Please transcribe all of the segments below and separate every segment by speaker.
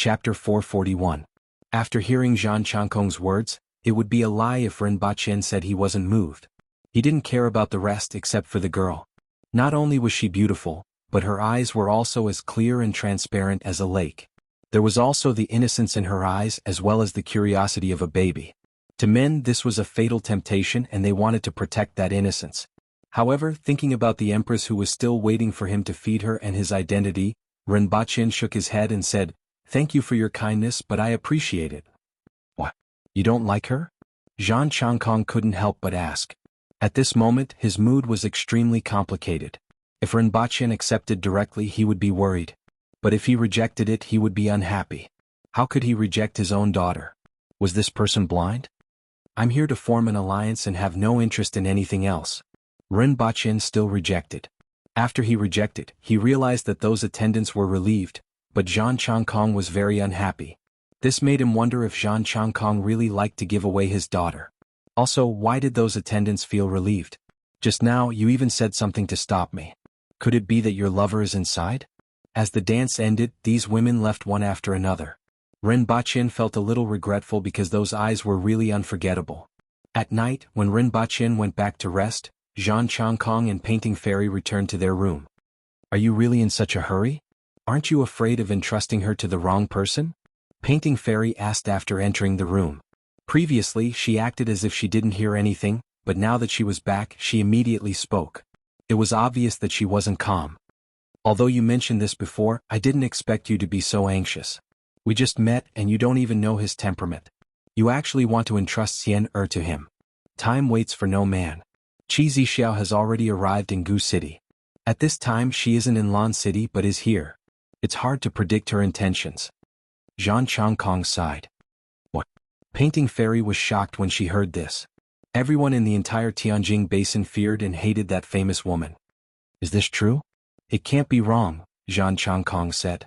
Speaker 1: Chapter 441. After hearing Zhang Changkong's words, it would be a lie if Rinpochen said he wasn't moved. He didn't care about the rest except for the girl. Not only was she beautiful, but her eyes were also as clear and transparent as a lake. There was also the innocence in her eyes as well as the curiosity of a baby. To men this was a fatal temptation and they wanted to protect that innocence. However, thinking about the empress who was still waiting for him to feed her and his identity, Rinpochen shook his head and said, "Thank you for your kindness, but I appreciate it." "What? You don't like her?" Zhang Changkong couldn't help but ask. At this moment his mood was extremely complicated. If Rinpochen accepted directly he would be worried. But if he rejected it he would be unhappy. How could he reject his own daughter? Was this person blind? "I'm here to form an alliance and have no interest in anything else." Rinpochen still rejected. After he rejected, he realized that those attendants were relieved, but Zhang Changkong was very unhappy. This made him wonder if Zhang Changkong really liked to give away his daughter. Also, why did those attendants feel relieved? "Just now you even said something to stop me. Could it be that your lover is inside?" As the dance ended, these women left one after another. Rinpochen felt a little regretful because those eyes were really unforgettable. At night, when Rinpochen went back to rest, Zhang Changkong and Painting Fairy returned to their room. "Are you really in such a hurry? Aren't you afraid of entrusting her to the wrong person?" Painting Fairy asked after entering the room. Previously she acted as if she didn't hear anything, but now that she was back she immediately spoke. It was obvious that she wasn't calm. "Although you mentioned this before, I didn't expect you to be so anxious. We just met and you don't even know his temperament. You actually want to entrust Xian to him. Time waits for no man. Qi Zixiao has already arrived in Gu City. At this time she isn't in Lan City but is here. It's hard to predict her intentions." Zhang Changkong sighed. "What?" Painting Fairy was shocked when she heard this. Everyone in the entire Tianjing Basin feared and hated that famous woman. "Is this true?" "It can't be wrong," Zhang Changkong said.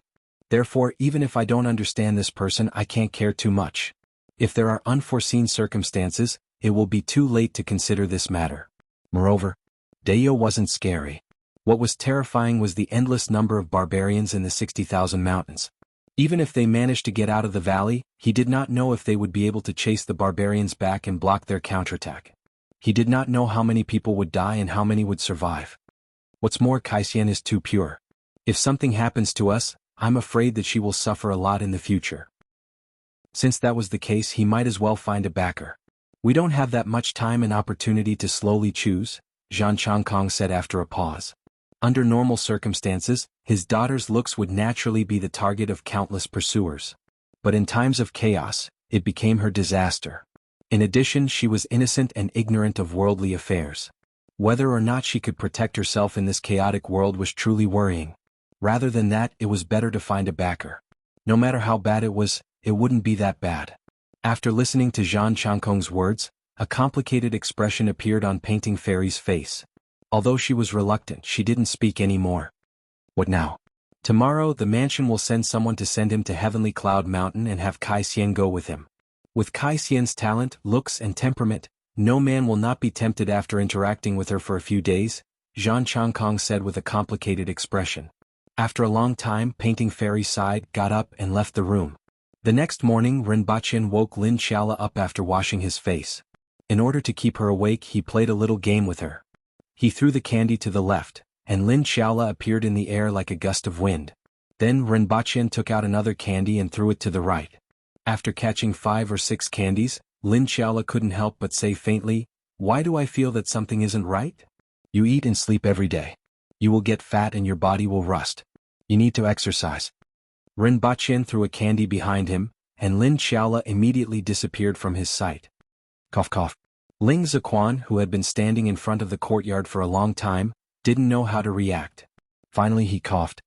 Speaker 1: "Therefore, even if I don't understand this person I can't care too much. If there are unforeseen circumstances, it will be too late to consider this matter." Moreover, Dayo wasn't scary. What was terrifying was the endless number of barbarians in the 60,000 mountains. Even if they managed to get out of the valley, he did not know if they would be able to chase the barbarians back and block their counterattack. He did not know how many people would die and how many would survive. What's more, Kaisian is too pure. If something happens to us, I'm afraid that she will suffer a lot in the future. Since that was the case, he might as well find a backer. "We don't have that much time and opportunity to slowly choose," Zhang Changkong said after a pause. Under normal circumstances, his daughter's looks would naturally be the target of countless pursuers. But in times of chaos, it became her disaster. In addition, she was innocent and ignorant of worldly affairs. Whether or not she could protect herself in this chaotic world was truly worrying. Rather than that, it was better to find a backer. No matter how bad it was, it wouldn't be that bad. After listening to Zhang Changkong's words, a complicated expression appeared on Painting Fairy's face. Although she was reluctant, she didn't speak anymore. "What now?" "Tomorrow the mansion will send someone to send him to Heavenly Cloud Mountain and have Kai Xian go with him. With Kai Xian's talent, looks and temperament, no man will not be tempted after interacting with her for a few days," Zhang Changkong said with a complicated expression. After a long time, Painting Fairy sighed, got up and left the room. The next morning Rinpochen woke Lin Xiaola up after washing his face. In order to keep her awake he played a little game with her. He threw the candy to the left, and Lin Xiaola appeared in the air like a gust of wind. Then Rinpochen took out another candy and threw it to the right. After catching 5 or 6 candies, Lin Xiaola couldn't help but say faintly, "Why do I feel that something isn't right?" "You eat and sleep every day. You will get fat and your body will rust. You need to exercise." Rinpochen threw a candy behind him, and Lin Xiaola immediately disappeared from his sight. Cough cough. Ling Ziquan, who had been standing in front of the courtyard for a long time, didn't know how to react. Finally he coughed.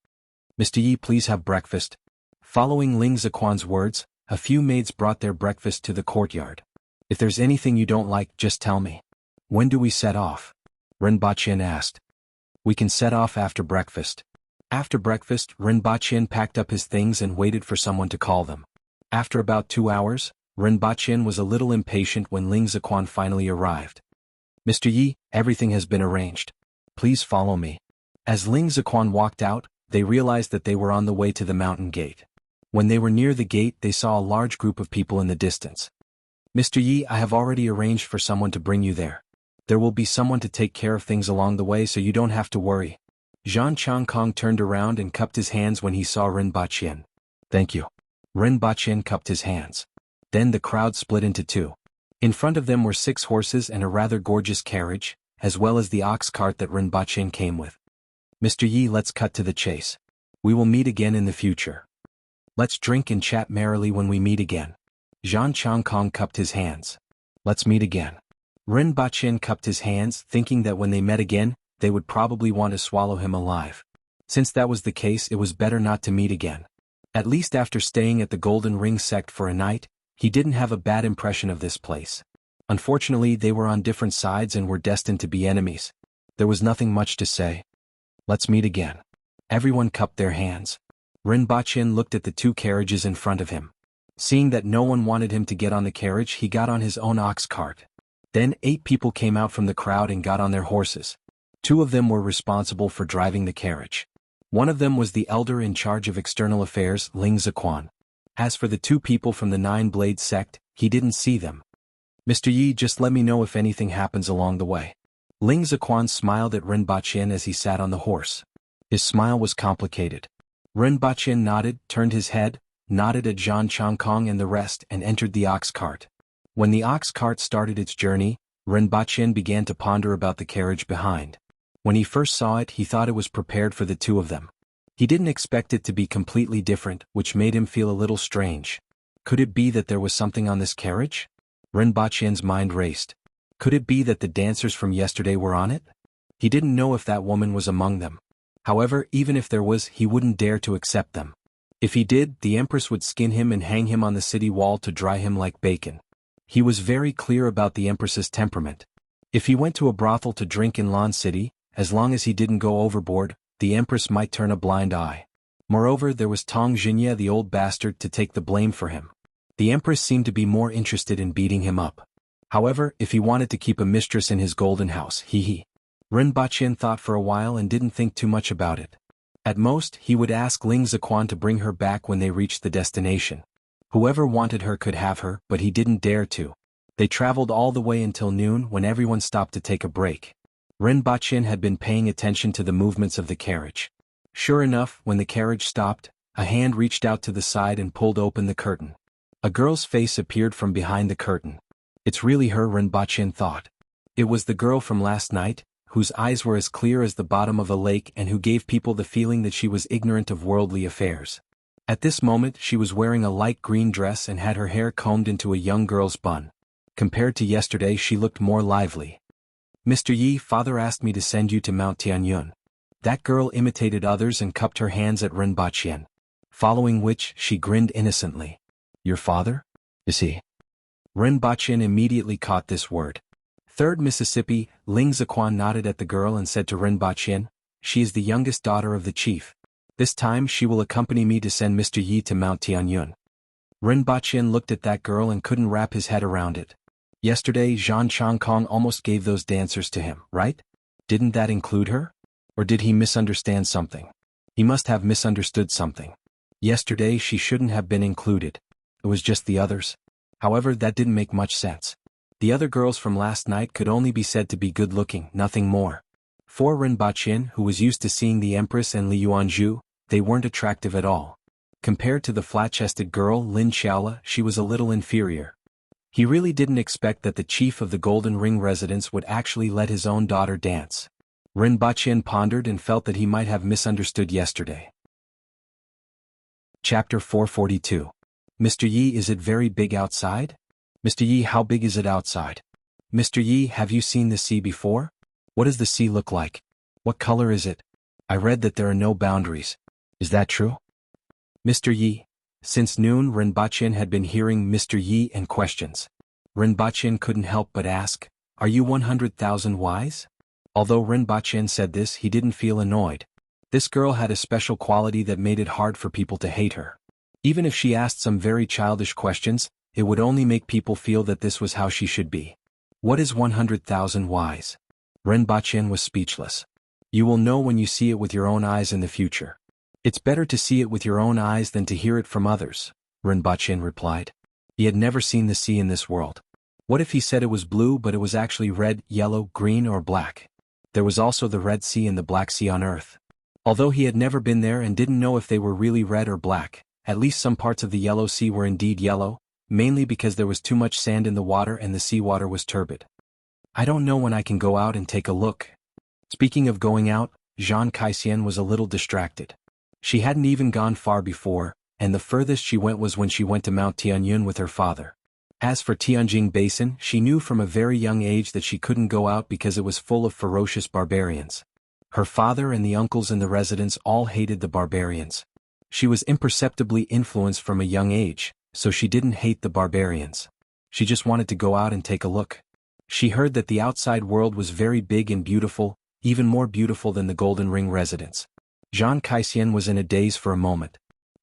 Speaker 1: "Mr. Yi, please have breakfast." Following Ling Ziquan's words, a few maids brought their breakfast to the courtyard. "If there's anything you don't like, just tell me." "When do we set off?" Rinpochen asked. "We can set off after breakfast." After breakfast, Rinpochen packed up his things and waited for someone to call them. After about 2 hours, Rinpochen was a little impatient when Ling Ziquan finally arrived. "Mr. Yi, everything has been arranged. Please follow me." As Ling Ziquan walked out, they realized that they were on the way to the mountain gate. When they were near the gate, they saw a large group of people in the distance. Mr. Yi, I have already arranged for someone to bring you there. There will be someone to take care of things along the way so you don't have to worry. Zhang Changkong turned around and cupped his hands when he saw Ren Baqian. Thank you. Ren Baqian cupped his hands. Then the crowd split into two. In front of them were 6 horses and a rather gorgeous carriage, as well as the ox cart that Ren Baqian came with. Mr. Yi, let's cut to the chase. We will meet again in the future. Let's drink and chat merrily when we meet again. Zhang Changkong cupped his hands. Let's meet again. Ren Baqian cupped his hands, thinking that when they met again, they would probably want to swallow him alive. Since that was the case, it was better not to meet again. At least after staying at the Golden Ring sect for a night, he didn't have a bad impression of this place. Unfortunately, they were on different sides and were destined to be enemies. There was nothing much to say. Let's meet again. Everyone cupped their hands. Ren Baqian looked at the 2 carriages in front of him. Seeing that no one wanted him to get on the carriage, he got on his own ox cart. Then 8 people came out from the crowd and got on their horses. 2 of them were responsible for driving the carriage. One of them was the elder in charge of external affairs, Ling Ziquan. As for the 2 people from the 9-Blade sect, he didn't see them. Mr. Yi, just let me know if anything happens along the way. Ling Ziquan smiled at Ren Baqian as he sat on the horse. His smile was complicated. Ren Baqian nodded, turned his head, nodded at Zhang Changkong and the rest, and entered the ox cart. When the ox cart started its journey, Ren Baqian began to ponder about the carriage behind. When he first saw it, he thought it was prepared for the 2 of them. He didn't expect it to be completely different, which made him feel a little strange. Could it be that there was something on this carriage? Ren Baqian's mind raced. Could it be that the dancers from yesterday were on it? He didn't know if that woman was among them. However, even if there was, he wouldn't dare to accept them. If he did, the Empress would skin him and hang him on the city wall to dry him like bacon. He was very clear about the Empress's temperament. If he went to a brothel to drink in Lan City, as long as he didn't go overboard, the Empress might turn a blind eye. Moreover, there was Tong Xinye, the old bastard, to take the blame for him. The Empress seemed to be more interested in beating him up. However, if he wanted to keep a mistress in his golden house, Ren Baqian thought for a while and didn't think too much about it. At most, he would ask Ling Ziquan to bring her back when they reached the destination. Whoever wanted her could have her, but he didn't dare to. They traveled all the way until noon when everyone stopped to take a break. Ren Baqian had been paying attention to the movements of the carriage. Sure enough, when the carriage stopped, a hand reached out to the side and pulled open the curtain. A girl's face appeared from behind the curtain. It's really her, Ren Baqian thought. It was the girl from last night, whose eyes were as clear as the bottom of a lake and who gave people the feeling that she was ignorant of worldly affairs. At this moment, she was wearing a light green dress and had her hair combed into a young girl's bun. Compared to yesterday, she looked more lively. Mr. Yi, father asked me to send you to Mount Tianyun. That girl imitated others and cupped her hands at Ren Baqian. Following which, she grinned innocently. Your father? Is he? Ren Baqian immediately caught this word. 3rd Mississippi, Ling Ziquan nodded at the girl and said to Ren Baqian, she is the youngest daughter of the chief. This time she will accompany me to send Mr. Yi to Mount Tianyun. Ren Baqian looked at that girl and couldn't wrap his head around it. Yesterday Zhang Changkong almost gave those dancers to him, right? Didn't that include her? Or did he misunderstand something? He must have misunderstood something. Yesterday she shouldn't have been included. It was just the others. However, that didn't make much sense. The other girls from last night could only be said to be good-looking, nothing more. For Ren Baqian, who was used to seeing the Empress and Li Yuanzhu, they weren't attractive at all. Compared to the flat-chested girl Lin Xiaola, she was a little inferior. He really didn't expect that the chief of the Golden Ring residence would actually let his own daughter dance. Ren Baqian pondered and felt that he might have misunderstood yesterday. Chapter 442. Mr. Yi, is it very big outside? Mr. Yi, how big is it outside? Mr. Yi, have you seen the sea before? What does the sea look like? What color is it? I read that there are no boundaries. Is that true? Mr. Yi. Since noon, Ren Baqian had been hearing Mr. Yi and questions. Ren Baqian couldn't help but ask, are you 100,000 wise? Although Ren Baqian said this, he didn't feel annoyed. This girl had a special quality that made it hard for people to hate her. Even if she asked some very childish questions, it would only make people feel that this was how she should be. What is 100,000 wise? Ren Baqian was speechless. You will know when you see it with your own eyes in the future. It's better to see it with your own eyes than to hear it from others, Rinpoche replied. He had never seen the sea in this world. What if he said it was blue but it was actually red, yellow, green or black? There was also the Red Sea and the Black Sea on Earth. Although he had never been there and didn't know if they were really red or black, at least some parts of the Yellow Sea were indeed yellow, mainly because there was too much sand in the water and the seawater was turbid. I don't know when I can go out and take a look. Speaking of going out, Zhang Kaixian was a little distracted. She hadn't even gone far before, and the furthest she went was when she went to Mount Tianyun with her father. As for Tianjing Basin, she knew from a very young age that she couldn't go out because it was full of ferocious barbarians. Her father and the uncles in the residence all hated the barbarians. She was imperceptibly influenced from a young age, so she didn't hate the barbarians. She just wanted to go out and take a look. She heard that the outside world was very big and beautiful, even more beautiful than the Golden Ring residence. Zhang Kaixian was in a daze for a moment.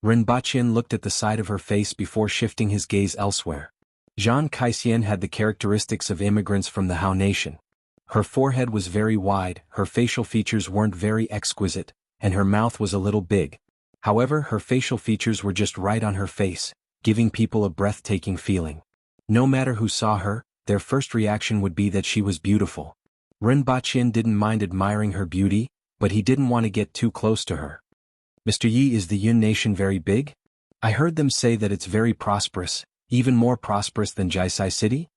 Speaker 1: Rinpoche looked at the side of her face before shifting his gaze elsewhere. Zhang Kaixian had the characteristics of immigrants from the Hao Nation. Her forehead was very wide, her facial features weren't very exquisite, and her mouth was a little big. However, her facial features were just right on her face, giving people a breathtaking feeling. No matter who saw her, their first reaction would be that she was beautiful. Rinpoche didn't mind admiring her beauty, but he didn't want to get too close to her. Mr. Yi, is the Yun Nation very big? I heard them say that it's very prosperous, even more prosperous than Jiasai City?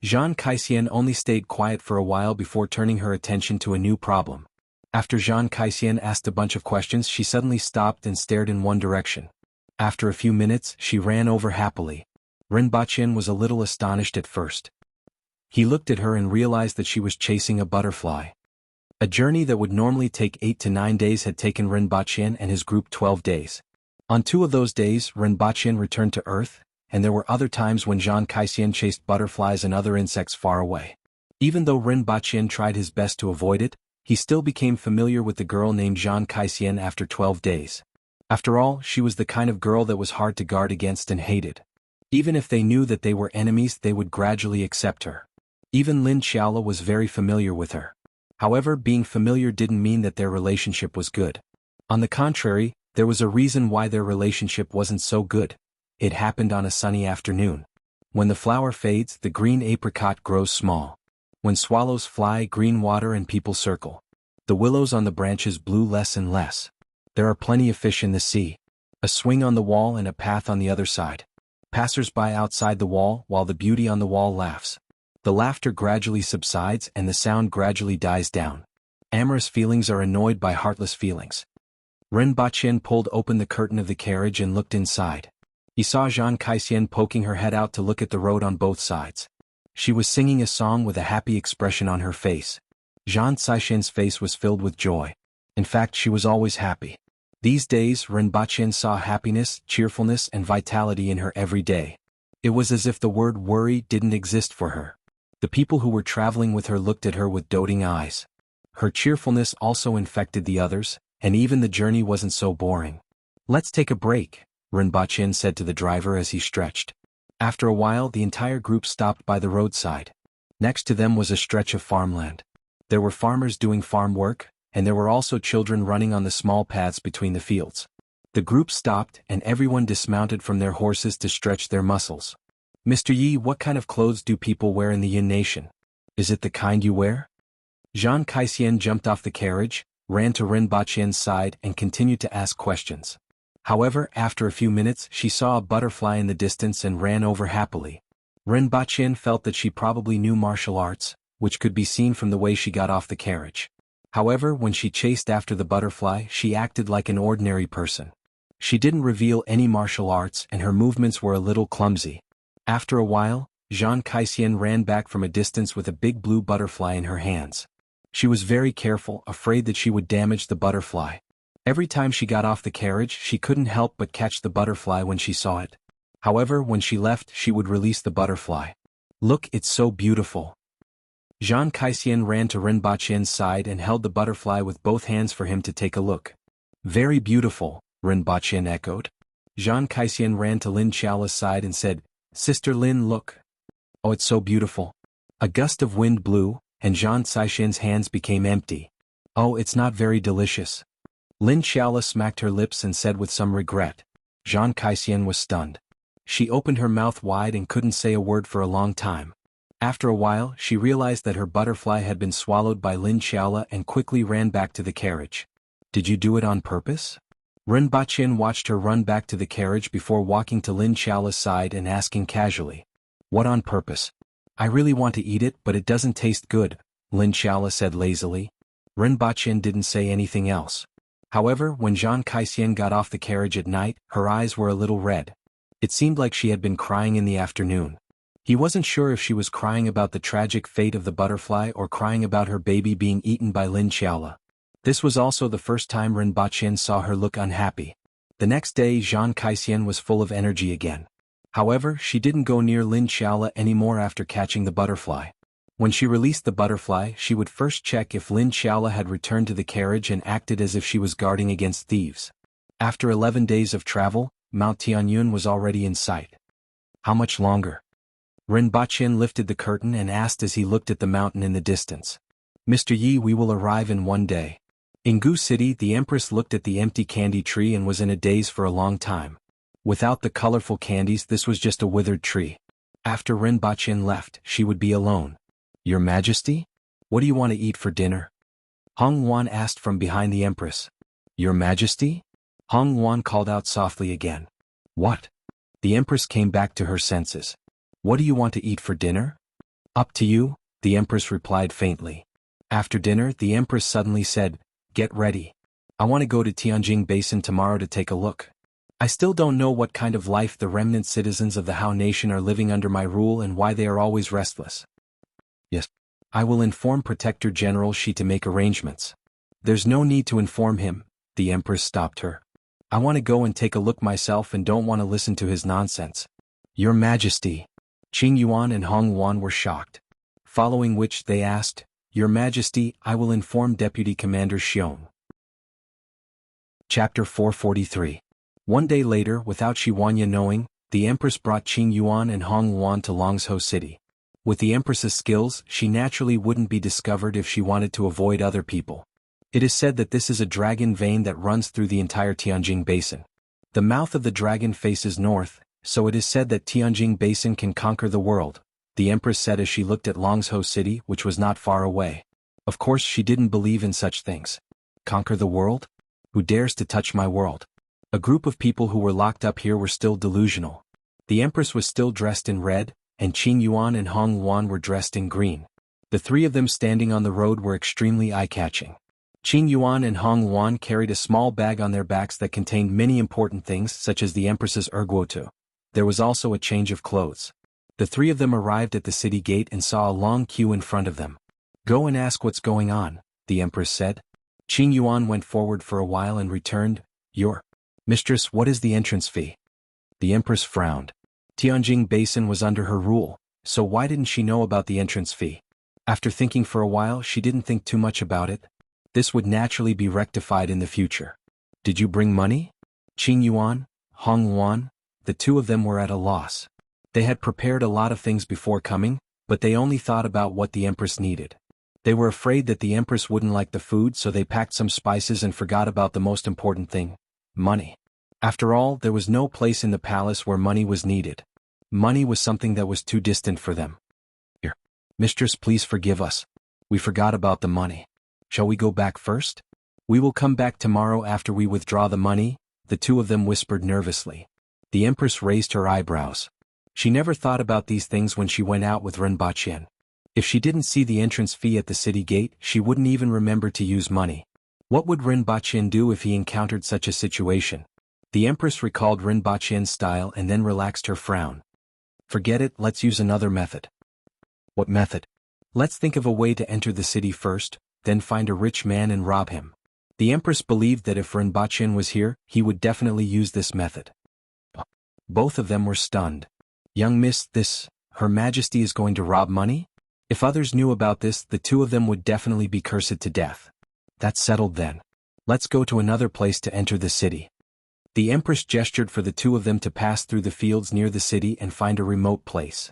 Speaker 1: Zhang Kaixian only stayed quiet for a while before turning her attention to a new problem. After Zhang Kaixian asked a bunch of questions, she suddenly stopped and stared in one direction. After a few minutes, she ran over happily. Rinpoche was a little astonished at first. He looked at her and realized that she was chasing a butterfly. A journey that would normally take 8 to 9 days had taken Rinpoche and his group 12 days. On 2 of those days, Rinpoche returned to Earth, and there were other times when Zhang Kaixian chased butterflies and other insects far away. Even though Rinpoche tried his best to avoid it, he still became familiar with the girl named Zhang Kaixian after 12 days. After all, she was the kind of girl that was hard to guard against and hated. Even if they knew that they were enemies, they would gradually accept her. Even Lin Xiaola was very familiar with her. However, being familiar didn't mean that their relationship was good. On the contrary, there was a reason why their relationship wasn't so good. It happened on a sunny afternoon. When the flower fades, the green apricot grows small. When swallows fly, green water and people circle. The willows on the branches bloom less and less. There are plenty of fish in the sea. A swing on the wall and a path on the other side. Passers-by outside the wall, while the beauty on the wall laughs. The laughter gradually subsides and the sound gradually dies down. Amorous feelings are annoyed by heartless feelings. Rinpoche pulled open the curtain of the carriage and looked inside. He saw Zhang Kaixian poking her head out to look at the road on both sides. She was singing a song with a happy expression on her face. Zhang Kaixian's face was filled with joy. In fact, she was always happy. These days, Rinpoche saw happiness, cheerfulness and vitality in her every day. It was as if the word worry didn't exist for her. The people who were traveling with her looked at her with doting eyes. Her cheerfulness also infected the others, and even the journey wasn't so boring. Let's take a break, Rinpoche said to the driver as he stretched. After a while, the entire group stopped by the roadside. Next to them was a stretch of farmland. There were farmers doing farm work, and there were also children running on the small paths between the fields. The group stopped and everyone dismounted from their horses to stretch their muscles. Mr. Yi, what kind of clothes do people wear in the Yin Nation? Is it the kind you wear? Zhang Kaixian jumped off the carriage, ran to Rinpoche's side and continued to ask questions. However, after a few minutes, she saw a butterfly in the distance and ran over happily. Rinpoche felt that she probably knew martial arts, which could be seen from the way she got off the carriage. However, when she chased after the butterfly, she acted like an ordinary person. She didn't reveal any martial arts and her movements were a little clumsy. After a while, Zhang Kaixian ran back from a distance with a big blue butterfly in her hands. She was very careful, afraid that she would damage the butterfly. Every time she got off the carriage, she couldn't help but catch the butterfly when she saw it. However, when she left, she would release the butterfly. Look, it's so beautiful. Zhang Kaixian ran to Rinpoche's side and held the butterfly with both hands for him to take a look. Very beautiful, Rinpoche echoed. Zhang Kaixian ran to Lin Xiaola's side and said, Sister Lin, look. Oh, it's so beautiful. A gust of wind blew, and Zhang Kaixian's hands became empty. Oh, it's not very delicious. Lin Xiaola smacked her lips and said with some regret. Zhang Kaixian was stunned. She opened her mouth wide and couldn't say a word for a long time. After a while, she realized that her butterfly had been swallowed by Lin Xiaola and quickly ran back to the carriage. Did you do it on purpose? Ren Baqin watched her run back to the carriage before walking to Lin Xiaola's side and asking casually. What on purpose? I really want to eat it but it doesn't taste good, Lin Xiaola said lazily. Ren Baqin didn't say anything else. However, when Zhang Kaixian got off the carriage at night, her eyes were a little red. It seemed like she had been crying in the afternoon. He wasn't sure if she was crying about the tragic fate of the butterfly or crying about her baby being eaten by Lin Xiaola. This was also the first time Ren Baqin saw her look unhappy. The next day Zhang Kaixian was full of energy again. However, she didn't go near Lin Xiaola anymore after catching the butterfly. When she released the butterfly, she would first check if Lin Xiaola had returned to the carriage and acted as if she was guarding against thieves. After 11 days of travel, Mount Tianyun was already in sight. How much longer? Ren Baqin lifted the curtain and asked as he looked at the mountain in the distance. Mr. Yi, we will arrive in 1 day. In Gu City, the Empress looked at the empty candy tree and was in a daze for a long time. Without the colorful candies, this was just a withered tree. After Ren Baqin left, she would be alone. Your Majesty? What do you want to eat for dinner? Hong Wan asked from behind the Empress. Your Majesty? Hong Wan called out softly again. What? The Empress came back to her senses. What do you want to eat for dinner? Up to you, the Empress replied faintly. After dinner, the Empress suddenly said, Get ready. I want to go to Tianjing Basin tomorrow to take a look. I still don't know what kind of life the remnant citizens of the Hao Nation are living under my rule and why they are always restless. Yes. I will inform Protector General Shi to make arrangements. There's no need to inform him, the Empress stopped her. I want to go and take a look myself and don't want to listen to his nonsense. Your Majesty. Qing Yuan and Hong Wan were shocked. Following which they asked, Your Majesty, I will inform Deputy Commander Xiong. Chapter 443. 1 day later, without Shi Wanya knowing, the Empress brought Qing Yuan and Hong Wan to Longzhou City. With the Empress's skills, she naturally wouldn't be discovered if she wanted to avoid other people. It is said that this is a dragon vein that runs through the entire Tianjing Basin. The mouth of the dragon faces north, so it is said that Tianjing Basin can conquer the world, the Empress said as she looked at Longzhou City, which was not far away. Of course she didn't believe in such things. Conquer the world? Who dares to touch my world? A group of people who were locked up here were still delusional. The Empress was still dressed in red, and Qing Yuan and Hong Wan were dressed in green. The three of them standing on the road were extremely eye-catching. Qing Yuan and Hong Wan carried a small bag on their backs that contained many important things such as the Empress's erguotu. There was also a change of clothes. The three of them arrived at the city gate and saw a long queue in front of them. Go and ask what's going on, the Empress said. Qing Yuan went forward for a while and returned. Your Mistress, what is the entrance fee? The Empress frowned. Tianjing Basin was under her rule, so why didn't she know about the entrance fee? After thinking for a while, she didn't think too much about it. This would naturally be rectified in the future. Did you bring money? Qing Yuan, Hong Wan, the two of them were at a loss. They had prepared a lot of things before coming, but they only thought about what the Empress needed. They were afraid that the Empress wouldn't like the food, so they packed some spices and forgot about the most important thing, money. After all, there was no place in the palace where money was needed. Money was something that was too distant for them. Here. Mistress, please forgive us. We forgot about the money. Shall we go back first? We will come back tomorrow after we withdraw the money, the two of them whispered nervously. The Empress raised her eyebrows. She never thought about these things when she went out with Ren Baqin. If she didn't see the entrance fee at the city gate, she wouldn't even remember to use money. What would Ren Baqin do if he encountered such a situation? The Empress recalled Ren Baqin's style and then relaxed her frown. Forget it, let's use another method. What method? Let's think of a way to enter the city first, then find a rich man and rob him. The Empress believed that if Ren Baqin was here, he would definitely use this method. Both of them were stunned. Young miss, Her Majesty is going to rob money? If others knew about this, the two of them would definitely be cursed to death. That's settled then. Let's go to another place to enter the city. The Empress gestured for the two of them to pass through the fields near the city and find a remote place.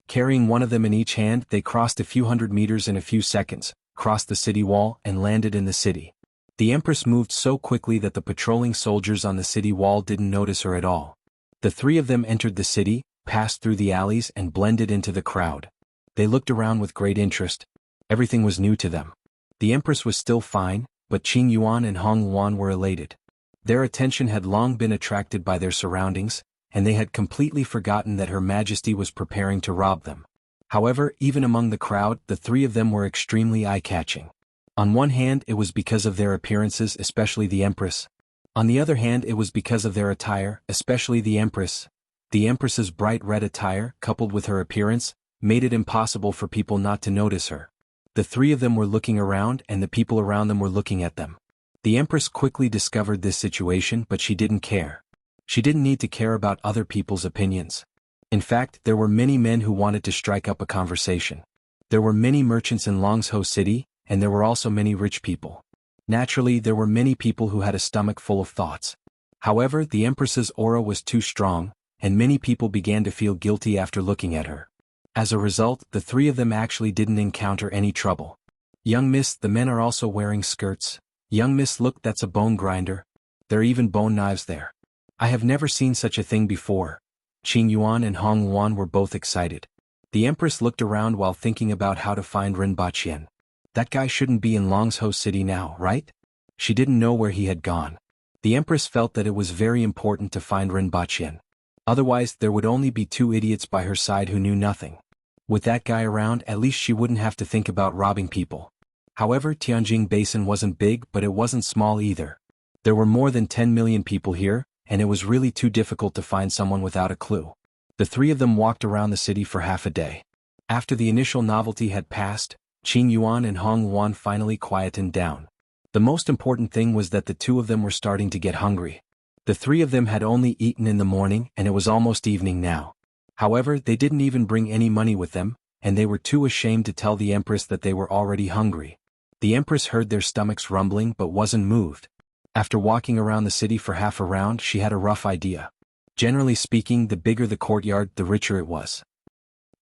Speaker 1: Carrying one of them in each hand, they crossed a few hundred meters in a few seconds, crossed the city wall, and landed in the city. The Empress moved so quickly that the patrolling soldiers on the city wall didn't notice her at all. The three of them entered the city, passed through the alleys and blended into the crowd. They looked around with great interest. Everything was new to them. The Empress was still fine, but Qing Yuan and Hong Yuan were elated. Their attention had long been attracted by their surroundings, and they had completely forgotten that Her Majesty was preparing to rob them. However, even among the crowd, the three of them were extremely eye-catching. On one hand, it was because of their appearances, especially the Empress. On the other hand, it was because of their attire, especially the Empress. The Empress's bright red attire, coupled with her appearance, made it impossible for people not to notice her. The three of them were looking around and the people around them were looking at them. The Empress quickly discovered this situation, but she didn't care. She didn't need to care about other people's opinions. In fact, there were many men who wanted to strike up a conversation. There were many merchants in Longzhou City, and there were also many rich people. Naturally, there were many people who had a stomach full of thoughts. However, the Empress's aura was too strong, and many people began to feel guilty after looking at her. As a result, the three of them actually didn't encounter any trouble. "Young miss, the men are also wearing skirts. Young miss, look, that's a bone grinder. There are even bone knives there. I have never seen such a thing before." Qing Yuan and Hong Yuan were both excited. The Empress looked around while thinking about how to find Rinpoche. That guy shouldn't be in Longzhou City now, right? She didn't know where he had gone. The Empress felt that it was very important to find Rinpoche. Otherwise, there would only be two idiots by her side who knew nothing. With that guy around, at least she wouldn't have to think about robbing people. However, Tianjin Basin wasn't big, but it wasn't small either. There were more than 10 million people here, and it was really too difficult to find someone without a clue. The three of them walked around the city for half a day. After the initial novelty had passed, Qing Yuan and Hong Yuan finally quietened down. The most important thing was that the two of them were starting to get hungry. The three of them had only eaten in the morning and it was almost evening now. However, they didn't even bring any money with them, and they were too ashamed to tell the Empress that they were already hungry. The Empress heard their stomachs rumbling but wasn't moved. After walking around the city for half a round, she had a rough idea. Generally speaking, the bigger the courtyard, the richer it was.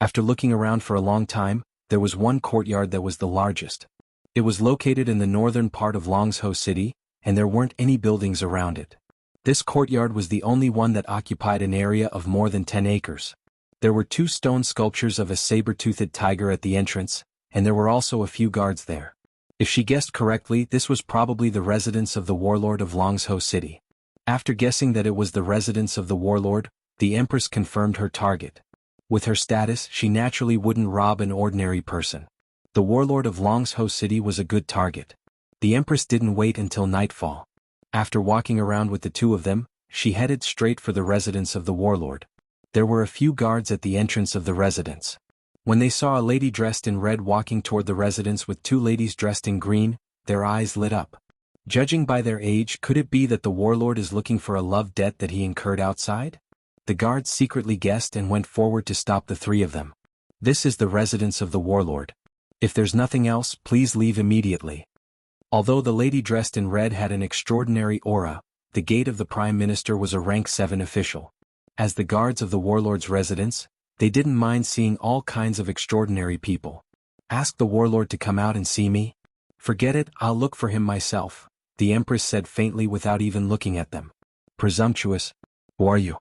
Speaker 1: After looking around for a long time, there was one courtyard that was the largest. It was located in the northern part of Longzhou City, and there weren't any buildings around it. This courtyard was the only one that occupied an area of more than 10 acres. There were 2 stone sculptures of a saber-toothed tiger at the entrance, and there were also a few guards there. If she guessed correctly, this was probably the residence of the warlord of Longzhou City. After guessing that it was the residence of the warlord, the Empress confirmed her target. With her status, she naturally wouldn't rob an ordinary person. The warlord of Longzhou City was a good target. The Empress didn't wait until nightfall. After walking around with the two of them, she headed straight for the residence of the warlord. There were a few guards at the entrance of the residence. When they saw a lady dressed in red walking toward the residence with 2 ladies dressed in green, their eyes lit up. Judging by their age, could it be that the warlord is looking for a love debt that he incurred outside? The guards secretly guessed and went forward to stop the 3 of them. "This is the residence of the warlord. If there's nothing else, please leave immediately." Although the lady dressed in red had an extraordinary aura, the gate of the Prime Minister was a rank 7 official. As the guards of the warlord's residence, they didn't mind seeing all kinds of extraordinary people. "Ask the warlord to come out and see me?" "Forget it, I'll look for him myself," the Empress said faintly without even looking at them. "Presumptuous. Who are you?"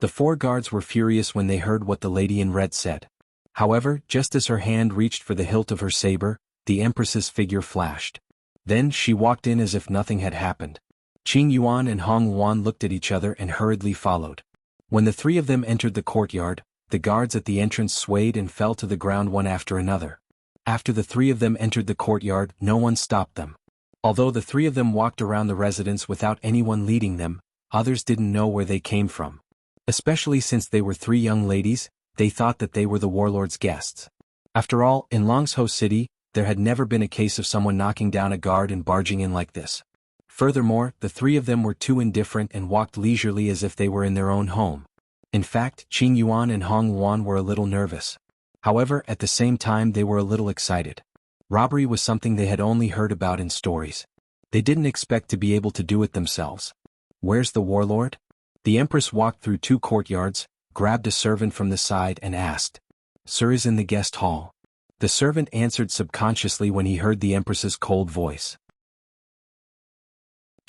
Speaker 1: The 4 guards were furious when they heard what the lady in red said. However, just as her hand reached for the hilt of her saber, the Empress's figure flashed. Then she walked in as if nothing had happened. Qing Yuan and Hong Yuan looked at each other and hurriedly followed. When the 3 of them entered the courtyard, the guards at the entrance swayed and fell to the ground one after another. After the 3 of them entered the courtyard, no one stopped them. Although the 3 of them walked around the residence without anyone leading them, others didn't know where they came from. Especially since they were 3 young ladies, they thought that they were the warlord's guests. After all, in Longzhou City, there had never been a case of someone knocking down a guard and barging in like this. Furthermore, the 3 of them were too indifferent and walked leisurely as if they were in their own home. In fact, Qing Yuan and Hong Yuan were a little nervous. However, at the same time they were a little excited. Robbery was something they had only heard about in stories. They didn't expect to be able to do it themselves. "Where's the warlord?" The Empress walked through 2 courtyards, grabbed a servant from the side and asked. "Sir is in the guest hall." The servant answered subconsciously when he heard the Empress's cold voice.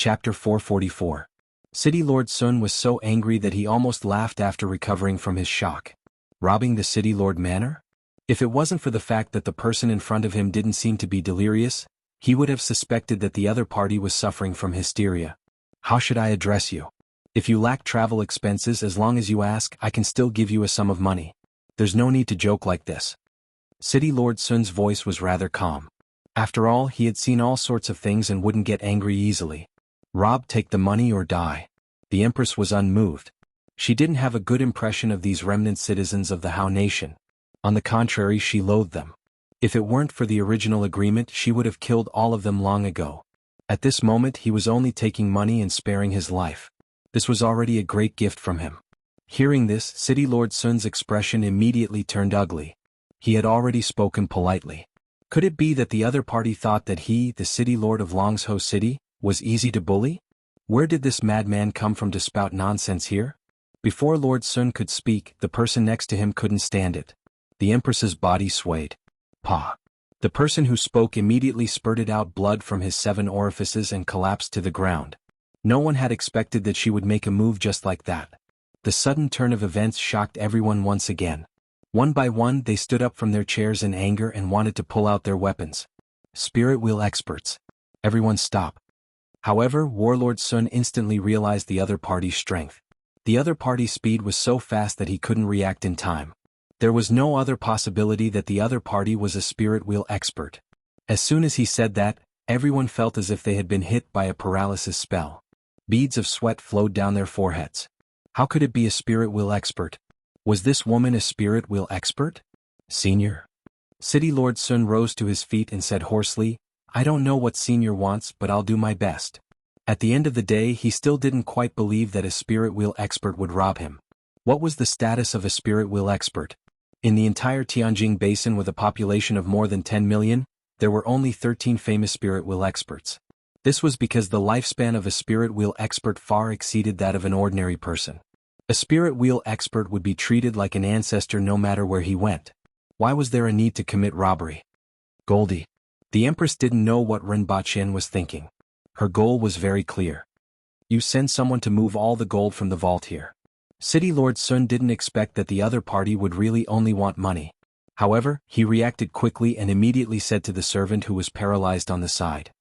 Speaker 1: Chapter 444. City Lord Sun was so angry that he almost laughed after recovering from his shock. Robbing the City Lord Manor? If it wasn't for the fact that the person in front of him didn't seem to be delirious, he would have suspected that the other party was suffering from hysteria. How should I address you? If you lack travel expenses, as long as you ask, I can still give you a sum of money. There's no need to joke like this. City Lord Sun's voice was rather calm. After all, he had seen all sorts of things and wouldn't get angry easily. Rob, take the money or die. The Empress was unmoved. She didn't have a good impression of these remnant citizens of the Hao nation. On the contrary, she loathed them. If it weren't for the original agreement, she would have killed all of them long ago. At this moment, he was only taking money and sparing his life. This was already a great gift from him. Hearing this, City Lord Sun's expression immediately turned ugly. He had already spoken politely. Could it be that the other party thought that he, the City Lord of Longzhou City, was easy to bully? Where did this madman come from to spout nonsense here? Before Lord Sun could speak, the person next to him couldn't stand it. The Empress's body swayed. Pa! The person who spoke immediately spurted out blood from his 7 orifices and collapsed to the ground. No one had expected that she would make a move just like that. The sudden turn of events shocked everyone once again. One by one, they stood up from their chairs in anger and wanted to pull out their weapons. Spirit wheel experts. Everyone stop. However, Warlord Sun instantly realized the other party's strength. The other party's speed was so fast that he couldn't react in time. There was no other possibility that the other party was a spirit wheel expert. As soon as he said that, everyone felt as if they had been hit by a paralysis spell. Beads of sweat flowed down their foreheads. How could it be a spirit wheel expert? Was this woman a spirit wheel expert? Senior? City Lord Sun rose to his feet and said hoarsely, I don't know what Senior wants, but I'll do my best. At the end of the day, he still didn't quite believe that a spirit wheel expert would rob him. What was the status of a spirit wheel expert? In the entire Tianjin Basin with a population of more than 10 million, there were only 13 famous spirit wheel experts. This was because the lifespan of a spirit wheel expert far exceeded that of an ordinary person. A spirit wheel expert would be treated like an ancestor no matter where he went. Why was there a need to commit robbery? Goldie. The Empress didn't know what Ren Baqian was thinking. Her goal was very clear. You send someone to move all the gold from the vault here. City Lord Sun didn't expect that the other party would really only want money. However, he reacted quickly and immediately said to the servant who was paralyzed on the side.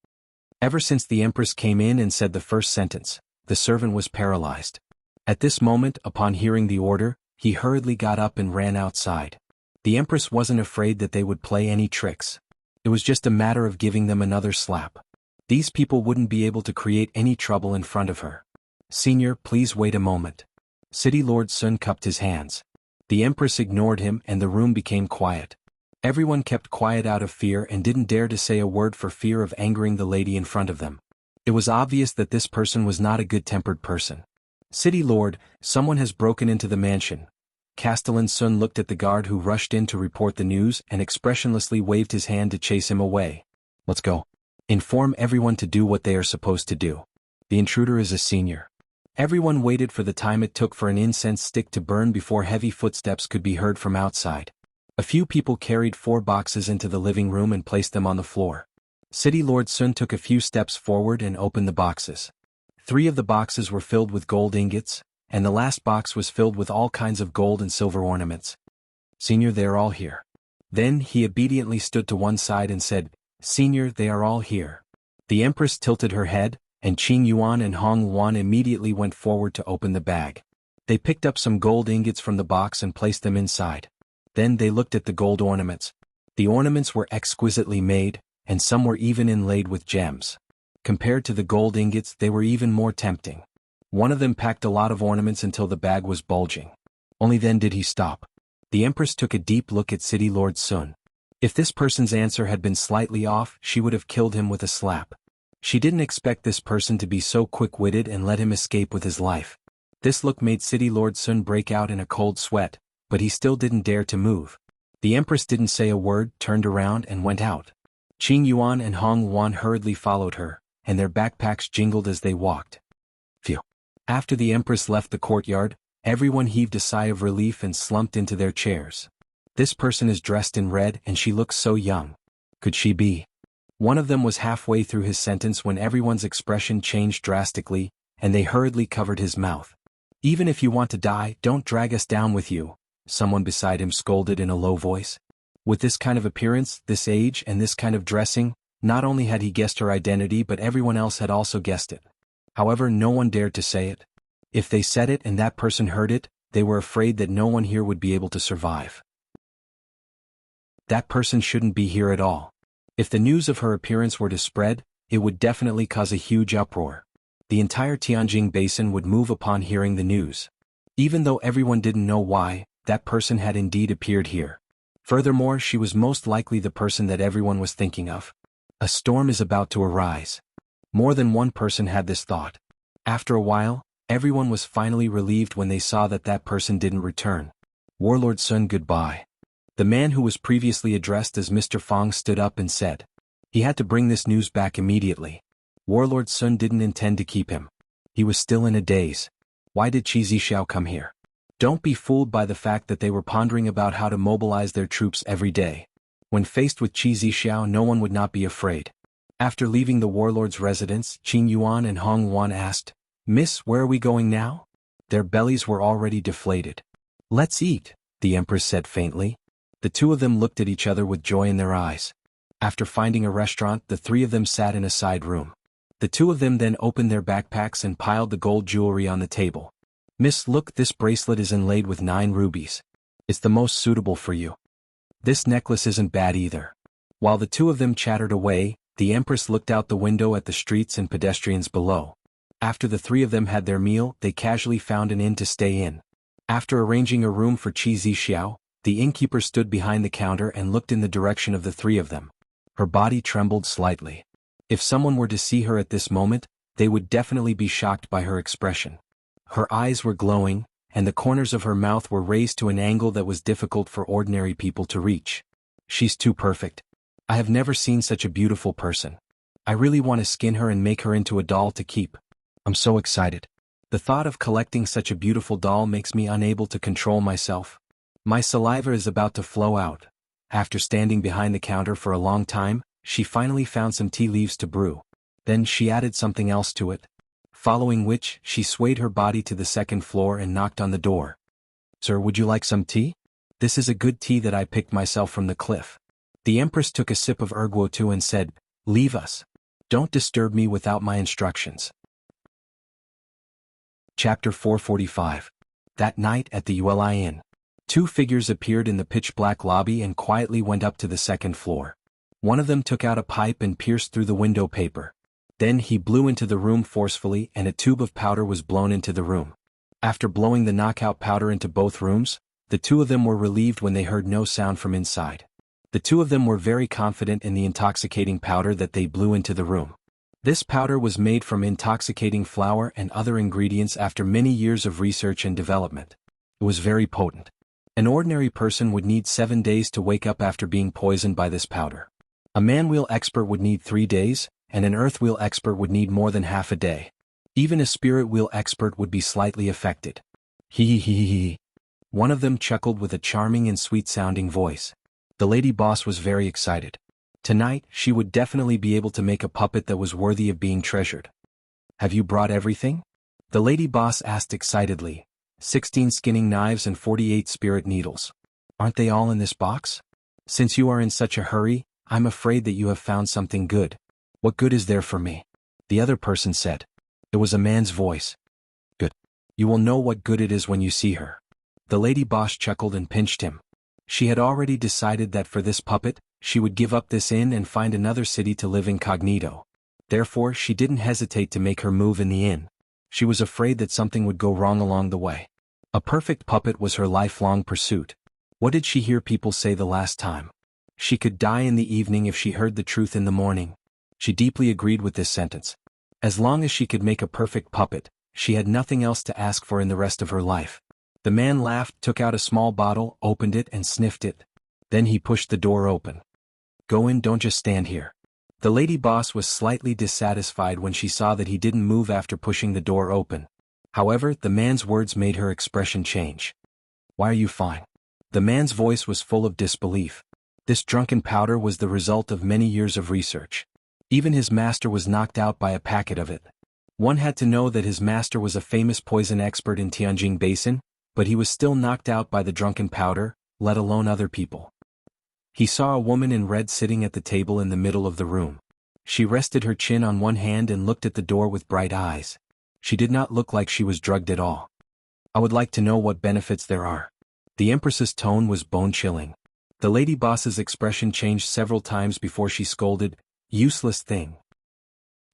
Speaker 1: Ever since the Empress came in and said the first sentence, the servant was paralyzed. At this moment, upon hearing the order, he hurriedly got up and ran outside. The Empress wasn't afraid that they would play any tricks. It was just a matter of giving them another slap. These people wouldn't be able to create any trouble in front of her. Senior, please wait a moment. City Lord Sun cupped his hands. The Empress ignored him and the room became quiet. Everyone kept quiet out of fear and didn't dare to say a word for fear of angering the lady in front of them. It was obvious that this person was not a good-tempered person. City Lord, someone has broken into the mansion. Castellan Sun looked at the guard who rushed in to report the news and expressionlessly waved his hand to chase him away. Let's go. Inform everyone to do what they are supposed to do. The intruder is a senior. Everyone waited for the time it took for an incense stick to burn before heavy footsteps could be heard from outside. A few people carried 4 boxes into the living room and placed them on the floor. City Lord Sun took a few steps forward and opened the boxes. 3 of the boxes were filled with gold ingots, and the last box was filled with all kinds of gold and silver ornaments. Senior, they are all here. Then he obediently stood to one side and said, Senior, they are all here. The Empress tilted her head, and Qing Yuan and Hong Yuan immediately went forward to open the bag. They picked up some gold ingots from the box and placed them inside. Then they looked at the gold ornaments. The ornaments were exquisitely made, and some were even inlaid with gems. Compared to the gold ingots, they were even more tempting. One of them packed a lot of ornaments until the bag was bulging. Only then did he stop. The Empress took a deep look at City Lord Sun. If this person's answer had been slightly off, she would have killed him with a slap. She didn't expect this person to be so quick-witted and let him escape with his life. This look made City Lord Sun break out in a cold sweat, but he still didn't dare to move. The Empress didn't say a word, turned around and went out. Qing Yuan and Hong Yuan hurriedly followed her, and their backpacks jingled as they walked. Phew. After the Empress left the courtyard, everyone heaved a sigh of relief and slumped into their chairs. This person is dressed in red and she looks so young. Could she be One of them was halfway through his sentence when everyone's expression changed drastically, and they hurriedly covered his mouth. "Even if you want to die, don't drag us down with you," someone beside him scolded in a low voice. With this kind of appearance, this age, and this kind of dressing, not only had he guessed her identity but everyone else had also guessed it. However, no one dared to say it. If they said it and that person heard it, they were afraid that no one here would be able to survive. That person shouldn't be here at all. If the news of her appearance were to spread, it would definitely cause a huge uproar. The entire Tianjin basin would move upon hearing the news. Even though everyone didn't know why, that person had indeed appeared here. Furthermore, she was most likely the person that everyone was thinking of. A storm is about to arise. More than one person had this thought. After a while, everyone was finally relieved when they saw that that person didn't return. Warlord Sun, goodbye. The man who was previously addressed as Mr. Fong stood up and said. He had to bring this news back immediately. Warlord Sun didn't intend to keep him. He was still in a daze. Why did Qi Zixiao come here? Don't be fooled by the fact that they were pondering about how to mobilize their troops every day. When faced with Qi Zixiao, no one would not be afraid. After leaving the warlord's residence, Qin Yuan and Hong Wan asked, "Miss, where are we going now?" Their bellies were already deflated. "Let's eat," the empress said faintly. The two of them looked at each other with joy in their eyes. After finding a restaurant, the three of them sat in a side room. The two of them then opened their backpacks and piled the gold jewelry on the table. "Miss, look, this bracelet is inlaid with 9 rubies. It's the most suitable for you. This necklace isn't bad either." While the two of them chattered away, the empress looked out the window at the streets and pedestrians below. After the three of them had their meal, they casually found an inn to stay in. After arranging a room for Qi Zixiao, the innkeeper stood behind the counter and looked in the direction of the three of them. Her body trembled slightly. If someone were to see her at this moment, they would definitely be shocked by her expression. Her eyes were glowing, and the corners of her mouth were raised to an angle that was difficult for ordinary people to reach. "She's too perfect. I have never seen such a beautiful person. I really want to skin her and make her into a doll to keep. I'm so excited. The thought of collecting such a beautiful doll makes me unable to control myself. My saliva is about to flow out." After standing behind the counter for a long time, she finally found some tea leaves to brew. Then she added something else to it. Following which, she swayed her body to the second floor and knocked on the door. "Sir, would you like some tea? This is a good tea that I picked myself from the cliff." The empress took a sip of erguo too and said, "Leave us. Don't disturb me without my instructions." Chapter 445. That night at the Uli Inn. 2 figures appeared in the pitch-black lobby and quietly went up to the second floor. One of them took out a pipe and pierced through the window paper. Then he blew into the room forcefully and a tube of powder was blown into the room. After blowing the knockout powder into both rooms, the two of them were relieved when they heard no sound from inside. The two of them were very confident in the intoxicating powder that they blew into the room. This powder was made from intoxicating flour and other ingredients after many years of research and development. It was very potent. An ordinary person would need 7 days to wake up after being poisoned by this powder. A man-wheel expert would need 3 days, and an earth-wheel expert would need more than half a day. Even a spirit-wheel expert would be slightly affected. Hee. One of them chuckled with a charming and sweet-sounding voice. The lady boss was very excited. Tonight, she would definitely be able to make a puppet that was worthy of being treasured. "Have you brought everything?" the lady boss asked excitedly. 16 skinning knives and 48 spirit needles. "Aren't they all in this box? Since you are in such a hurry, I'm afraid that you have found something good." "What good is there for me?" the other person said. It was a man's voice. "Good. You will know what good it is when you see her." The lady boss chuckled and pinched him. She had already decided that for this puppet, she would give up this inn and find another city to live incognito. Therefore, she didn't hesitate to make her move in the inn. She was afraid that something would go wrong along the way. A perfect puppet was her lifelong pursuit. What did she hear people say the last time? She could die in the evening if she heard the truth in the morning. She deeply agreed with this sentence. As long as she could make a perfect puppet, she had nothing else to ask for in the rest of her life. The man laughed, took out a small bottle, opened it and sniffed it. Then he pushed the door open. "Go in, don't just stand here." The lady boss was slightly dissatisfied when she saw that he didn't move after pushing the door open. However, the man's words made her expression change. "Why are you fine?" The man's voice was full of disbelief. This drunken powder was the result of many years of research. Even his master was knocked out by a packet of it. One had to know that his master was a famous poison expert in Tianjin Basin, but he was still knocked out by the drunken powder, let alone other people. He saw a woman in red sitting at the table in the middle of the room. She rested her chin on one hand and looked at the door with bright eyes. She did not look like she was drugged at all. I would like to know what benefits there are. The Empress's tone was bone-chilling. The lady boss's expression changed several times before she scolded, "Useless thing.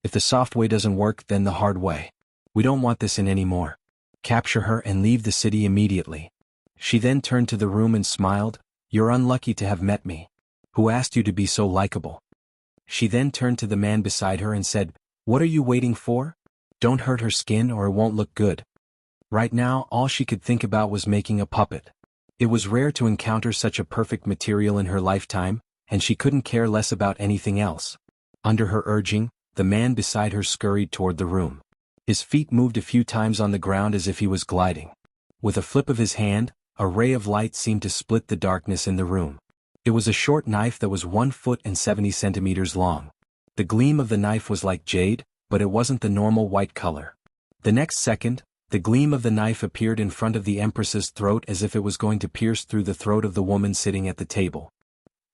Speaker 1: If the soft way doesn't work, then the hard way. We don't want this in anymore. Capture her and leave the city immediately." She then turned to the room and smiled, "You're unlucky to have met me. Who asked you to be so likable?" She then turned to the man beside her and said, "What are you waiting for? Don't hurt her skin or it won't look good." Right now all she could think about was making a puppet. It was rare to encounter such a perfect material in her lifetime, and she couldn't care less about anything else. Under her urging, the man beside her scurried toward the room. His feet moved a few times on the ground as if he was gliding. With a flip of his hand, a ray of light seemed to split the darkness in the room. It was a short knife that was 1 foot and 70 centimeters long. The gleam of the knife was like jade, but it wasn't the normal white color. The next second, the gleam of the knife appeared in front of the Empress's throat as if it was going to pierce through the throat of the woman sitting at the table.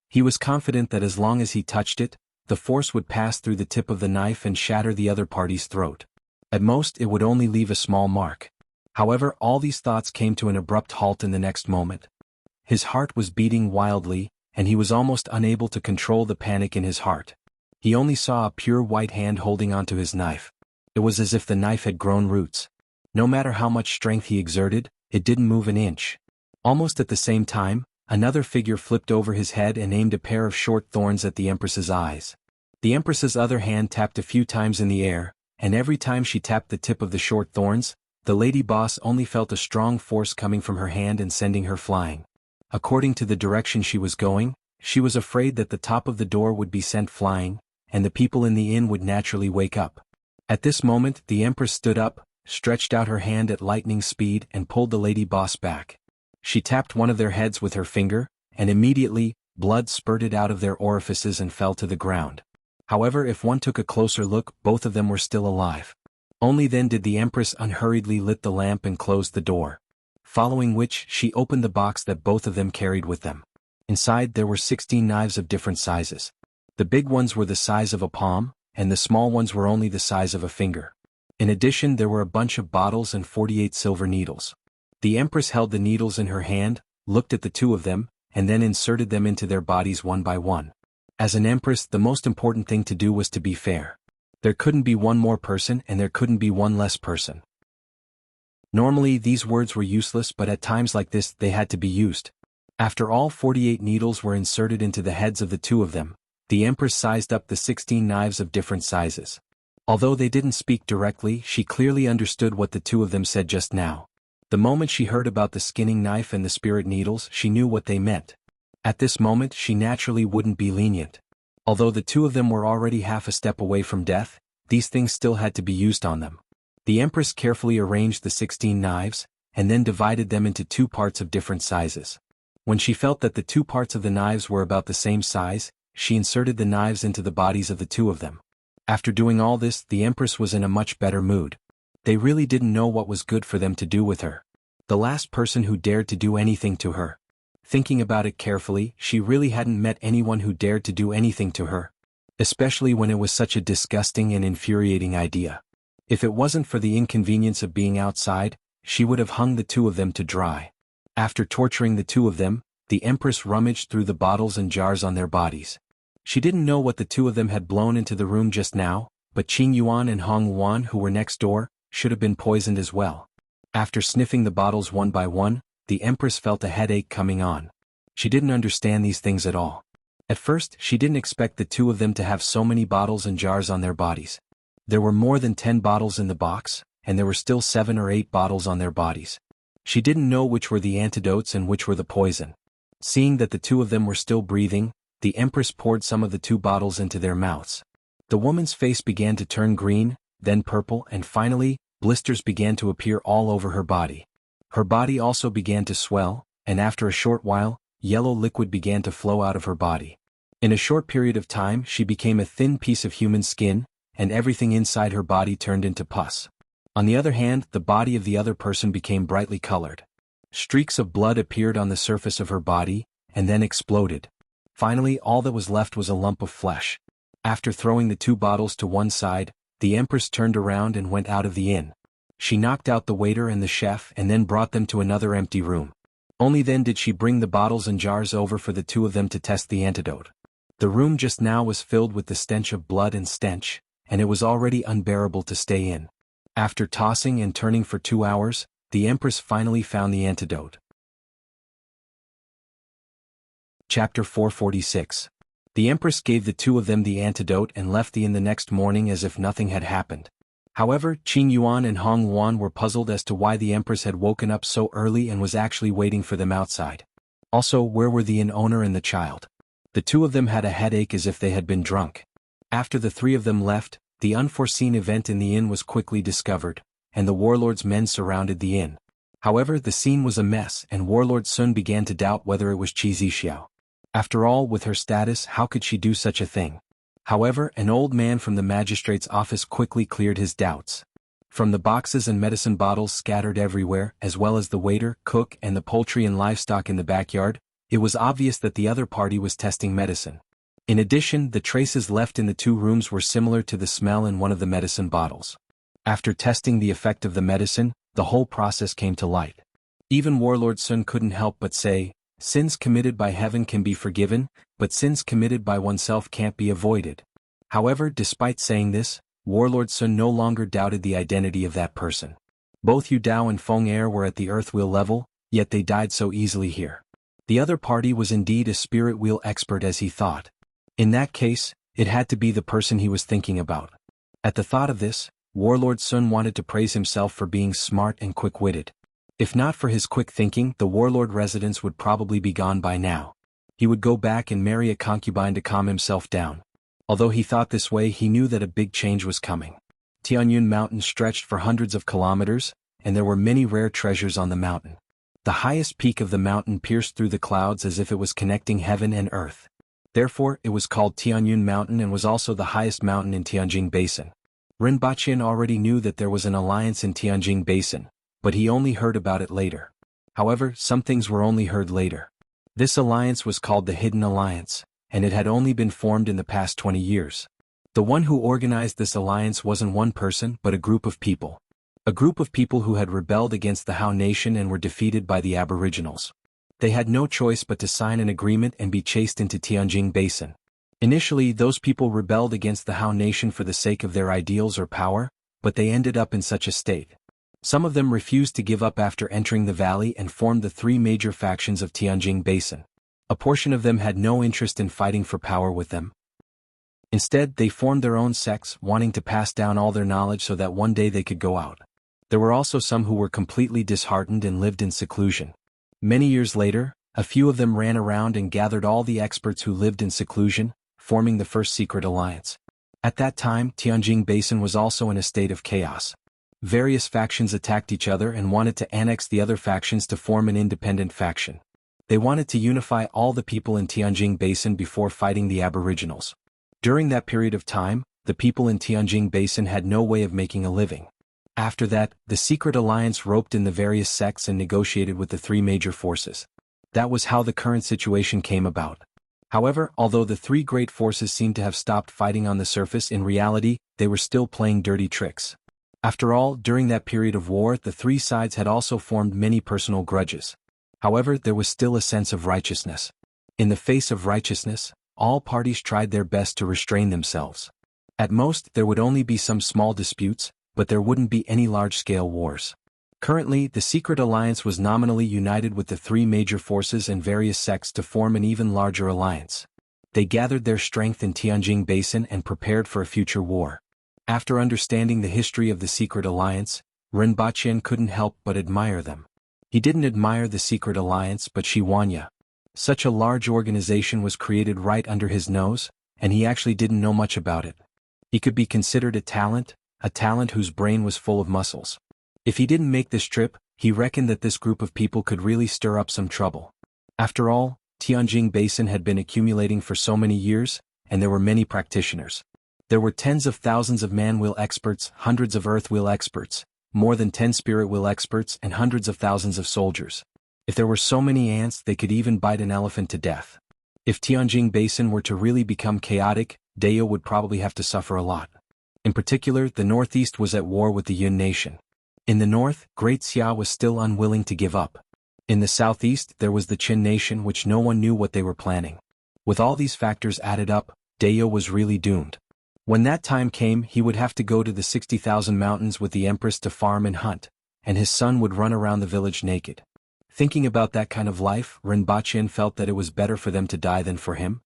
Speaker 1: He was confident that as long as he touched it, the force would pass through the tip of the knife and shatter the other party's throat. At most it would only leave a small mark. However, all these thoughts came to an abrupt halt in the next moment. His heart was beating wildly, and he was almost unable to control the panic in his heart. He only saw a pure white hand holding onto his knife. It was as if the knife had grown roots. No matter how much strength he exerted, it didn't move an inch. Almost at the same time, another figure flipped over his head and aimed a pair of short thorns at the Empress's eyes. The Empress's other hand tapped a few times in the air, and every time she tapped the tip of the short thorns, the lady boss only felt a strong force coming from her hand and sending her flying. According to the direction she was going, she was afraid that the top of the door would be sent flying, and the people in the inn would naturally wake up. At this moment the Empress stood up, stretched out her hand at lightning speed and pulled the lady boss back. She tapped one of their heads with her finger, and immediately, blood spurted out of their orifices and fell to the ground. However, if one took a closer look, both of them were still alive. Only then did the Empress unhurriedly lit the lamp and closed the door. Following which, she opened the box that both of them carried with them. Inside there were 16 knives of different sizes. The big ones were the size of a palm, and the small ones were only the size of a finger. In addition, there were a bunch of bottles and 48 silver needles. The Empress held the needles in her hand, looked at the two of them, and then inserted them into their bodies one by one. As an Empress, the most important thing to do was to be fair. There couldn't be one more person and there couldn't be one less person. Normally these words were useless, but at times like this they had to be used. After all 48 needles were inserted into the heads of the two of them, the Empress sized up the 16 knives of different sizes. Although they didn't speak directly, she clearly understood what the two of them said just now. The moment she heard about the skinning knife and the spirit needles, she knew what they meant. At this moment she naturally wouldn't be lenient. Although the two of them were already half a step away from death, these things still had to be used on them. The Empress carefully arranged the 16 knives, and then divided them into two parts of different sizes. When she felt that the two parts of the knives were about the same size, she inserted the knives into the bodies of the two of them. After doing all this, the Empress was in a much better mood. They really didn't know what was good for them to do with her. The last person who dared to do anything to her. Thinking about it carefully, she really hadn't met anyone who dared to do anything to her. Especially when it was such a disgusting and infuriating idea. If it wasn't for the inconvenience of being outside, she would have hung the two of them to dry. After torturing the two of them, the Empress rummaged through the bottles and jars on their bodies. She didn't know what the two of them had blown into the room just now, but Qing Yuan and Hong Yuan, who were next door, should have been poisoned as well. After sniffing the bottles one by one, the Empress felt a headache coming on. She didn't understand these things at all. At first, she didn't expect the two of them to have so many bottles and jars on their bodies. There were more than 10 bottles in the box, and there were still 7 or 8 bottles on their bodies. She didn't know which were the antidotes and which were the poison. Seeing that the two of them were still breathing, the Empress poured some of the 2 bottles into their mouths. The woman's face began to turn green, then purple, and finally, blisters began to appear all over her body. Her body also began to swell, and after a short while, yellow liquid began to flow out of her body. In a short period of time she became a thin piece of human skin, and everything inside her body turned into pus. On the other hand, the body of the other person became brightly colored. Streaks of blood appeared on the surface of her body, and then exploded. Finally, all that was left was a lump of flesh. After throwing the 2 bottles to one side, the Empress turned around and went out of the inn. She knocked out the waiter and the chef and then brought them to another empty room. Only then did she bring the bottles and jars over for the 2 of them to test the antidote. The room just now was filled with the stench of blood and stench, and it was already unbearable to stay in. After tossing and turning for 2 hours, the Empress finally found the antidote. Chapter 446. The Empress gave the 2 of them the antidote and left the inn the next morning as if nothing had happened. However, Qing Yuan and Hong Yuan were puzzled as to why the Empress had woken up so early and was actually waiting for them outside. Also, where were the inn owner and the child? The 2 of them had a headache as if they had been drunk. After the 3 of them left, the unforeseen event in the inn was quickly discovered, and the warlord's men surrounded the inn. However, the scene was a mess and Warlord Sun began to doubt whether it was Qi Zixiao. After all, with her status, how could she do such a thing? However, an old man from the magistrate's office quickly cleared his doubts. From the boxes and medicine bottles scattered everywhere, as well as the waiter, cook, and the poultry and livestock in the backyard, it was obvious that the other party was testing medicine. In addition, the traces left in the 2 rooms were similar to the smell in one of the medicine bottles. After testing the effect of the medicine, the whole process came to light. Even Warlord Sun couldn't help but say, "Sins committed by heaven can be forgiven, but sins committed by oneself can't be avoided." However, despite saying this, Warlord Sun no longer doubted the identity of that person. Both Yu Dao and Feng Er were at the earth wheel level, yet they died so easily here. The other party was indeed a spirit wheel expert as he thought. In that case, it had to be the person he was thinking about. At the thought of this, Warlord Sun wanted to praise himself for being smart and quick-witted. If not for his quick thinking, the warlord residence would probably be gone by now. He would go back and marry a concubine to calm himself down. Although he thought this way, he knew that a big change was coming. Tianyun Mountain stretched for hundreds of kilometers, and there were many rare treasures on the mountain. The highest peak of the mountain pierced through the clouds as if it was connecting heaven and earth. Therefore, it was called Tianyun Mountain and was also the highest mountain in Tianjing Basin. Rinpoche already knew that there was an alliance in Tianjing Basin, but he only heard about it later. However, some things were only heard later. This alliance was called the Hidden Alliance, and it had only been formed in the past 20 years. The one who organized this alliance wasn't one person but a group of people. A group of people who had rebelled against the Hao Nation and were defeated by the Aboriginals. They had no choice but to sign an agreement and be chased into Tianjing Basin. Initially, those people rebelled against the Hao Nation for the sake of their ideals or power, but they ended up in such a state. Some of them refused to give up after entering the valley and formed the 3 major factions of Tianjing Basin. A portion of them had no interest in fighting for power with them. Instead, they formed their own sects, wanting to pass down all their knowledge so that one day they could go out. There were also some who were completely disheartened and lived in seclusion. Many years later, a few of them ran around and gathered all the experts who lived in seclusion, forming the first secret alliance. At that time, Tianjing Basin was also in a state of chaos. Various factions attacked each other and wanted to annex the other factions to form an independent faction. They wanted to unify all the people in Tianjing Basin before fighting the Aboriginals. During that period of time, the people in Tianjing Basin had no way of making a living. After that, the secret alliance roped in the various sects and negotiated with the 3 major forces. That was how the current situation came about. However, although the 3 great forces seemed to have stopped fighting on the surface, in reality, they were still playing dirty tricks. After all, during that period of war, the 3 sides had also formed many personal grudges. However, there was still a sense of righteousness. In the face of righteousness, all parties tried their best to restrain themselves. At most, there would only be some small disputes, but there wouldn't be any large-scale wars. Currently, the secret alliance was nominally united with the 3 major forces and various sects to form an even larger alliance. They gathered their strength in Tianjing Basin and prepared for a future war. After understanding the history of the secret alliance, Rinpoche couldn't help but admire them. He didn't admire the secret alliance but Shi Wanya. Such a large organization was created right under his nose, and he actually didn't know much about it. He could be considered a talent whose brain was full of muscles. If he didn't make this trip, he reckoned that this group of people could really stir up some trouble. After all, Tianjin Basin had been accumulating for so many years, and there were many practitioners. There were tens of thousands of man-wheel experts, hundreds of earth-wheel experts, more than 10 spirit-wheel experts, and hundreds of thousands of soldiers. If there were so many ants, they could even bite an elephant to death. If Tianjin Basin were to really become chaotic, Dao would probably have to suffer a lot. In particular, the northeast was at war with the Yun nation. In the north, Great Xia was still unwilling to give up. In the southeast, there was the Qin nation, which no one knew what they were planning. With all these factors added up, Dao was really doomed. When that time came, he would have to go to the 60,000 mountains with the empress to farm and hunt, and his son would run around the village naked. Thinking about that kind of life, Rinpoche felt that it was better for them to die than for him.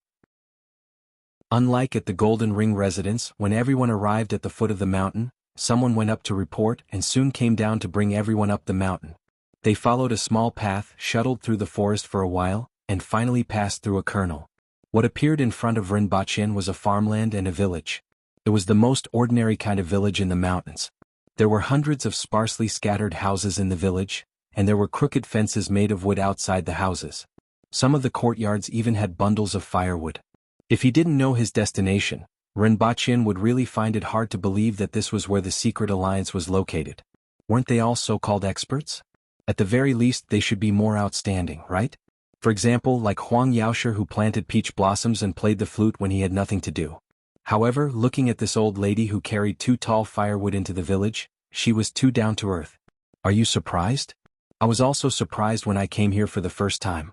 Speaker 1: Unlike at the Golden Ring residence, when everyone arrived at the foot of the mountain, someone went up to report and soon came down to bring everyone up the mountain. They followed a small path, shuttled through the forest for a while, and finally passed through a kernel. What appeared in front of Rinpoche was a farmland and a village. It was the most ordinary kind of village in the mountains. There were hundreds of sparsely scattered houses in the village, and there were crooked fences made of wood outside the houses. Some of the courtyards even had bundles of firewood. If he didn't know his destination, Rinpoche would really find it hard to believe that this was where the secret alliance was located. Weren't they all so-called experts? At the very least, they should be more outstanding, right? For example, like Huang Yaoshe, who planted peach blossoms and played the flute when he had nothing to do. However, looking at this old lady who carried 2 tall firewood into the village, she was too down to earth. Are you surprised? I was also surprised when I came here for the first time.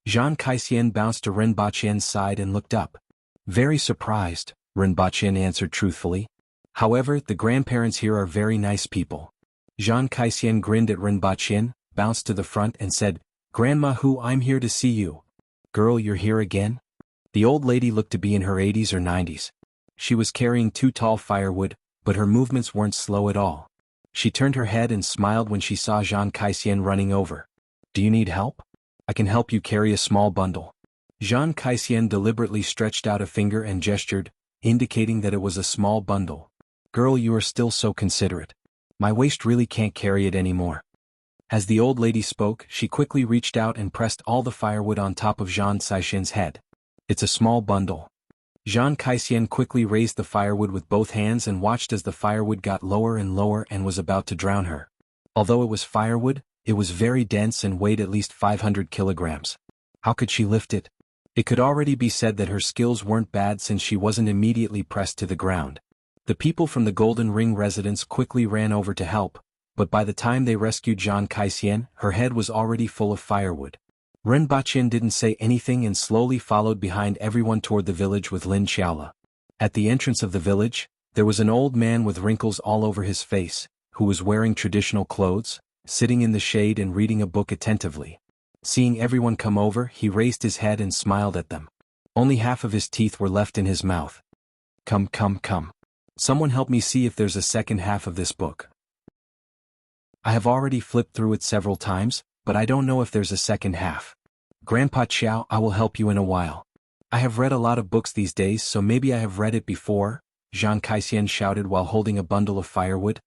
Speaker 1: Zhang Kaixian bounced to Rinpoche's side and looked up. Very surprised, Rinpoche answered truthfully. However, the grandparents here are very nice people. Zhang Kaixian grinned at Rinpoche, bounced to the front and said, Grandma Hu, I'm here to see you. Girl, you're here again? The old lady looked to be in her 80s or 90s. She was carrying 2 tall firewood, but her movements weren't slow at all. She turned her head and smiled when she saw Zhang Kaixian running over. Do you need help? I can help you carry a small bundle. Zhang Kaixian deliberately stretched out a finger and gestured, indicating that it was a small bundle. Girl, you are still so considerate. My waist really can't carry it anymore. As the old lady spoke, she quickly reached out and pressed all the firewood on top of Zhang Kaixian's head. It's a small bundle. Zhang Kaixian quickly raised the firewood with both hands and watched as the firewood got lower and lower and was about to drown her. Although it was firewood, it was very dense and weighed at least 500 kilograms. How could she lift it? It could already be said that her skills weren't bad since she wasn't immediately pressed to the ground. The people from the Golden Ring residence quickly ran over to help, but by the time they rescued Zhang Kaixian, her head was already full of firewood. Rinpoche didn't say anything and slowly followed behind everyone toward the village with Lin Xiaola. At the entrance of the village, there was an old man with wrinkles all over his face, who was wearing traditional clothes, sitting in the shade and reading a book attentively. Seeing everyone come over, he raised his head and smiled at them. Only half of his teeth were left in his mouth. Come. Someone help me see if there's a second half of this book. I have already flipped through it several times, but I don't know if there's a second half. Grandpa Qiao, I will help you in a while. I have read a lot of books these days, so maybe I have read it before, Zhang Kaixian shouted while holding a bundle of firewood.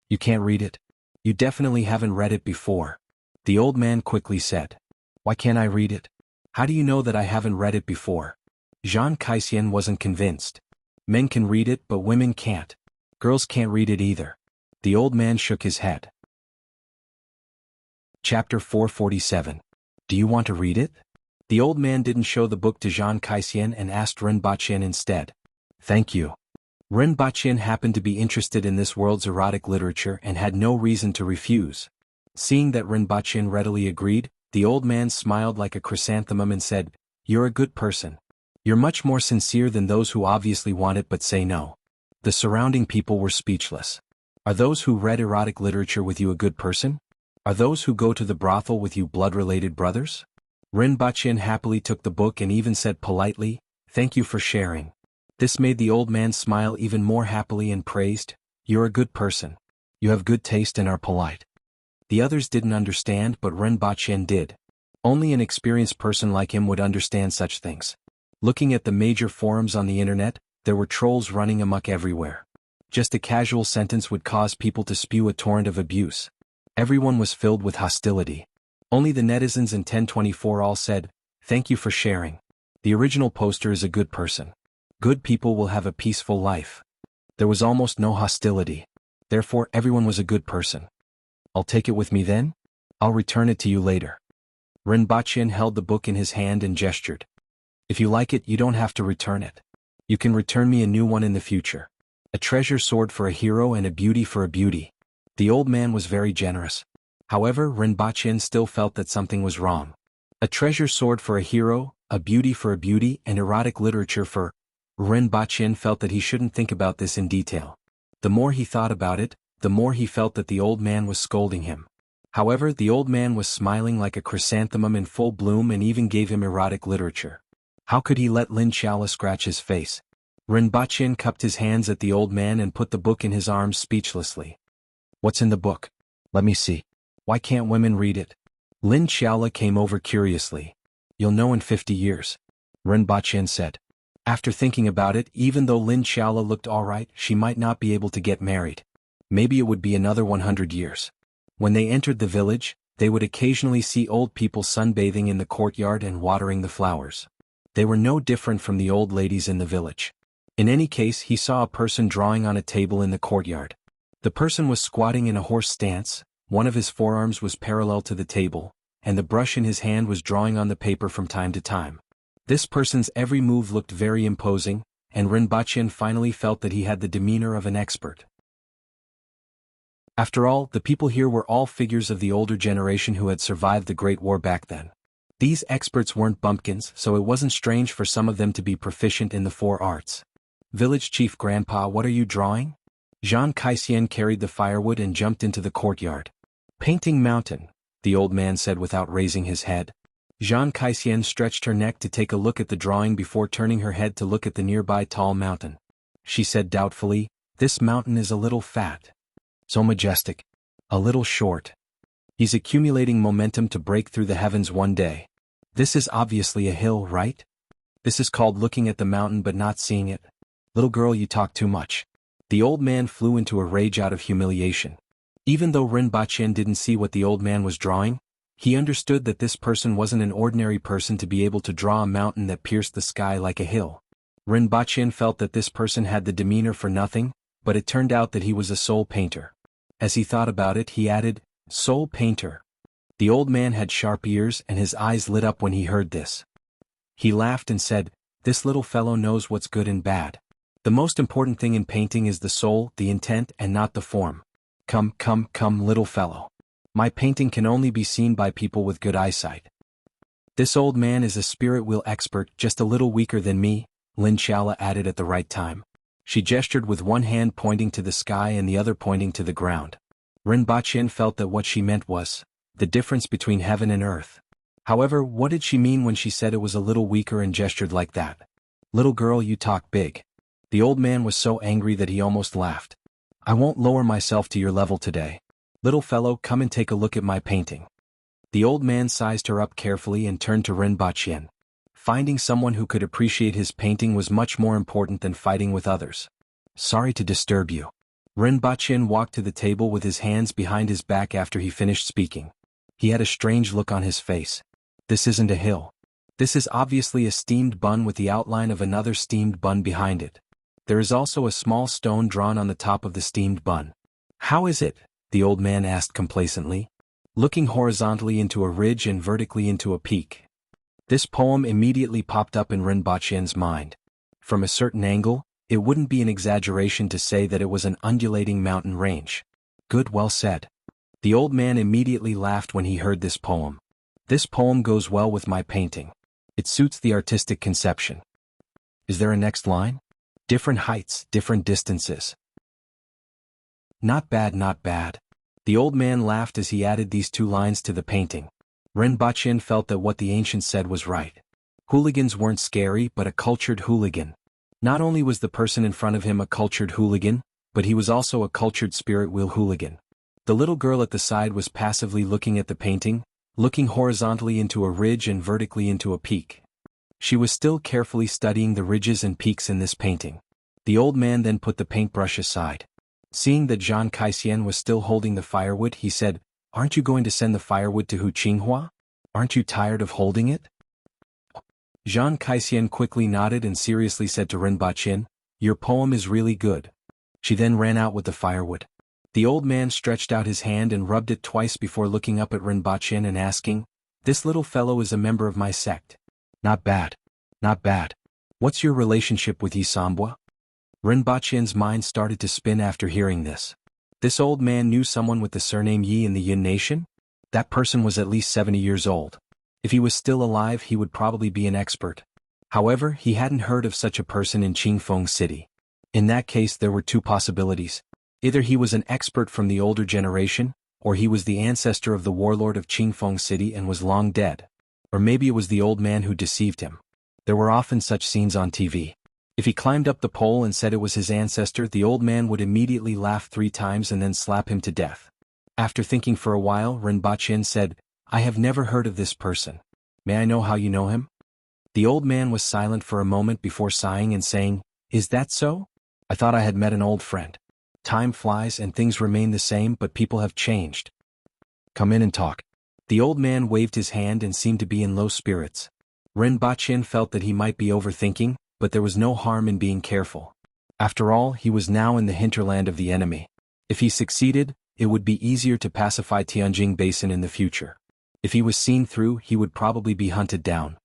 Speaker 1: You can't read it? You definitely haven't read it before. The old man quickly said. Why can't I read it? How do you know that I haven't read it before? Zhang Kaixian wasn't convinced. Men can read it, but women can't. Girls can't read it either. The old man shook his head. Chapter 447. Do you want to read it? The old man didn't show the book to Zhang Kaixian and asked Rinpoche instead. Thank you. Rinpoche happened to be interested in this world's erotic literature and had no reason to refuse. Seeing that Rinpoche readily agreed, the old man smiled like a chrysanthemum and said, You're a good person. You're much more sincere than those who obviously want it but say no. The surrounding people were speechless. Are those who read erotic literature with you a good person? Are those who go to the brothel with you blood-related brothers? Rinpoche happily took the book and even said politely, Thank you for sharing. This made the old man smile even more happily and praised, You're a good person. You have good taste and are polite. The others didn't understand, but Rinpoche did. Only an experienced person like him would understand such things. Looking at the major forums on the internet, there were trolls running amok everywhere. Just a casual sentence would cause people to spew a torrent of abuse. Everyone was filled with hostility. Only the netizens in 1024 all said, Thank you for sharing. The original poster is a good person. Good people will have a peaceful life. There was almost no hostility. Therefore, everyone was a good person. I'll take it with me then? I'll return it to you later. Rinpoche held the book in his hand and gestured. If you like it, you don't have to return it. You can return me a new one in the future. A treasure sword for a hero and a beauty for a beauty. The old man was very generous. However, Rinpoche still felt that something was wrong. A treasure sword for a hero, a beauty for a beauty, and erotic literature for... Rinpoche felt that he shouldn't think about this in detail. The more he thought about it, the more he felt that the old man was scolding him. However, the old man was smiling like a chrysanthemum in full bloom and even gave him erotic literature. How could he let Lin Shaola scratch his face? Rinpoche cupped his hands at the old man and put the book in his arms speechlessly. What's in the book? Let me see. Why can't women read it? Lin Shaola came over curiously. You'll know in 50 years. Rinpoche said. After thinking about it, even though Lin Shaola looked alright, she might not be able to get married. Maybe it would be another 100 years. When they entered the village, they would occasionally see old people sunbathing in the courtyard and watering the flowers. They were no different from the old ladies in the village. In any case, he saw a person drawing on a table in the courtyard. The person was squatting in a horse stance, one of his forearms was parallel to the table, and the brush in his hand was drawing on the paper from time to time. This person's every move looked very imposing, and Rinpoche finally felt that he had the demeanor of an expert. After all, the people here were all figures of the older generation who had survived the Great War back then. These experts weren't bumpkins, so it wasn't strange for some of them to be proficient in the 4 arts. Village Chief Grandpa, what are you drawing? Jean Caissien carried the firewood and jumped into the courtyard. Painting mountain, the old man said without raising his head. Jean Caissien stretched her neck to take a look at the drawing before turning her head to look at the nearby tall mountain. She said doubtfully, this mountain is a little fat. So majestic. A little short. He's accumulating momentum to break through the heavens one day. This is obviously a hill, right? This is called looking at the mountain but not seeing it. Little girl, you talk too much. The old man flew into a rage out of humiliation. Even though Rinpoche didn't see what the old man was drawing, he understood that this person wasn't an ordinary person to be able to draw a mountain that pierced the sky like a hill. Rinpoche felt that this person had the demeanor for nothing, but it turned out that he was a soul painter. As he thought about it, he added, soul painter. The old man had sharp ears and his eyes lit up when he heard this. He laughed and said, this little fellow knows what's good and bad. The most important thing in painting is the soul, the intent, and not the form. Come, little fellow. My painting can only be seen by people with good eyesight. This old man is a spirit wheel expert, just a little weaker than me, Lin Shaola added at the right time. She gestured with one hand pointing to the sky and the other pointing to the ground. Rinpoche felt that what she meant was the difference between heaven and earth. However, what did she mean when she said it was a little weaker and gestured like that? Little girl, you talk big. The old man was so angry that he almost laughed. I won't lower myself to your level today. Little fellow, come and take a look at my painting. The old man sized her up carefully and turned to Rinpoche. Finding someone who could appreciate his painting was much more important than fighting with others. Sorry to disturb you. Rinpoche walked to the table with his hands behind his back after he finished speaking. He had a strange look on his face. This isn't a hill. This is obviously a steamed bun with the outline of another steamed bun behind it. There is also a small stone drawn on the top of the steamed bun. How is it? The old man asked complacently. Looking horizontally into a ridge and vertically into a peak. This poem immediately popped up in Rinpoche's mind. From a certain angle, it wouldn't be an exaggeration to say that it was an undulating mountain range. Good, well said. The old man immediately laughed when he heard this poem. This poem goes well with my painting. It suits the artistic conception. Is there a next line? Different heights, different distances. Not bad, not bad. The old man laughed as he added these 2 lines to the painting. Rinpoche felt that what the ancients said was right. Hooligans weren't scary, but a cultured hooligan. Not only was the person in front of him a cultured hooligan, but he was also a cultured spirit wheel hooligan. The little girl at the side was passively looking at the painting, looking horizontally into a ridge and vertically into a peak. She was still carefully studying the ridges and peaks in this painting. The old man then put the paintbrush aside. Seeing that Jean Caissien was still holding the firewood, he said, Aren't you going to send the firewood to Hu Qinghua? Aren't you tired of holding it? Zhang Kaixian quickly nodded and seriously said to Ren Baqin, "Your poem is really good." She then ran out with the firewood. The old man stretched out his hand and rubbed it twice before looking up at Ren Baqin and asking, "This little fellow is a member of my sect." "Not bad. Not bad. What's your relationship with Yisambwa?" Ren Baqin's mind started to spin after hearing this. This old man knew someone with the surname Yi in the Yin nation? That person was at least 70 years old. If he was still alive, he would probably be an expert. However, he hadn't heard of such a person in Qingfeng City. In that case, there were two possibilities. Either he was an expert from the older generation, or he was the ancestor of the warlord of Qingfeng City and was long dead. Or maybe it was the old man who deceived him. There were often such scenes on TV. If he climbed up the pole and said it was his ancestor, the old man would immediately laugh 3 times and then slap him to death. After thinking for a while, Ren Baqin said, "I have never heard of this person. May I know how you know him?" The old man was silent for a moment before sighing and saying, "Is that so? I thought I had met an old friend. Time flies and things remain the same, but people have changed. Come in and talk." The old man waved his hand and seemed to be in low spirits. Ren Baqin felt that he might be overthinking, but there was no harm in being careful. After all, he was now in the hinterland of the enemy. If he succeeded, it would be easier to pacify Tianjing Basin in the future. If he was seen through, he would probably be hunted down.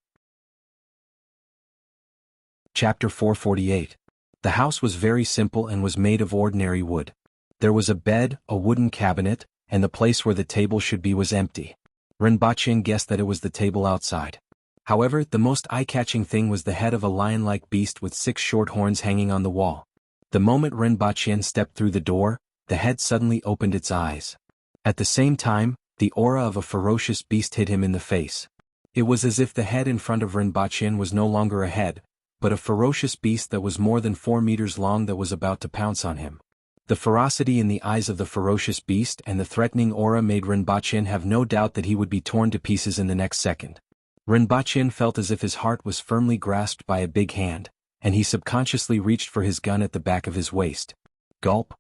Speaker 1: Chapter 448. The house was very simple and was made of ordinary wood. There was a bed, a wooden cabinet, and the place where the table should be was empty. Ren Baqin guessed that it was the table outside. However, the most eye-catching thing was the head of a lion-like beast with 6 short horns hanging on the wall. The moment Ren Baqin stepped through the door, the head suddenly opened its eyes. At the same time, the aura of a ferocious beast hit him in the face. It was as if the head in front of Ren Baqin was no longer a head, but a ferocious beast that was more than 4 meters long that was about to pounce on him. The ferocity in the eyes of the ferocious beast and the threatening aura made Ren Baqin have no doubt that he would be torn to pieces in the next second. Ren Baqin felt as if his heart was firmly grasped by a big hand, and he subconsciously reached for his gun at the back of his waist. Gulp.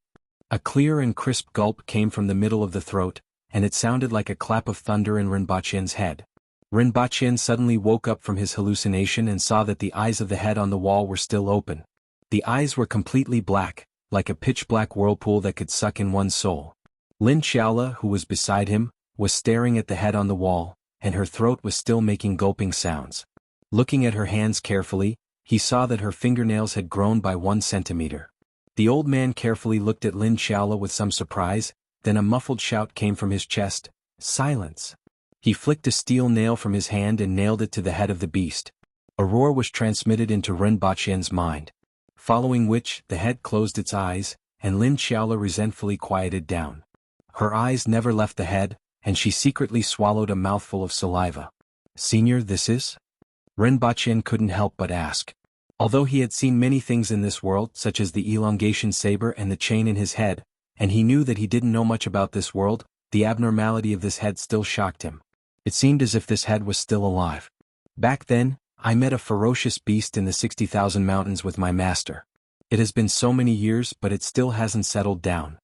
Speaker 1: A clear and crisp gulp came from the middle of the throat, and it sounded like a clap of thunder in Ren Baqin's head. Ren Baqin suddenly woke up from his hallucination and saw that the eyes of the head on the wall were still open. The eyes were completely black, like a pitch-black whirlpool that could suck in one's soul. Lin Xiaola, who was beside him, was staring at the head on the wall, and her throat was still making gulping sounds. Looking at her hands carefully, he saw that her fingernails had grown by 1 centimeter. The old man carefully looked at Lin Xiaola with some surprise, then a muffled shout came from his chest, "Silence!" He flicked a steel nail from his hand and nailed it to the head of the beast. A roar was transmitted into Ren Baqin's mind. Following which, the head closed its eyes, and Lin Xiaola resentfully quieted down. Her eyes never left the head, and she secretly swallowed a mouthful of saliva. "Senior, this is?" Ren Baqin couldn't help but ask. Although he had seen many things in this world, such as the elongation saber and the chain in his head, and he knew that he didn't know much about this world, the abnormality of this head still shocked him. It seemed as if this head was still alive. "Back then, I met a ferocious beast in the 60,000 mountains with my master. It has been so many years, but it still hasn't settled down."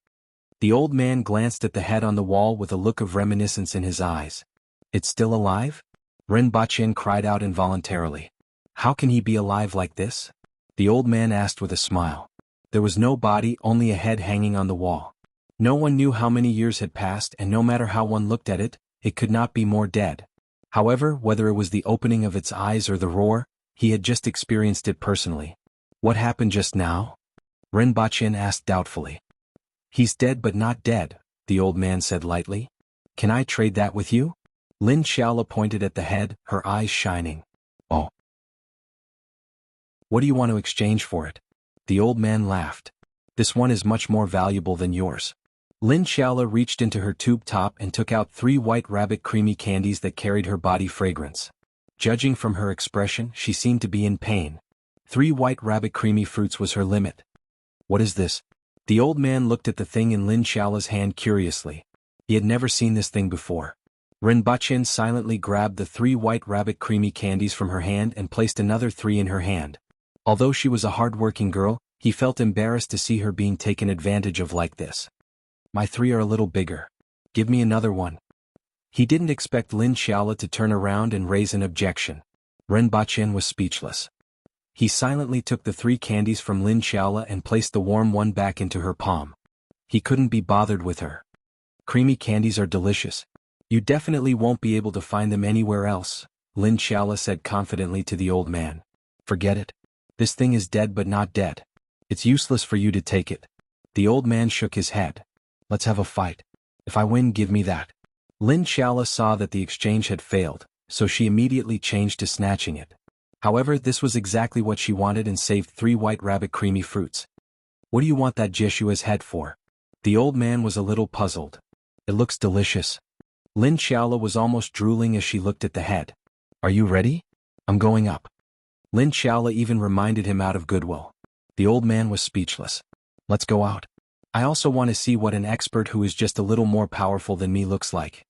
Speaker 1: The old man glanced at the head on the wall with a look of reminiscence in his eyes. "It's still alive?" Ren Baqin cried out involuntarily. "How can he be alive like this?" The old man asked with a smile. There was no body, only a head hanging on the wall. No one knew how many years had passed, and no matter how one looked at it, it could not be more dead. However, whether it was the opening of its eyes or the roar, he had just experienced it personally. "What happened just now?" Ren Baqin asked doubtfully. "He's dead but not dead," the old man said lightly. "Can I trade that with you?" Lin Xiaola pointed at the head, her eyes shining. "Oh. What do you want to exchange for it?" The old man laughed. "This one is much more valuable than yours." Lin Xiaola reached into her tube top and took out 3 white rabbit creamy candies that carried her body fragrance. Judging from her expression, she seemed to be in pain. 3 white rabbit creamy fruits was her limit. "What is this?" The old man looked at the thing in Lin Xiaola's hand curiously. He had never seen this thing before. Ren Baqin silently grabbed the 3 white rabbit creamy candies from her hand and placed another 3 in her hand. Although she was a hard-working girl, he felt embarrassed to see her being taken advantage of like this. "My 3 are a little bigger. Give me another one." He didn't expect Lin Xiaola to turn around and raise an objection. Ren Baqin was speechless. He silently took the 3 candies from Lin Xiaola and placed the warm one back into her palm. He couldn't be bothered with her. Creamy candies are delicious. You definitely won't be able to find them anywhere else, Lin Xiaola said confidently to the old man. Forget it. This thing is dead but not dead. It's useless for you to take it. The old man shook his head. Let's have a fight. If I win, give me that. Lin Xiaola saw that the exchange had failed, so she immediately changed to snatching it. However, this was exactly what she wanted and saved 3 white rabbit creamy fruits. What do you want that Jeshua's head for? The old man was a little puzzled. It looks delicious. Lin Xiaola was almost drooling as she looked at the head. Are you ready? I'm going up. Lin Xiaola even reminded him out of goodwill. The old man was speechless. Let's go out. I also want to see what an expert who is just a little more powerful than me looks like.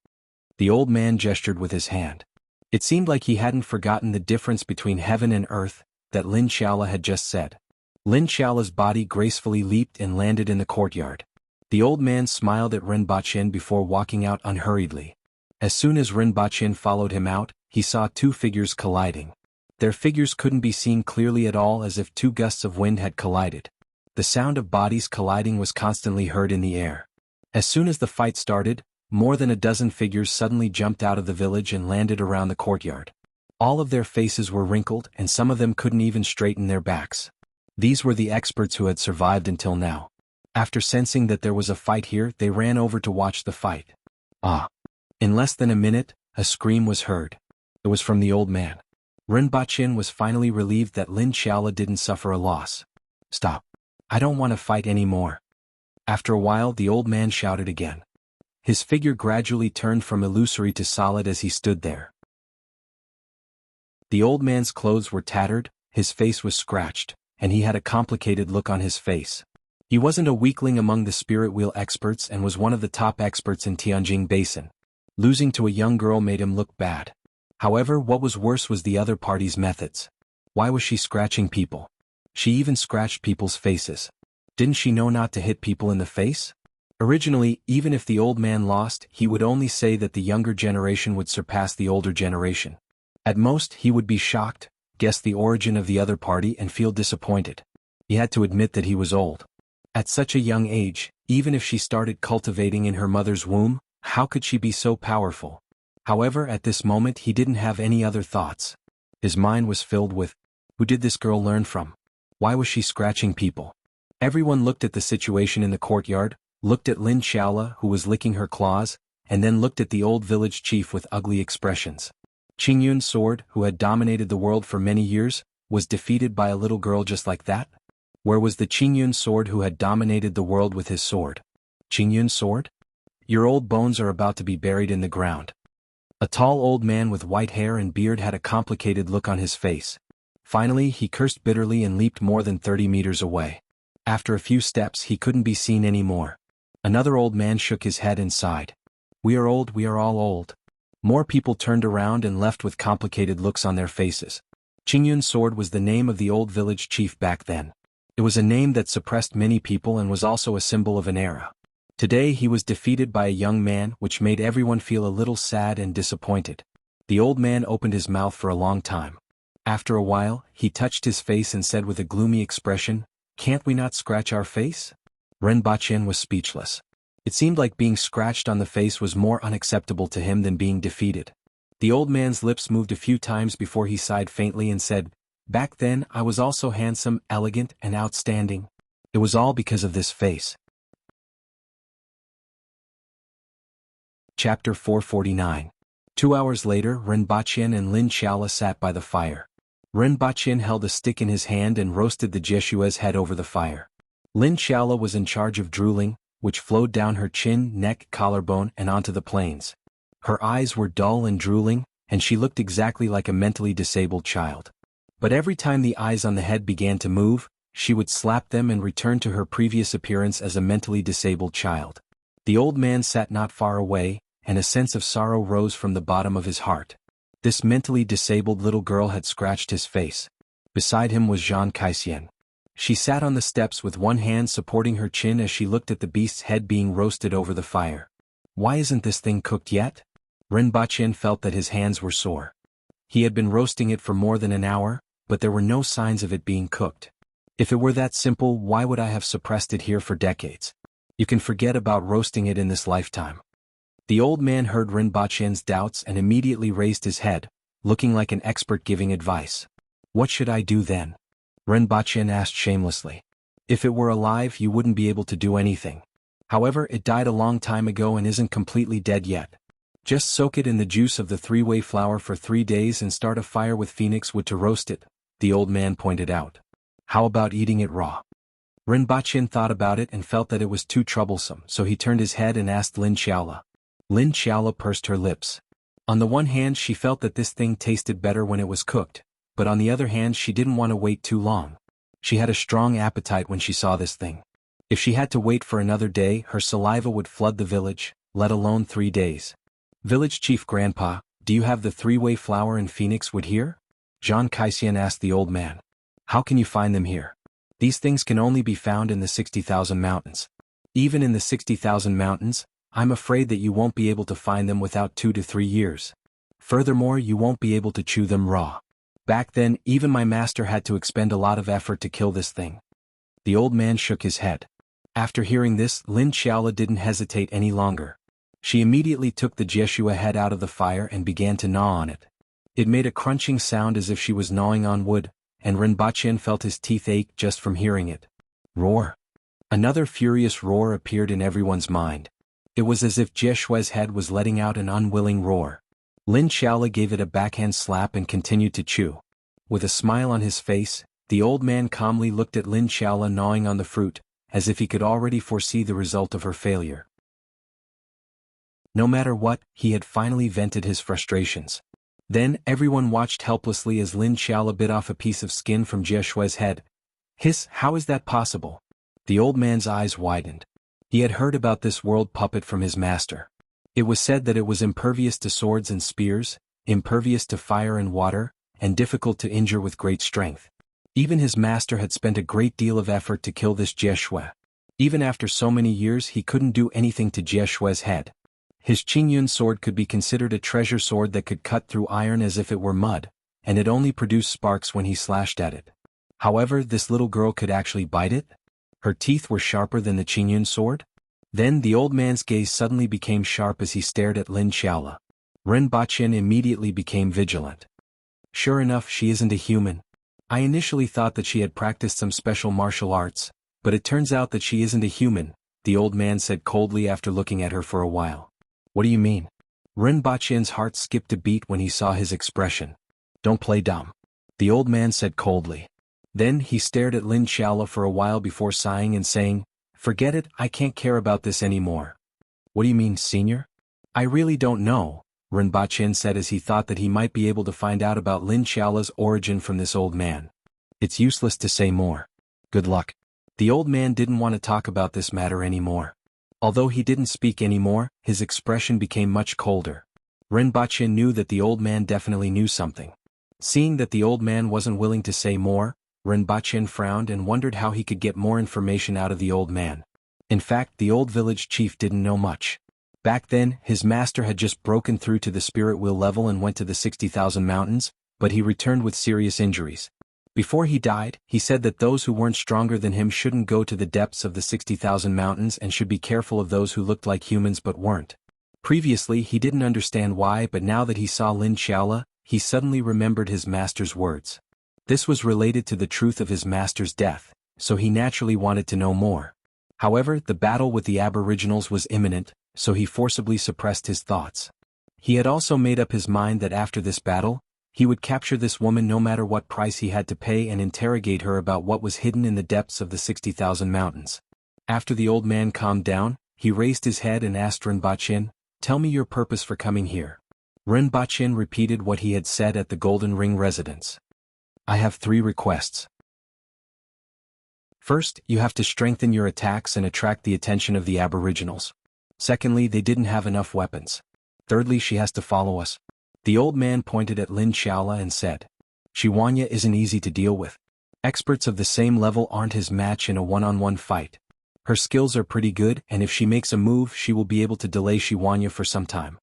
Speaker 1: The old man gestured with his hand. It seemed like he hadn't forgotten the difference between heaven and earth that Lin Xiaola had just said. Lin Xiaola's body gracefully leaped and landed in the courtyard. The old man smiled at Ren Baqin before walking out unhurriedly. As soon as Ren Baqin followed him out, he saw 2 figures colliding. Their figures couldn't be seen clearly at all, as if 2 gusts of wind had collided. The sound of bodies colliding was constantly heard in the air. As soon as the fight started, more than a dozen figures suddenly jumped out of the village and landed around the courtyard. All of their faces were wrinkled and some of them couldn't even straighten their backs. These were the experts who had survived until now. After sensing that there was a fight here, they ran over to watch the fight. Ah! In less than a minute, a scream was heard. It was from the old man. Ren Baqin was finally relieved that Lin Xiaola didn't suffer a loss. Stop. I don't want to fight anymore. After a while, the old man shouted again. His figure gradually turned from illusory to solid as he stood there. The old man's clothes were tattered, his face was scratched, and he had a complicated look on his face. He wasn't a weakling among the spirit wheel experts and was one of the top experts in Tianjing Basin. Losing to a young girl made him look bad. However, what was worse was the other party's methods. Why was she scratching people? She even scratched people's faces. Didn't she know not to hit people in the face? Originally, even if the old man lost, he would only say that the younger generation would surpass the older generation. At most, he would be shocked, guess the origin of the other party and feel disappointed. He had to admit that he was old. At such a young age, even if she started cultivating in her mother's womb, how could she be so powerful? However, at this moment he didn't have any other thoughts. His mind was filled with, who did this girl learn from? Why was she scratching people? Everyone looked at the situation in the courtyard, looked at Lin Xiaola who was licking her claws, and then looked at the old village chief with ugly expressions. Qingyun's sword, who had dominated the world for many years, was defeated by a little girl just like that? Where was the Qingyun sword who had dominated the world with his sword? Qingyun's sword? Your old bones are about to be buried in the ground. A tall old man with white hair and beard had a complicated look on his face. Finally, he cursed bitterly and leaped more than 30 meters away. After a few steps, he couldn't be seen anymore. Another old man shook his head and sighed. We are old, we are all old. More people turned around and left with complicated looks on their faces. Qingyun's sword was the name of the old village chief back then. It was a name that suppressed many people and was also a symbol of an era. Today he was defeated by a young man, which made everyone feel a little sad and disappointed. The old man opened his mouth for a long time. After a while, he touched his face and said with a gloomy expression, "Can't we not scratch our face?" Ren Baqin was speechless. It seemed like being scratched on the face was more unacceptable to him than being defeated. The old man's lips moved a few times before he sighed faintly and said, "Back then I was also handsome, elegant, and outstanding. It was all because of this face." Chapter 449. 2 hours later, Ren Baqin and Lin Xiaola sat by the fire. Ren Baqin held a stick in his hand and roasted the Jeshua's head over the fire. Lin Xiaola was in charge of drooling, which flowed down her chin, neck, collarbone, and onto the plains. Her eyes were dull and drooling, and she looked exactly like a mentally disabled child. But every time the eyes on the head began to move, she would slap them and return to her previous appearance as a mentally disabled child. The old man sat not far away, and a sense of sorrow rose from the bottom of his heart. This mentally disabled little girl had scratched his face. Beside him was Zhang Kaixian. She sat on the steps with one hand supporting her chin as she looked at the beast's head being roasted over the fire. Why isn't this thing cooked yet? Ren Baqin felt that his hands were sore. He had been roasting it for more than an hour, but there were no signs of it being cooked. If it were that simple, why would I have suppressed it here for decades? You can forget about roasting it in this lifetime. The old man heard Rinpoche's doubts and immediately raised his head, looking like an expert giving advice. What should I do then? Rinpoche asked shamelessly. If it were alive, you wouldn't be able to do anything. However, it died a long time ago and isn't completely dead yet. Just soak it in the juice of the three-way flower for 3 days and start a fire with phoenix wood to roast it, the old man pointed out. How about eating it raw? Rinpoche thought about it and felt that it was too troublesome, so he turned his head and asked Lin Xiaola. Lin Xiaola pursed her lips. On the one hand, she felt that this thing tasted better when it was cooked, but on the other hand, she didn't want to wait too long. She had a strong appetite when she saw this thing. If she had to wait for another day, her saliva would flood the village, let alone 3 days. Village Chief Grandpa, do you have the three-way flower and phoenix wood here? Zhang Kaixian asked the old man. How can you find them here? These things can only be found in the 60,000 mountains. Even in the 60,000 mountains, I'm afraid that you won't be able to find them without 2 to 3 years. Furthermore, you won't be able to chew them raw. Back then, even my master had to expend a lot of effort to kill this thing. The old man shook his head. After hearing this, Lin Xiaola didn't hesitate any longer. She immediately took the Jeshua head out of the fire and began to gnaw on it. It made a crunching sound as if she was gnawing on wood, and Rinpoche felt his teeth ache just from hearing it. Roar! Another furious roar appeared in everyone's mind. It was as if Jeshua's head was letting out an unwilling roar. Lin Xiaola gave it a backhand slap and continued to chew. With a smile on his face, the old man calmly looked at Lin Xiaola gnawing on the fruit, as if he could already foresee the result of her failure. No matter what, he had finally vented his frustrations. Then, everyone watched helplessly as Lin Xiaola bit off a piece of skin from Jeshua's head. Hiss, how is that possible? The old man's eyes widened. He had heard about this world puppet from his master. It was said that it was impervious to swords and spears, impervious to fire and water, and difficult to injure with great strength. Even his master had spent a great deal of effort to kill this Jeshua. Even after so many years, he couldn't do anything to Jeshua's head. His Qingyun sword could be considered a treasure sword that could cut through iron as if it were mud, and it only produced sparks when he slashed at it. However, this little girl could actually bite it? Her teeth were sharper than the Qingyun sword? Then the old man's gaze suddenly became sharp as he stared at Lin Xiaola. Rinpoche immediately became vigilant. Sure enough, she isn't a human. I initially thought that she had practiced some special martial arts, but it turns out that she isn't a human, the old man said coldly after looking at her for a while. What do you mean? Rinpoche's heart skipped a beat when he saw his expression. Don't play dumb, the old man said coldly. Then he stared at Lin Xiaola for a while before sighing and saying, Forget it, I can't care about this anymore. What do you mean, senior? I really don't know, Rinpoche said as he thought that he might be able to find out about Lin Xiaola's origin from this old man. It's useless to say more. Good luck. The old man didn't want to talk about this matter anymore. Although he didn't speak anymore, his expression became much colder. Rinpoche knew that the old man definitely knew something. Seeing that the old man wasn't willing to say more, Rinpoche frowned and wondered how he could get more information out of the old man. In fact, the old village chief didn't know much. Back then, his master had just broken through to the spirit wheel level and went to the 60,000 mountains, but he returned with serious injuries. Before he died, he said that those who weren't stronger than him shouldn't go to the depths of the 60,000 mountains and should be careful of those who looked like humans but weren't. Previously, he didn't understand why, but now that he saw Lin Xiaola, he suddenly remembered his master's words. This was related to the truth of his master's death, so he naturally wanted to know more. However, the battle with the Aboriginals was imminent, so he forcibly suppressed his thoughts. He had also made up his mind that after this battle, he would capture this woman no matter what price he had to pay and interrogate her about what was hidden in the depths of the 60,000 mountains. After the old man calmed down, he raised his head and asked Rinpoche, Tell me your purpose for coming here. Rinpoche repeated what he had said at the Golden Ring residence. I have 3 requests. First, you have to strengthen your attacks and attract the attention of the Aboriginals. Secondly, they didn't have enough weapons. Thirdly, she has to follow us. The old man pointed at Lin Xiaola and said, Shiwanya isn't easy to deal with. Experts of the same level aren't his match in a one-on-one fight. Her skills are pretty good, and if she makes a move, she will be able to delay Shiwanya for some time.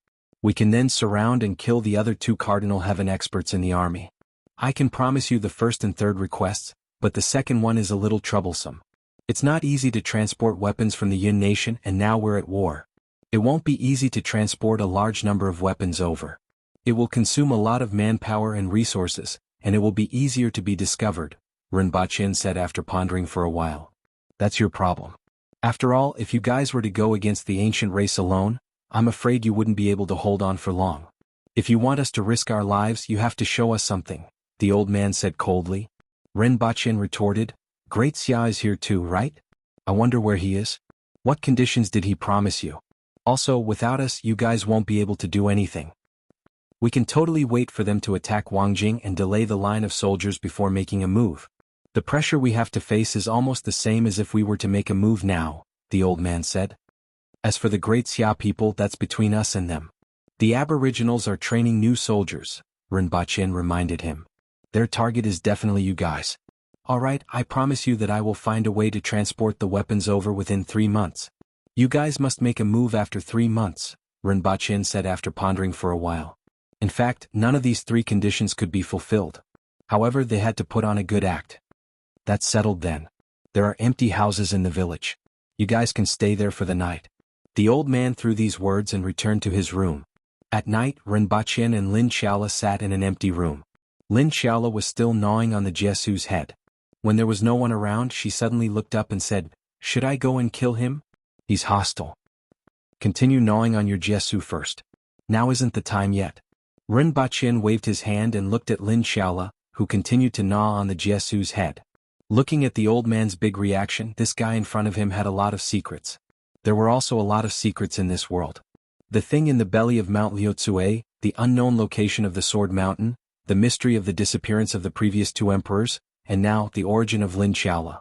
Speaker 1: We can then surround and kill the other two cardinal heaven experts in the army. I can promise you the first and third requests, but the second one is a little troublesome. It's not easy to transport weapons from the Yin nation, and now we're at war. It won't be easy to transport a large number of weapons over. It will consume a lot of manpower and resources, and it will be easier to be discovered, Rinpoche said after pondering for a while. That's your problem. After all, if you guys were to go against the ancient race alone, I'm afraid you wouldn't be able to hold on for long. If you want us to risk our lives, you have to show us something, the old man said coldly. Rinpoche retorted, Great Xia is here too, right? I wonder where he is. What conditions did he promise you? Also, without us, you guys won't be able to do anything. We can totally wait for them to attack Wangjing and delay the line of soldiers before making a move. The pressure we have to face is almost the same as if we were to make a move now, the old man said. As for the Great Xia people, that's between us and them. The Aboriginals are training new soldiers, Rinpoche reminded him. Their target is definitely you guys. Alright, I promise you that I will find a way to transport the weapons over within 3 months. You guys must make a move after 3 months, Rinpoche said after pondering for a while. In fact, none of these 3 conditions could be fulfilled. However, they had to put on a good act. That's settled then. There are empty houses in the village. You guys can stay there for the night. The old man threw these words and returned to his room. At night, Rinpoche and Lin Xiaola sat in an empty room. Lin Xiaola was still gnawing on the Jesu's head. When there was no one around, she suddenly looked up and said, Should I go and kill him? He's hostile. Continue gnawing on your Jesu first. Now isn't the time yet. Rinpoche waved his hand and looked at Lin Xiaola, who continued to gnaw on the Jesu's head. Looking at the old man's big reaction, this guy in front of him had a lot of secrets. There were also a lot of secrets in this world. The thing in the belly of Mount Liutsue, the unknown location of the Sword Mountain, the mystery of the disappearance of the previous 2 emperors, and now the origin of Lin Xiaola.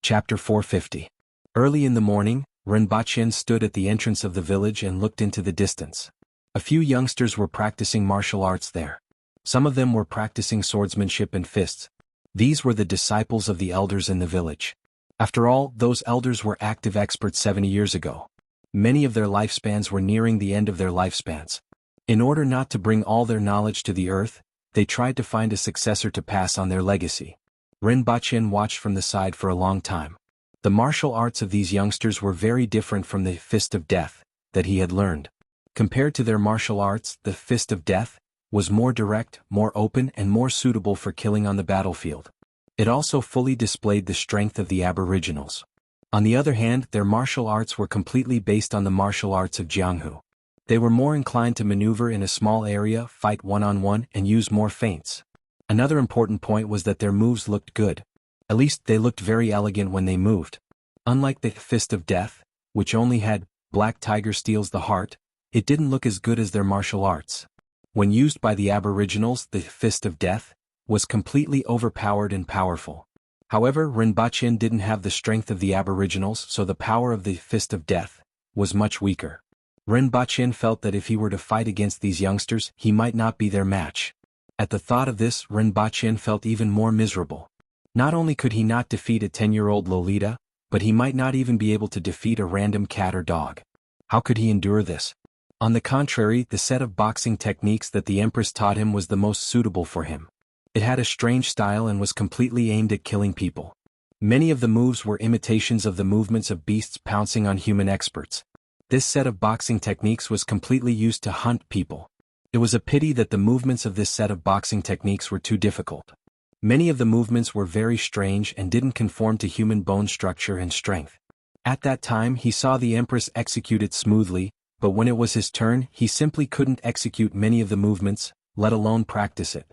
Speaker 1: Chapter 450. Early in the morning, Rinpoche stood at the entrance of the village and looked into the distance. A few youngsters were practicing martial arts there. Some of them were practicing swordsmanship and fists. These were the disciples of the elders in the village. After all, those elders were active experts 70 years ago. Many of their lifespans were nearing the end of their lifespans. In order not to bring all their knowledge to the earth, they tried to find a successor to pass on their legacy. Rinpoche watched from the side for a long time. The martial arts of these youngsters were very different from the Fist of Death that he had learned. Compared to their martial arts, the Fist of Death was more direct, more open, and more suitable for killing on the battlefield. It also fully displayed the strength of the Aboriginals. On the other hand, their martial arts were completely based on the martial arts of Jianghu. They were more inclined to maneuver in a small area, fight one-on-one, and use more feints. Another important point was that their moves looked good. At least they looked very elegant when they moved. Unlike the Fist of Death, which only had Black Tiger Steals the Heart, it didn't look as good as their martial arts. When used by the Aboriginals, the Fist of Death was completely overpowered and powerful. However, Rinpoche didn't have the strength of the Aboriginals, so the power of the Fist of Death was much weaker. Rinpoche felt that if he were to fight against these youngsters, he might not be their match. At the thought of this, Rinpoche felt even more miserable. Not only could he not defeat a 10-year-old Lolita, but he might not even be able to defeat a random cat or dog. How could he endure this? On the contrary, the set of boxing techniques that the Empress taught him was the most suitable for him. It had a strange style and was completely aimed at killing people. Many of the moves were imitations of the movements of beasts pouncing on human experts. This set of boxing techniques was completely used to hunt people. It was a pity that the movements of this set of boxing techniques were too difficult. Many of the movements were very strange and didn't conform to human bone structure and strength. At that time, he saw the Empress execute it smoothly, but when it was his turn, he simply couldn't execute many of the movements, let alone practice it.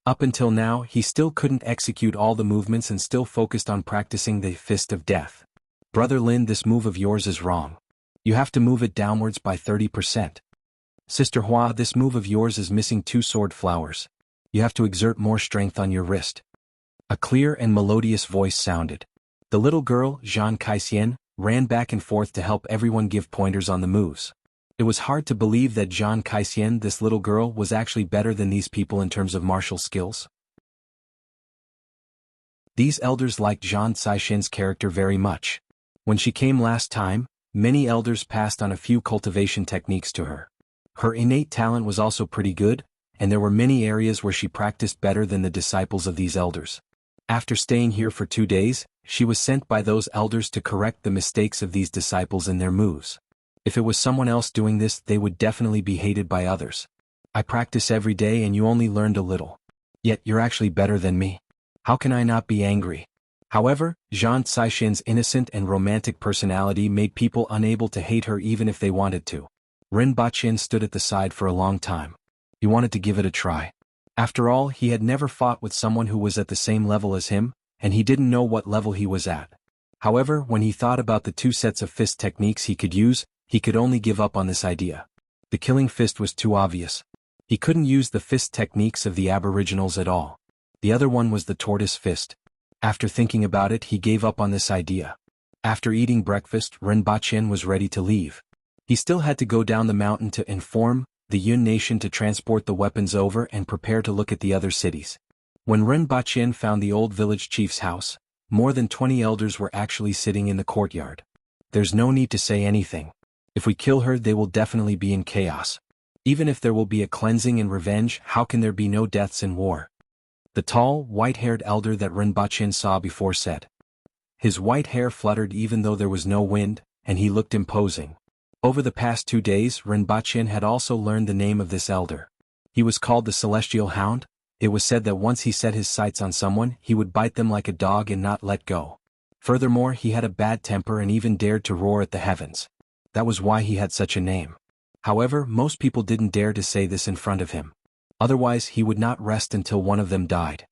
Speaker 1: Up until now, he still couldn't execute all the movements and still focused on practicing the Fist of Death. Brother Lin, this move of yours is wrong. You have to move it downwards by 30%. Sister Hua, this move of yours is missing 2 sword flowers. You have to exert more strength on your wrist. A clear and melodious voice sounded. The little girl, Zhang Kaixin, ran back and forth to help everyone give pointers on the moves. It was hard to believe that Zhang Kaixin, this little girl, was actually better than these people in terms of martial skills. These elders liked Zhang Caixin's character very much. When she came last time, Many elders passed on a few cultivation techniques to her. Her innate talent was also pretty good, and there were many areas where she practiced better than the disciples of these elders. After staying here for 2 days, she was sent by those elders to correct the mistakes of these disciples in their moves. If it was someone else doing this, they would definitely be hated by others. I practice every day and you only learned a little. Yet you're actually better than me. How can I not be angry? However, Zhang Caixin's innocent and romantic personality made people unable to hate her even if they wanted to. Ren Baqin stood at the side for a long time. He wanted to give it a try. After all, he had never fought with someone who was at the same level as him, and he didn't know what level he was at. However, when he thought about the 2 sets of fist techniques he could use, he could only give up on this idea. The killing fist was too obvious. He couldn't use the fist techniques of the Aboriginals at all. The other one was the tortoise fist. After thinking about it, he gave up on this idea. After eating breakfast, Ren Baqin was ready to leave. He still had to go down the mountain to inform the Yun nation to transport the weapons over and prepare to look at the other cities. When Ren Baqin found the old village chief's house, more than 20 elders were actually sitting in the courtyard. There's no need to say anything. If we kill her, they will definitely be in chaos. Even if there will be a cleansing and revenge, how can there be no deaths in war? The tall, white-haired elder that Ren Baqin saw before said. His white hair fluttered even though there was no wind, and he looked imposing. Over the past 2 days, Ren Baqin had also learned the name of this elder. He was called the Celestial Hound. It was said that once he set his sights on someone, he would bite them like a dog and not let go. Furthermore, he had a bad temper and even dared to roar at the heavens. That was why he had such a name. However, most people didn't dare to say this in front of him. Otherwise, he would not rest until one of them died.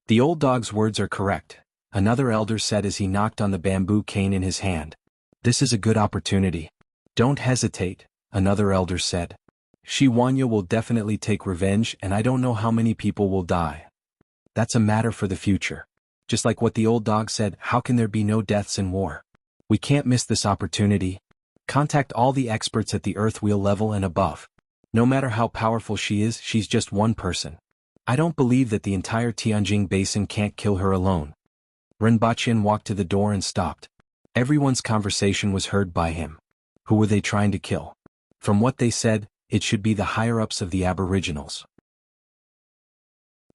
Speaker 1: The old dog's words are correct, another elder said as he knocked on the bamboo cane in his hand. This is a good opportunity. Don't hesitate, another elder said. Shi Wanya will definitely take revenge and I don't know how many people will die. That's a matter for the future. Just like what the old dog said, how can there be no deaths in war? We can't miss this opportunity. Contact all the experts at the earth wheel level and above. No matter how powerful she is, she's just one person. I don't believe that the entire Tianjin Basin can't kill her alone. Ren Baqin walked to the door and stopped. Everyone's conversation was heard by him. Who were they trying to kill? From what they said, it should be the higher-ups of the Aboriginals.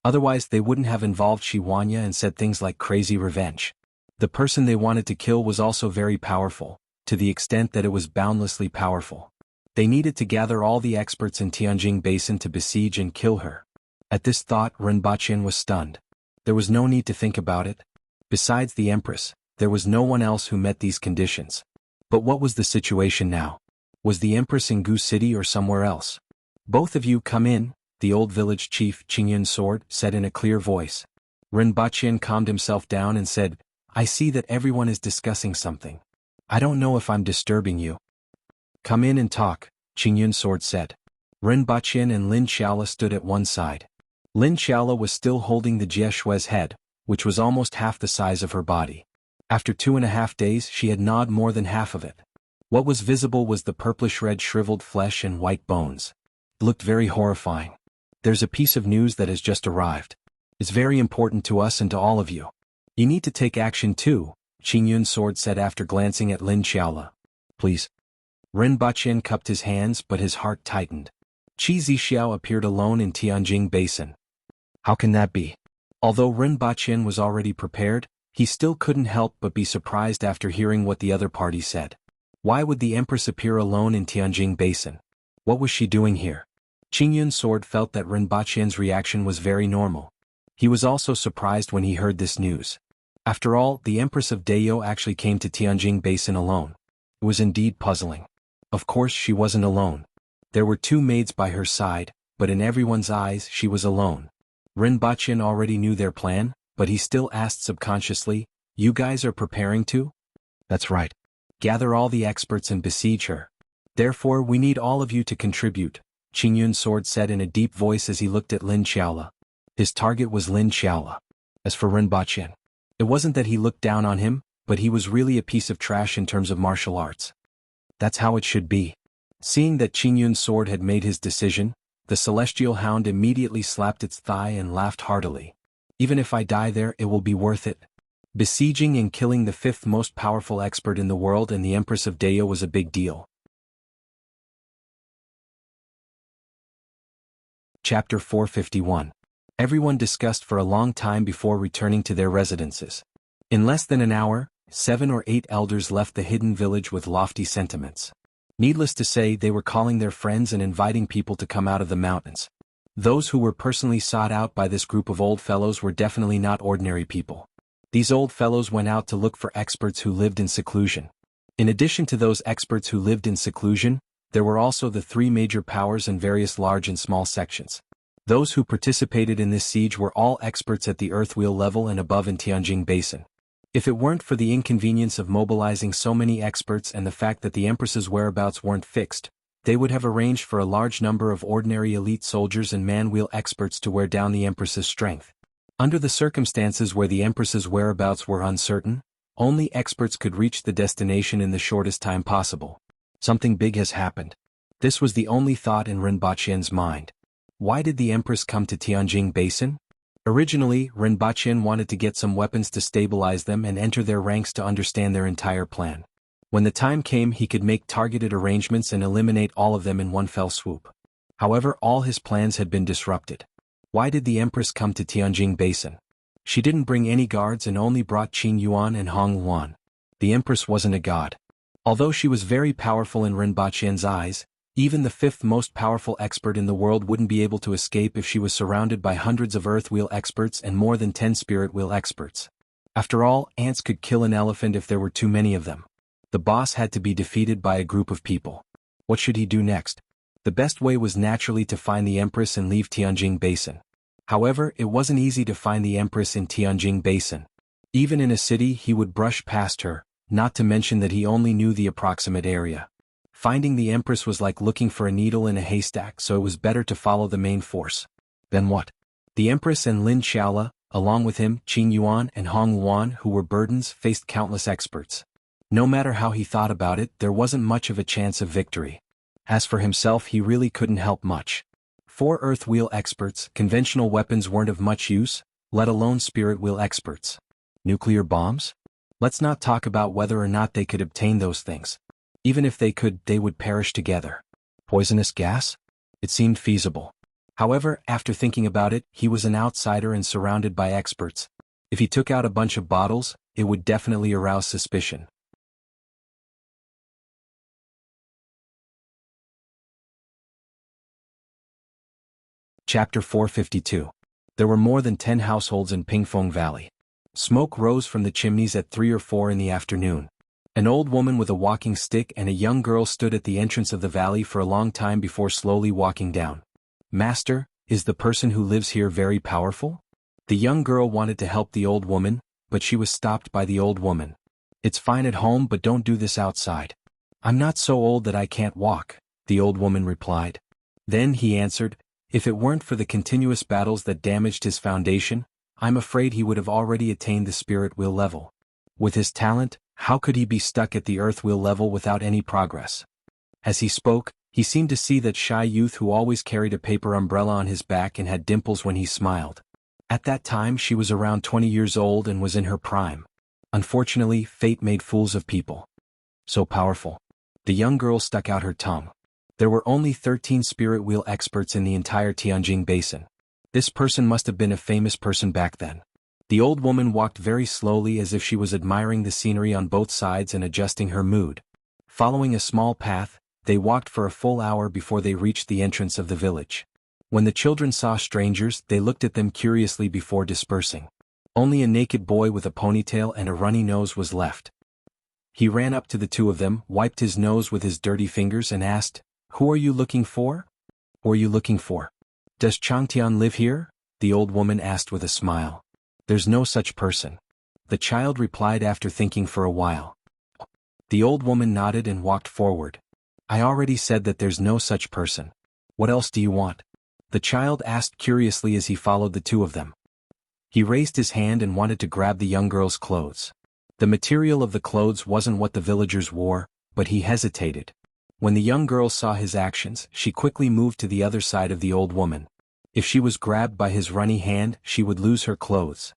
Speaker 1: Otherwise they wouldn't have involved Shi Wanya and said things like crazy revenge. The person they wanted to kill was also very powerful, to the extent that it was boundlessly powerful. They needed to gather all the experts in Tianjin Basin to besiege and kill her. At this thought, Ren Baqin was stunned. There was no need to think about it. Besides the Empress, there was no one else who met these conditions. But what was the situation now? Was the Empress in Gu City or somewhere else? Both of you come in, the old village chief Qingyun Sword said in a clear voice. Ren Baqin calmed himself down and said, I see that everyone is discussing something. I don't know if I'm disturbing you. Come in and talk, Qingyun Sword said. Ren Baqin and Lin Xiaola stood at one side. Lin Xiaola was still holding the Jie Shui's head, which was almost half the size of her body. After 2.5 days she had gnawed more than half of it. What was visible was the purplish-red shriveled flesh and white bones. It looked very horrifying. There's a piece of news that has just arrived. It's very important to us and to all of you. You need to take action too, Qingyun Sword said after glancing at Lin Xiaola. Please. Ren Baqin cupped his hands but his heart tightened. Qi Zixiao appeared alone in Tianjin Basin. How can that be? Although Ren Baqin was already prepared, he still couldn't help but be surprised after hearing what the other party said. Why would the Empress appear alone in Tianjin Basin? What was she doing here? Qingyun Sword felt that Ren Baqin's reaction was very normal. He was also surprised when he heard this news. After all, the Empress of Dayo actually came to Tianjin Basin alone. It was indeed puzzling. Of course she wasn't alone. There were 2 maids by her side, but in everyone's eyes she was alone. Ren Baqin already knew their plan, but he still asked subconsciously, You guys are preparing to? That's right. Gather all the experts and besiege her. Therefore we need all of you to contribute, Qingyun Sword said in a deep voice as he looked at Lin Xiaola. His target was Lin Xiaola. As for Ren Baqin, it wasn't that he looked down on him, but he was really a piece of trash in terms of martial arts. That's how it should be. Seeing that Qingyun Sword had made his decision, the Celestial Hound immediately slapped its thigh and laughed heartily. Even if I die there, it will be worth it. Besieging and killing the fifth most powerful expert in the world and the Empress of Deo was a big deal. Chapter 451. Everyone discussed for a long time before returning to their residences. In less than an hour, 7 or 8 elders left the hidden village with lofty sentiments. Needless to say, they were calling their friends and inviting people to come out of the mountains. Those who were personally sought out by this group of old fellows were definitely not ordinary people. These old fellows went out to look for experts who lived in seclusion. In addition to those experts who lived in seclusion, there were also the 3 major powers and various large and small sections. Those who participated in this siege were all experts at the Earthwheel level and above in Tianjin Basin. If it weren't for the inconvenience of mobilizing so many experts and the fact that the Empress's whereabouts weren't fixed, they would have arranged for a large number of ordinary elite soldiers and man-wheel experts to wear down the Empress's strength. Under the circumstances where the Empress's whereabouts were uncertain, only experts could reach the destination in the shortest time possible. Something big has happened. This was the only thought in Rinpoche's mind. Why did the Empress come to Tianjin Basin? Originally, Rinpoche wanted to get some weapons to stabilize them and enter their ranks to understand their entire plan. When the time came, he could make targeted arrangements and eliminate all of them in one fell swoop. However, all his plans had been disrupted. Why did the Empress come to Tianjin Basin? She didn't bring any guards and only brought Qin Yuan and Hong Luan. The Empress wasn't a god. Although she was very powerful in Rinpoche's eyes, even the 5th most powerful expert in the world wouldn't be able to escape if she was surrounded by hundreds of Earthwheel experts and more than 10 Spirit Wheel experts. After all, ants could kill an elephant if there were too many of them. The boss had to be defeated by a group of people. What should he do next? The best way was naturally to find the Empress and leave Tianjin Basin. However, it wasn't easy to find the Empress in Tianjin Basin. Even in a city, he would brush past her, not to mention that he only knew the approximate area. Finding the Empress was like looking for a needle in a haystack, so it was better to follow the main force. Then what? The Empress and Lin Xiaola, along with him, Qin Yuan and Hong Luan, who were burdens, faced countless experts. No matter how he thought about it, there wasn't much of a chance of victory. As for himself, he really couldn't help much. 4 Earthwheel experts, conventional weapons weren't of much use, let alone Spirit Wheel experts. Nuclear bombs? Let's not talk about whether or not they could obtain those things. Even if they could, they would perish together. Poisonous gas? It seemed feasible. However, after thinking about it, he was an outsider and surrounded by experts. If he took out a bunch of bottles, it would definitely arouse suspicion. Chapter 452. There were more than 10 households in Pingfeng Valley. Smoke rose from the chimneys at 3 or 4 in the afternoon. An old woman with a walking stick and a young girl stood at the entrance of the valley for a long time before slowly walking down. Master, is the person who lives here very powerful? The young girl wanted to help the old woman, but she was stopped by the old woman. It's fine at home, but don't do this outside. I'm not so old that I can't walk, the old woman replied. Then he answered, if it weren't for the continuous battles that damaged his foundation, I'm afraid he would have already attained the Spirit Wheel level. With his talent, how could he be stuck at the Earthwheel level without any progress? As he spoke, he seemed to see that shy youth who always carried a paper umbrella on his back and had dimples when he smiled. At that time she was around 20 years old and was in her prime. Unfortunately, fate made fools of people. So powerful. The young girl stuck out her tongue. There were only 13 Spirit Wheel experts in the entire Tianjin Basin. This person must have been a famous person back then. The old woman walked very slowly as if she was admiring the scenery on both sides and adjusting her mood. Following a small path, they walked for a full hour before they reached the entrance of the village. When the children saw strangers, they looked at them curiously before dispersing. Only a naked boy with a ponytail and a runny nose was left. He ran up to the 2 of them, wiped his nose with his dirty fingers and asked, "Who are you looking for?" "Who are you looking for? Does Changtian live here?" the old woman asked with a smile. "There's no such person," the child replied after thinking for a while. The old woman nodded and walked forward. "I already said that there's no such person. What else do you want?" the child asked curiously as he followed the 2 of them. He raised his hand and wanted to grab the young girl's clothes. The material of the clothes wasn't what the villagers wore, but he hesitated. When the young girl saw his actions, she quickly moved to the other side of the old woman. If she was grabbed by his runny hand, she would lose her clothes.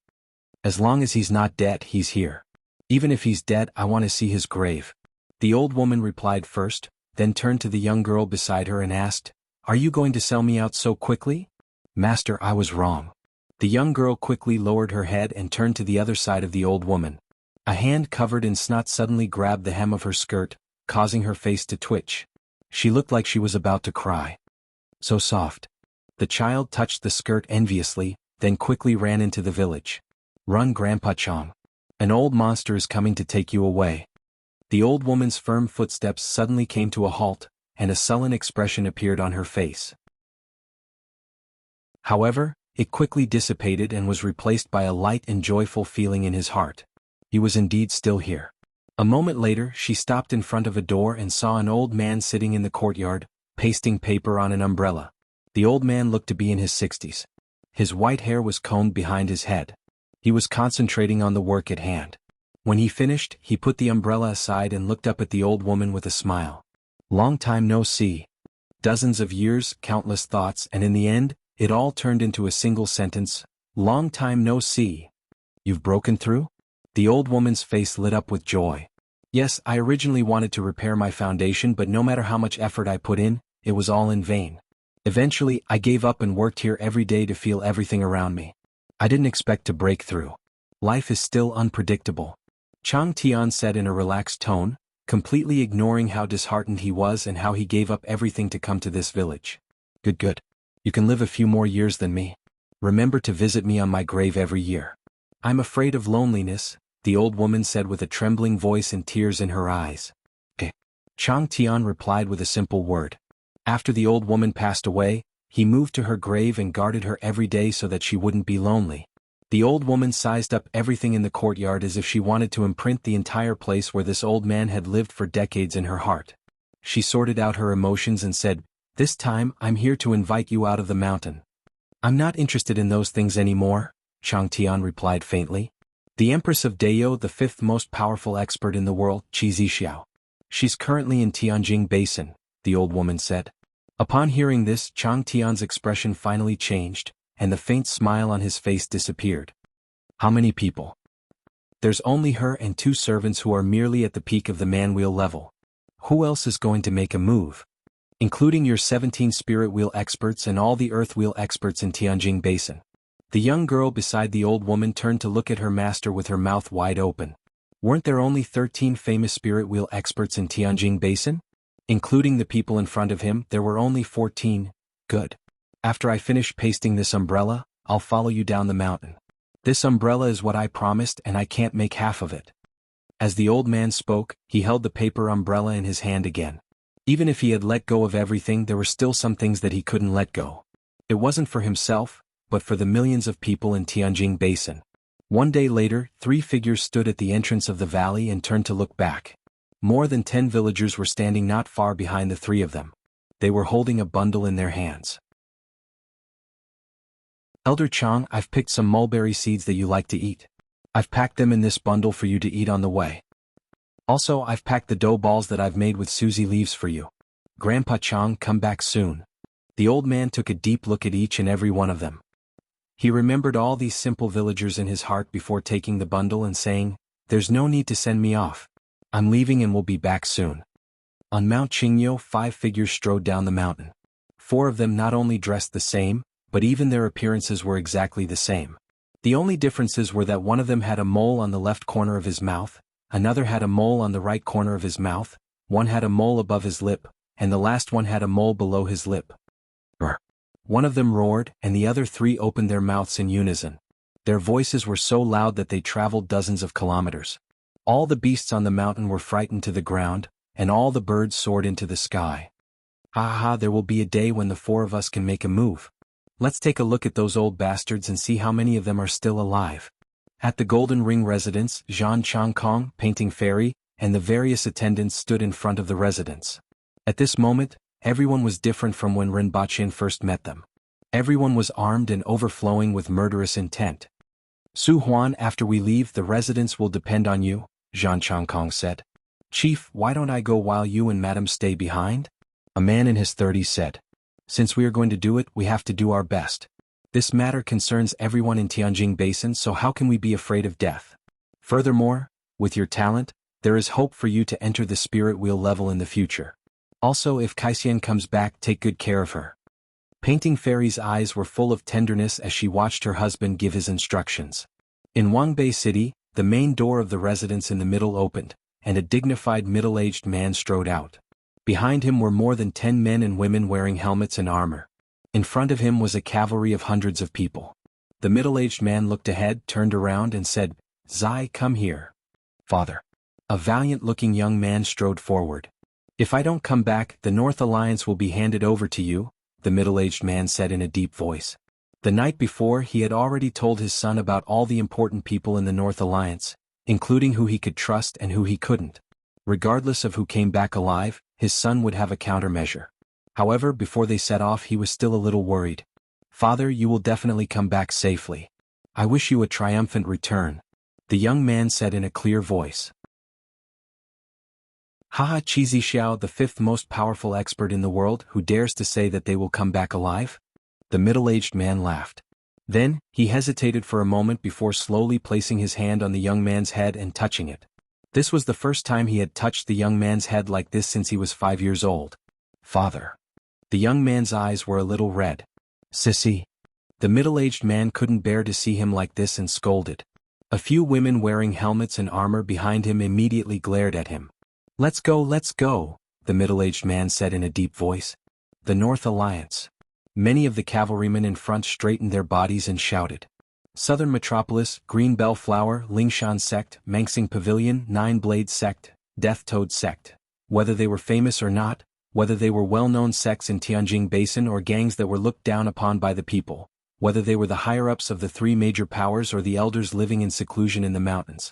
Speaker 1: As long as he's not dead, he's here. Even if he's dead, I want to see his grave. The old woman replied first, then turned to the young girl beside her and asked, "Are you going to sell me out so quickly?" "Master, I was wrong." The young girl quickly lowered her head and turned to the other side of the old woman. A hand covered in snot suddenly grabbed the hem of her skirt, causing her face to twitch. She looked like she was about to cry. So soft. The child touched the skirt enviously, then quickly ran into the village. "Run, Grandpa Chong. An old monster is coming to take you away." The old woman's firm footsteps suddenly came to a halt, and a sullen expression appeared on her face. However, it quickly dissipated and was replaced by a light and joyful feeling in his heart. He was indeed still here. A moment later, she stopped in front of a door and saw an old man sitting in the courtyard, pasting paper on an umbrella. The old man looked to be in his 60s. His white hair was combed behind his head. He was concentrating on the work at hand. When he finished, he put the umbrella aside and looked up at the old woman with a smile. "Long time no see." Dozens of years, countless thoughts, and in the end, it all turned into a single sentence: "Long time no see." "You've broken through?" The old woman's face lit up with joy. "Yes, I originally wanted to repair my foundation, but no matter how much effort I put in, it was all in vain. Eventually, I gave up and worked here every day to feel everything around me. I didn't expect to break through. Life is still unpredictable." Chang Tian said in a relaxed tone, completely ignoring how disheartened he was and how he gave up everything to come to this village. Good. You can live a few more years than me. Remember to visit me on my grave every year." "I'm afraid of loneliness," the old woman said with a trembling voice and tears in her eyes. "Okay." Chang Tian replied with a simple word. After the old woman passed away, he moved to her grave and guarded her every day so that she wouldn't be lonely. The old woman sized up everything in the courtyard as if she wanted to imprint the entire place where this old man had lived for decades in her heart. She sorted out her emotions and said, "This time, I'm here to invite you out of the mountain." "I'm not interested in those things anymore," Chang Tian replied faintly. "The Empress of Dao, the fifth most powerful expert in the world, Qi Zixiao. She's currently in Tianjing Basin," the old woman said. Upon hearing this, Chang Tian's expression finally changed, and the faint smile on his face disappeared. "How many people?" "There's only her and 2 servants who are merely at the peak of the man-wheel level. Who else is going to make a move? Including your 17 spirit wheel experts and all the earth wheel experts in Tianjing Basin." The young girl beside the old woman turned to look at her master with her mouth wide open. "Weren't there only 13 famous spirit wheel experts in Tianjing Basin? Including the people in front of him, there were only 14. Good. After I finish pasting this umbrella, I'll follow you down the mountain. This umbrella is what I promised and I can't make half of it." As the old man spoke, he held the paper umbrella in his hand again. Even if he had let go of everything, there were still some things that he couldn't let go. It wasn't for himself, but for the millions of people in Tianjing Basin. One day later, 3 figures stood at the entrance of the valley and turned to look back. More than 10 villagers were standing not far behind the 3 of them. They were holding a bundle in their hands. "Elder Chang, I've picked some mulberry seeds that you like to eat. I've packed them in this bundle for you to eat on the way. Also, I've packed the dough balls that I've made with Suzy leaves for you. Grandpa Chang, come back soon." The old man took a deep look at each and every one of them. He remembered all these simple villagers in his heart before taking the bundle and saying, "There's no need to send me off. I'm leaving and will be back soon." On Mount Qingyo, 5 figures strode down the mountain. 4 of them not only dressed the same, but even their appearances were exactly the same. The only differences were that one of them had a mole on the left corner of his mouth, another had a mole on the right corner of his mouth, one had a mole above his lip, and the last one had a mole below his lip. Brr. One of them roared, and the other 3 opened their mouths in unison. Their voices were so loud that they traveled dozens of kilometers. All the beasts on the mountain were frightened to the ground, and all the birds soared into the sky. "Ha, there will be a day when the 4 of us can make a move. Let's take a look at those old bastards and see how many of them are still alive." At the Golden Ring residence, Zhan Changkong, painting fairy, and the various attendants stood in front of the residence. At this moment, everyone was different from when Rinpoche first met them. Everyone was armed and overflowing with murderous intent. "Su Huan, after we leave, the residence will depend on you," Zhan Changkong said. "Chief, why don't I go while you and Madam stay behind?" A man in his 30s said. "Since we are going to do it, we have to do our best. This matter concerns everyone in Tianjin Basin, so how can we be afraid of death? Furthermore, with your talent, there is hope for you to enter the spirit wheel level in the future. Also, if Kaisian comes back, take good care of her. Painting Fairy's eyes were full of tenderness as she watched her husband give his instructions. In Wangbei City, the main door of the residence in the middle opened, and a dignified middle-aged man strode out. Behind him were more than 10 men and women wearing helmets and armor. In front of him was a cavalry of hundreds of people. The middle-aged man looked ahead, turned around and said, "Zai, come here." "Father." A valiant-looking young man strode forward. "If I don't come back, the North Alliance will be handed over to you," the middle-aged man said in a deep voice. The night before, he had already told his son about all the important people in the North Alliance, including who he could trust and who he couldn't. Regardless of who came back alive, his son would have a countermeasure. However, before they set off, he was still a little worried. "Father, you will definitely come back safely. I wish you a triumphant return," the young man said in a clear voice. "Haha, Cheesy Xiao, the fifth most powerful expert in the world, who dares to say that they will come back alive?" The middle-aged man laughed. Then, he hesitated for a moment before slowly placing his hand on the young man's head and touching it. This was the first time he had touched the young man's head like this since he was 5 years old. "Father." The young man's eyes were a little red. "Sissy." The middle-aged man couldn't bear to see him like this and scolded. A few women wearing helmets and armor behind him immediately glared at him. Let's go," the middle-aged man said in a deep voice. "The North Alliance." Many of the cavalrymen in front straightened their bodies and shouted. Southern Metropolis, Green Bellflower, Lingshan Sect, Mangsing Pavilion, Nine Blade Sect, Death Toad Sect. Whether they were famous or not, whether they were well-known sects in Tianjin Basin or gangs that were looked down upon by the people, whether they were the higher-ups of the three major powers or the elders living in seclusion in the mountains.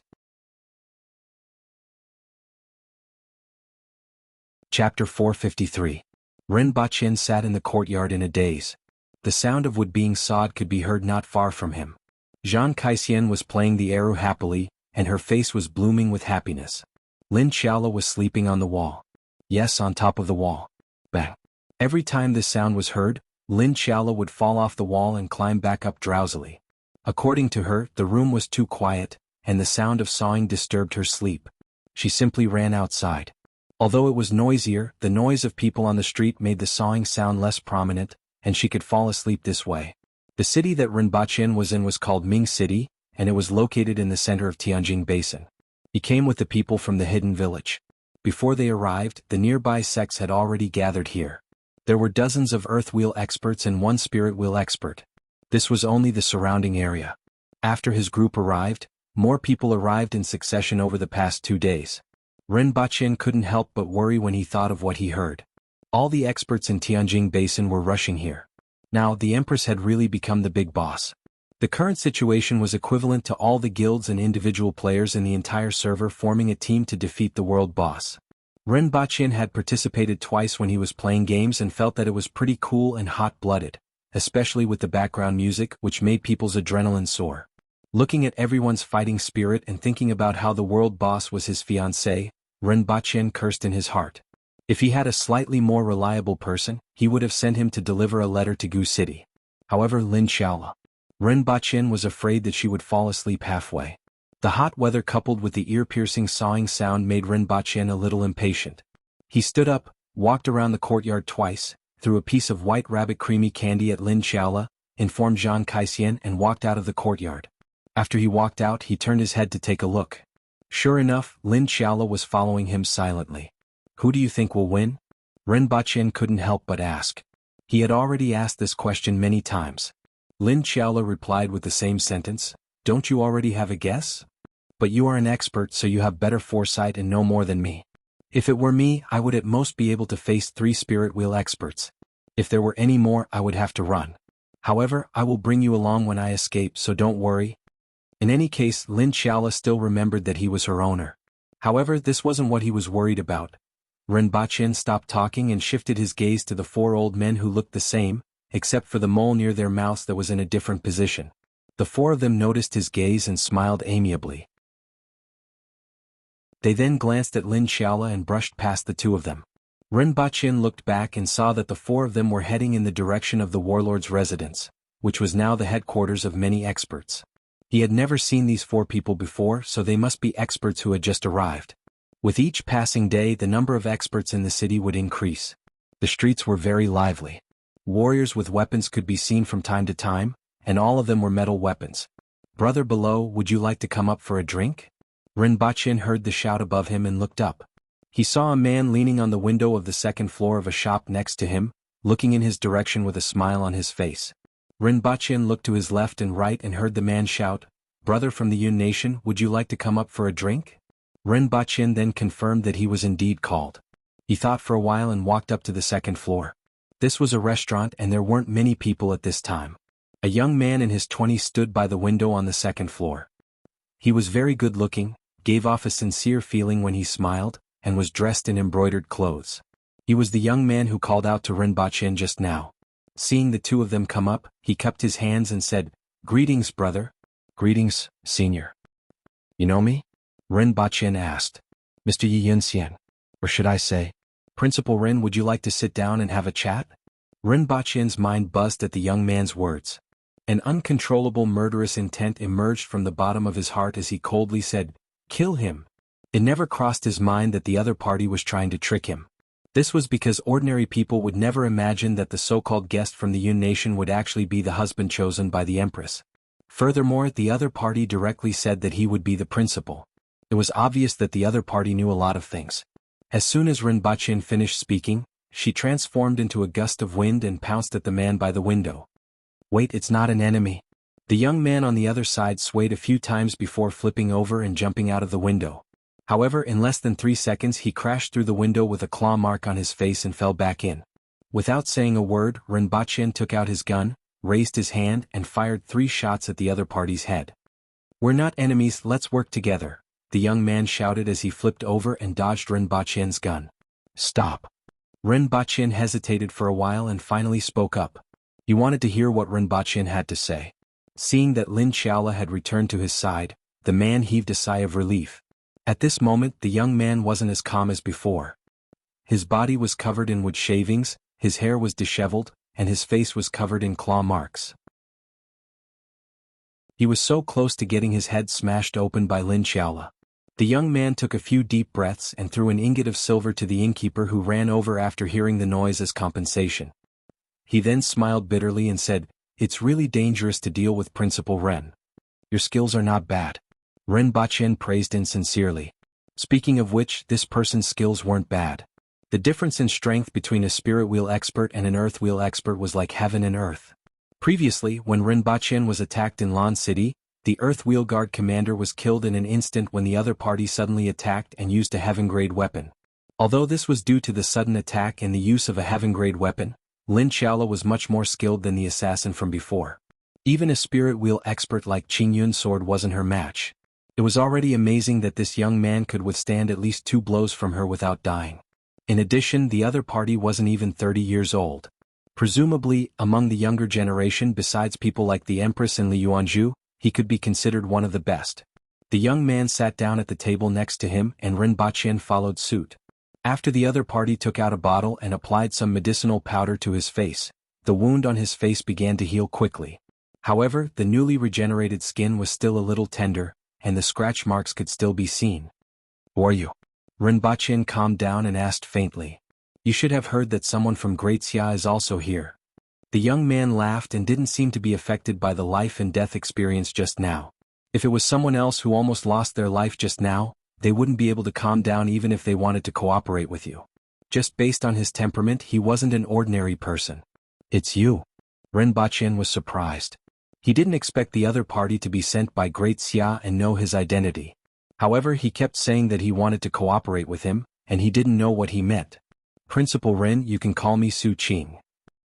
Speaker 1: Chapter 453. Ren Baqin sat in the courtyard in a daze. The sound of wood being sawed could be heard not far from him. Zhang Kaisian was playing the arrow happily, and her face was blooming with happiness. Lin Xiaola was sleeping on the wall. Yes, on top of the wall. Bang. Every time this sound was heard, Lin Xiaola would fall off the wall and climb back up drowsily. According to her, the room was too quiet, and the sound of sawing disturbed her sleep. She simply ran outside. Although it was noisier, the noise of people on the street made the sawing sound less prominent, and she could fall asleep this way. The city that Rinbaqin was in was called Ming City, and it was located in the center of Tianjin Basin. He came with the people from the hidden village. Before they arrived, the nearby sects had already gathered here. There were dozens of earth wheel experts and one spirit wheel expert. This was only the surrounding area. After his group arrived, more people arrived in succession over the past 2 days. Ren Baqin couldn't help but worry when he thought of what he heard. All the experts in Tianjin Basin were rushing here. Now, the Empress had really become the big boss. The current situation was equivalent to all the guilds and individual players in the entire server forming a team to defeat the world boss. Ren Baqin had participated twice when he was playing games and felt that it was pretty cool and hot-blooded, especially with the background music which made people's adrenaline soar. Looking at everyone's fighting spirit and thinking about how the world boss was his fiancée, Ren Baqin cursed in his heart. If he had a slightly more reliable person, he would have sent him to deliver a letter to Gu City. However, Lin Xiaola. Ren Baqin was afraid that she would fall asleep halfway. The hot weather coupled with the ear-piercing sawing sound made Ren Baqin a little impatient. He stood up, walked around the courtyard twice, threw a piece of white rabbit creamy candy at Lin Xiaola, informed Zhang Kaisian and walked out of the courtyard. After he walked out, he turned his head to take a look. Sure enough, Lin Xiaola was following him silently. Who do you think will win? Ren Baqin couldn't help but ask. He had already asked this question many times. Lin Xiaola replied with the same sentence, don't you already have a guess? But you are an expert, so you have better foresight and know more than me. If it were me, I would at most be able to face 3 spirit wheel experts. If there were any more, I would have to run. However, I will bring you along when I escape, so don't worry. In any case, Lin Xiaola still remembered that he was her owner. However, this wasn't what he was worried about. Ren Baqin stopped talking and shifted his gaze to the 4 old men who looked the same, except for the mole near their mouths that was in a different position. The 4 of them noticed his gaze and smiled amiably. They then glanced at Lin Xiaola and brushed past the 2 of them. Ren Baqin looked back and saw that the 4 of them were heading in the direction of the warlord's residence. which was now the headquarters of many experts. He had never seen these 4 people before, so they must be experts who had just arrived. With each passing day, the number of experts in the city would increase. The streets were very lively. Warriors with weapons could be seen from time to time, and all of them were metal weapons. "Brother below, would you like to come up for a drink?" Rinpoche heard the shout above him and looked up. He saw a man leaning on the window of the second floor of a shop next to him, looking in his direction with a smile on his face. Rinpoche looked to his left and right and heard the man shout, "Brother from the Yun Nation, would you like to come up for a drink?" Rinpoche then confirmed that he was indeed called. He thought for a while and walked up to the second floor. This was a restaurant and there weren't many people at this time. A young man in his 20s stood by the window on the second floor. He was very good looking, gave off a sincere feeling when he smiled, and was dressed in embroidered clothes. He was the young man who called out to Rinpoche just now. Seeing the 2 of them come up, he cupped his hands and said, "Greetings, brother." "Greetings, senior." "You know me?" Rinpoche asked. "Mr. Yi Yunxian. Or should I say, Principal Rin, would you like to sit down and have a chat?" Rinpoche's mind buzzed at the young man's words. An uncontrollable murderous intent emerged from the bottom of his heart as he coldly said, "Kill him." It never crossed his mind that the other party was trying to trick him. This was because ordinary people would never imagine that the so-called guest from the Yun Nation would actually be the husband chosen by the Empress. Furthermore, the other party directly said that he would be the principal. It was obvious that the other party knew a lot of things. As soon as Rinpoche finished speaking, she transformed into a gust of wind and pounced at the man by the window. "Wait, it's not an enemy." The young man on the other side swayed a few times before flipping over and jumping out of the window. However, in less than 3 seconds he crashed through the window with a claw mark on his face and fell back in. Without saying a word, Rinpoche took out his gun, raised his hand and fired 3 shots at the other party's head. "We're not enemies, let's work together," the young man shouted as he flipped over and dodged Rinpoche's gun. "Stop." Rinpoche hesitated for a while and finally spoke up. He wanted to hear what Rinpoche had to say. Seeing that Lin Xiaola had returned to his side, the man heaved a sigh of relief. At this moment the young man wasn't as calm as before. His body was covered in wood shavings, his hair was disheveled, and his face was covered in claw marks. He was so close to getting his head smashed open by Lin Xiaola. The young man took a few deep breaths and threw an ingot of silver to the innkeeper, who ran over after hearing the noise as compensation. He then smiled bitterly and said, "It's really dangerous to deal with Principal Ren. Your skills are not bad." Rinpoche praised him sincerely. Speaking of which, this person's skills weren't bad. The difference in strength between a spirit wheel expert and an earth wheel expert was like heaven and earth. Previously, when Rinpoche was attacked in Lan City, the Earth Wheel Guard commander was killed in an instant when the other party suddenly attacked and used a heaven-grade weapon. Although this was due to the sudden attack and the use of a heaven-grade weapon, Lin Xiaola was much more skilled than the assassin from before. Even a spirit wheel expert like Qing Yun's sword wasn't her match. It was already amazing that this young man could withstand at least 2 blows from her without dying. In addition, the other party wasn't even 30 years old. Presumably, among the younger generation besides people like the Empress and Li Yuanzhu, he could be considered one of the best. The young man sat down at the table next to him and Rinpoche followed suit. After the other party took out a bottle and applied some medicinal powder to his face, the wound on his face began to heal quickly. However, the newly regenerated skin was still a little tender, and the scratch marks could still be seen. "Who are you?" Rinpoche calmed down and asked faintly. "You should have heard that someone from Great Xia is also here." The young man laughed and didn't seem to be affected by the life and death experience just now. If it was someone else who almost lost their life just now, they wouldn't be able to calm down even if they wanted to cooperate with you. Just based on his temperament, he wasn't an ordinary person. "It's you." Rinpoche was surprised. He didn't expect the other party to be sent by Great Xia and know his identity. However, he kept saying that he wanted to cooperate with him, and he didn't know what he meant. "Principal Ren, you can call me Su Qing."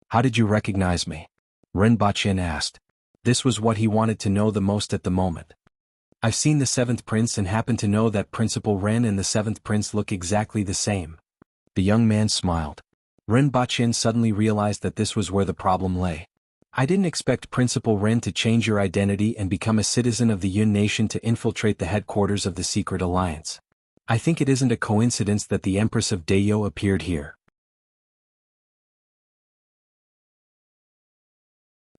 Speaker 1: "How did you recognize me?" Rinpoche asked. This was what he wanted to know the most at the moment. "I've seen the 7th Prince and happen to know that Principal Ren and the 7th Prince look exactly the same." The young man smiled. Rinpoche suddenly realized that this was where the problem lay. "I didn't expect Principal Ren to change your identity and become a citizen of the Yun Nation to infiltrate the headquarters of the Secret Alliance. I think it isn't a coincidence that the Empress of Dayo appeared here."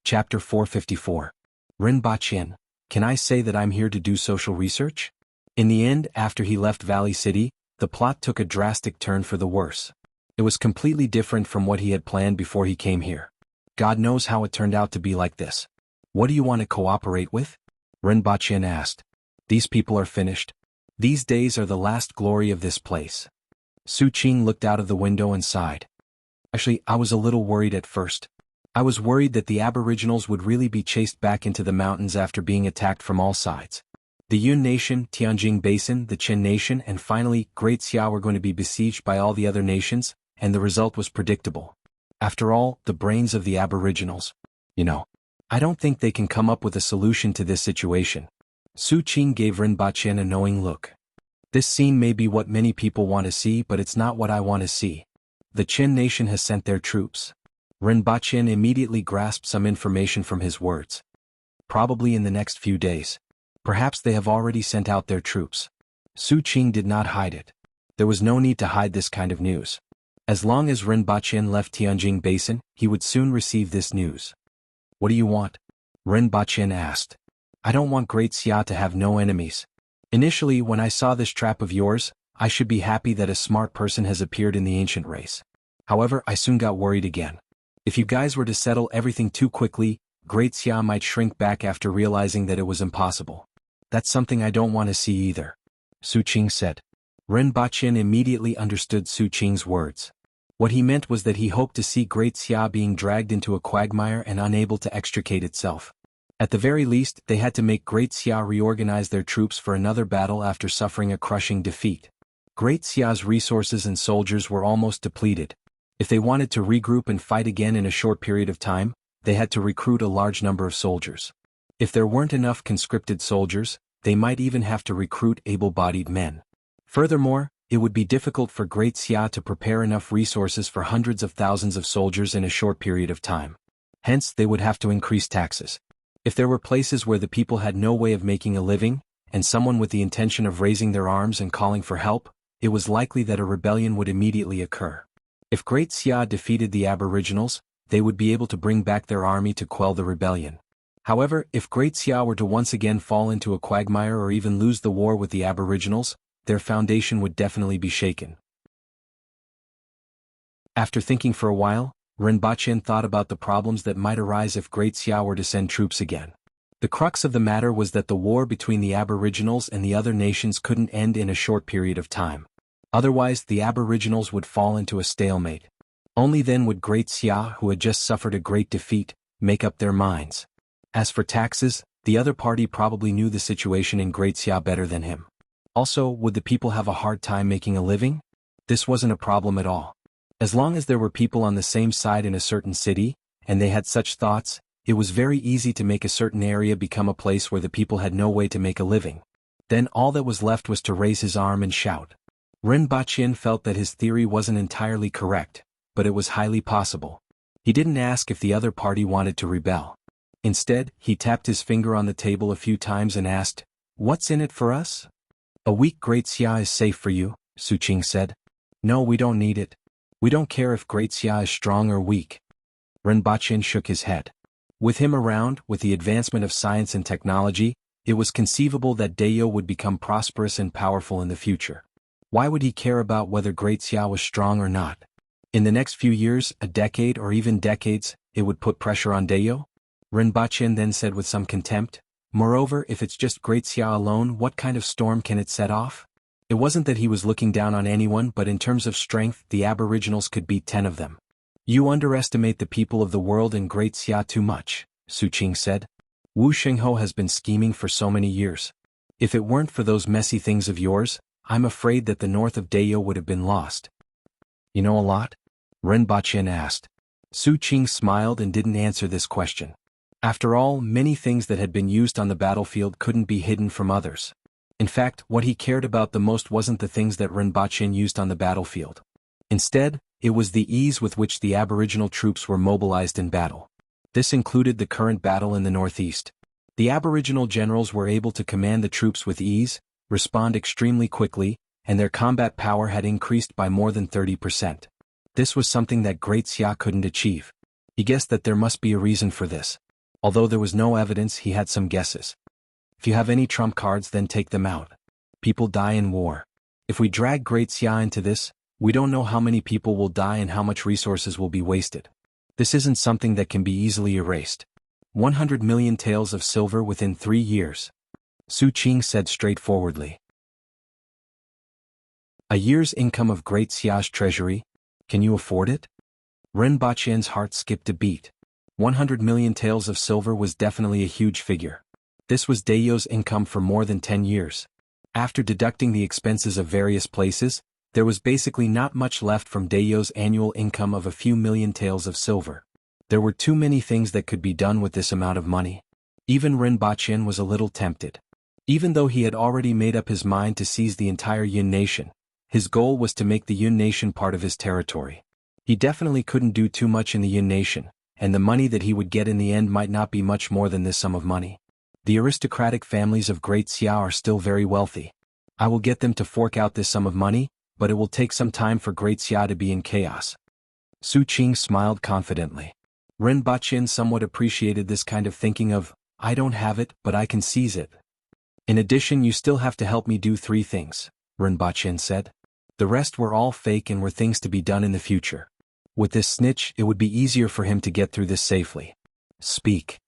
Speaker 1: Chapter 454. Rinpoche, can I say that I'm here to do social research? In the end, after he left Valley City, the plot took a drastic turn for the worse. It was completely different from what he had planned before he came here. God knows how it turned out to be like this. What do you want to cooperate with? Rinpoche asked. These people are finished. These days are the last glory of this place. Su Qing looked out of the window and sighed. Actually, I was a little worried at first. I was worried that the Aboriginals would really be chased back into the mountains after being attacked from all sides. The Yun Nation, Tianjin Basin, the Chen Nation, and finally, Great Xia were going to be besieged by all the other nations, and the result was predictable. After all, the brains of the Aboriginals. I don't think they can come up with a solution to this situation. Su Qing gave Rinpoche a knowing look. This scene may be what many people want to see, but it's not what I want to see. The Chen Nation has sent their troops. Rinpoche immediately grasped some information from his words. Probably in the next few days. Perhaps they have already sent out their troops. Su Qing did not hide it. There was no need to hide this kind of news. As long as Rinpoche left Tianjin Basin, he would soon receive this news. What do you want? Rinpoche asked. I don't want Great Xia to have no enemies. Initially, when I saw this trap of yours, I should be happy that a smart person has appeared in the ancient race. However, I soon got worried again. If you guys were to settle everything too quickly, Great Xia might shrink back after realizing that it was impossible. That's something I don't want to see either. Su Qing said. Rinpoche immediately understood Su Qing's words. What he meant was that he hoped to see Great Xia being dragged into a quagmire and unable to extricate itself. At the very least, they had to make Great Xia reorganize their troops for another battle after suffering a crushing defeat. Great Xia's resources and soldiers were almost depleted. If they wanted to regroup and fight again in a short period of time, they had to recruit a large number of soldiers. If there weren't enough conscripted soldiers, they might even have to recruit able-bodied men. Furthermore, it would be difficult for Great Xia to prepare enough resources for hundreds of thousands of soldiers in a short period of time. Hence, they would have to increase taxes. If there were places where the people had no way of making a living, and someone with the intention of raising their arms and calling for help, it was likely that a rebellion would immediately occur. If Great Xia defeated the Aboriginals, they would be able to bring back their army to quell the rebellion. However, if Great Xia were to once again fall into a quagmire or even lose the war with the Aboriginals, their foundation would definitely be shaken. After thinking for a while, Rinpoche thought about the problems that might arise if Great Xia were to send troops again. The crux of the matter was that the war between the Aboriginals and the other nations couldn't end in a short period of time. Otherwise, the Aboriginals would fall into a stalemate. Only then would Great Xia, who had just suffered a great defeat, make up their minds. As for taxes, the other party probably knew the situation in Great Xia better than him. Also, would the people have a hard time making a living? This wasn't a problem at all. As long as there were people on the same side in a certain city, and they had such thoughts, it was very easy to make a certain area become a place where the people had no way to make a living. Then all that was left was to raise his arm and shout. Rinpoche felt that his theory wasn't entirely correct, but it was highly possible. He didn't ask if the other party wanted to rebel. Instead, he tapped his finger on the table a few times and asked, "What's in it for us?" "A weak Great Xia is safe for you," Su Qing said. "No, we don't need it. We don't care if Great Xia is strong or weak." Rinpoche shook his head. With him around, with the advancement of science and technology, it was conceivable that Dayo would become prosperous and powerful in the future. Why would he care about whether Great Xia was strong or not? In the next few years, a decade or even decades, it would put pressure on Dayo? Rinpoche then said with some contempt, "Moreover, if it's just Great Xia alone, what kind of storm can it set off?" It wasn't that he was looking down on anyone, but in terms of strength, the Aboriginals could beat 10 of them. "You underestimate the people of the world and Great Xia too much," Su Qing said. "Wu Shengho has been scheming for so many years. If it weren't for those messy things of yours, I'm afraid that the north of Dayo would have been lost." "You know a lot?" Rinpoche asked. Su Qing smiled and didn't answer this question. After all, many things that had been used on the battlefield couldn't be hidden from others. In fact, what he cared about the most wasn't the things that Rinpoche used on the battlefield. Instead, it was the ease with which the Aboriginal troops were mobilized in battle. This included the current battle in the northeast. The Aboriginal generals were able to command the troops with ease, respond extremely quickly, and their combat power had increased by more than 30%. This was something that Great Xia couldn't achieve. He guessed that there must be a reason for this. Although there was no evidence, he had some guesses. If you have any trump cards, then take them out. People die in war. If we drag Great Xia into this, we don't know how many people will die and how much resources will be wasted. This isn't something that can be easily erased. 100 million taels of silver within 3 years. Su Qing said straightforwardly. A year's income of Great Xia's treasury? Can you afford it? Ren Baqian's heart skipped a beat. 100 million taels of silver was definitely a huge figure. This was Dayo's income for more than 10 years. After deducting the expenses of various places, there was basically not much left from Dayo's annual income of a few million taels of silver. There were too many things that could be done with this amount of money. Even Ren Baqian was a little tempted. Even though he had already made up his mind to seize the entire Yun nation, his goal was to make the Yun nation part of his territory. He definitely couldn't do too much in the Yun nation, and the money that he would get in the end might not be much more than this sum of money. The aristocratic families of Great Xia are still very wealthy. I will get them to fork out this sum of money, but it will take some time for Great Xia to be in chaos. Su Qing smiled confidently. Ren Baqian somewhat appreciated this kind of thinking of, I don't have it, but I can seize it. In addition, you still have to help me do 3 things, Ren Baqian said. The rest were all fake and were things to be done in the future. With this snitch, it would be easier for him to get through this safely. Speak.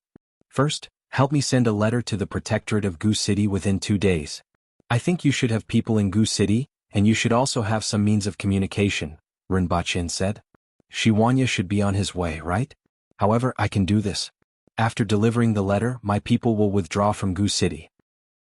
Speaker 1: First, help me send a letter to the Protectorate of Gu City within 2 days. I think you should have people in Gu City, and you should also have some means of communication, Ren Baqian said. Shi Wanya should be on his way, right? However, I can do this. After delivering the letter, my people will withdraw from Gu City.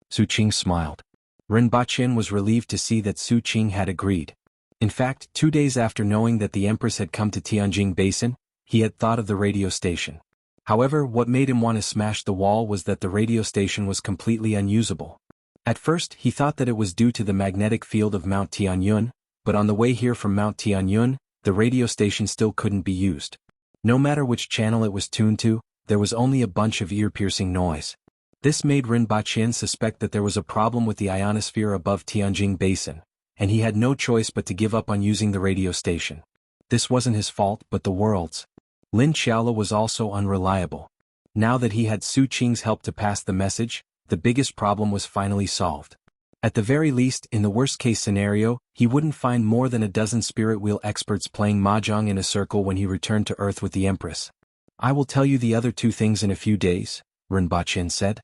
Speaker 1: Su Qing smiled. Ren Baqian was relieved to see that Su Qing had agreed. In fact, 2 days after knowing that the Empress had come to Tianjing Basin, he had thought of the radio station. However, what made him want to smash the wall was that the radio station was completely unusable. At first, he thought that it was due to the magnetic field of Mount Tianyun, but on the way here from Mount Tianyun, the radio station still couldn't be used. No matter which channel it was tuned to, there was only a bunch of ear-piercing noise. This made Ren Baqian suspect that there was a problem with the ionosphere above Tianjing Basin, and he had no choice but to give up on using the radio station. This wasn't his fault, but the world's. Lin Xiaola was also unreliable. Now that he had Su Qing's help to pass the message, the biggest problem was finally solved. At the very least, in the worst-case scenario, he wouldn't find more than a dozen spirit wheel experts playing mahjong in a circle when he returned to Earth with the Empress. I will tell you the other 2 things in a few days, Ren Baqian said.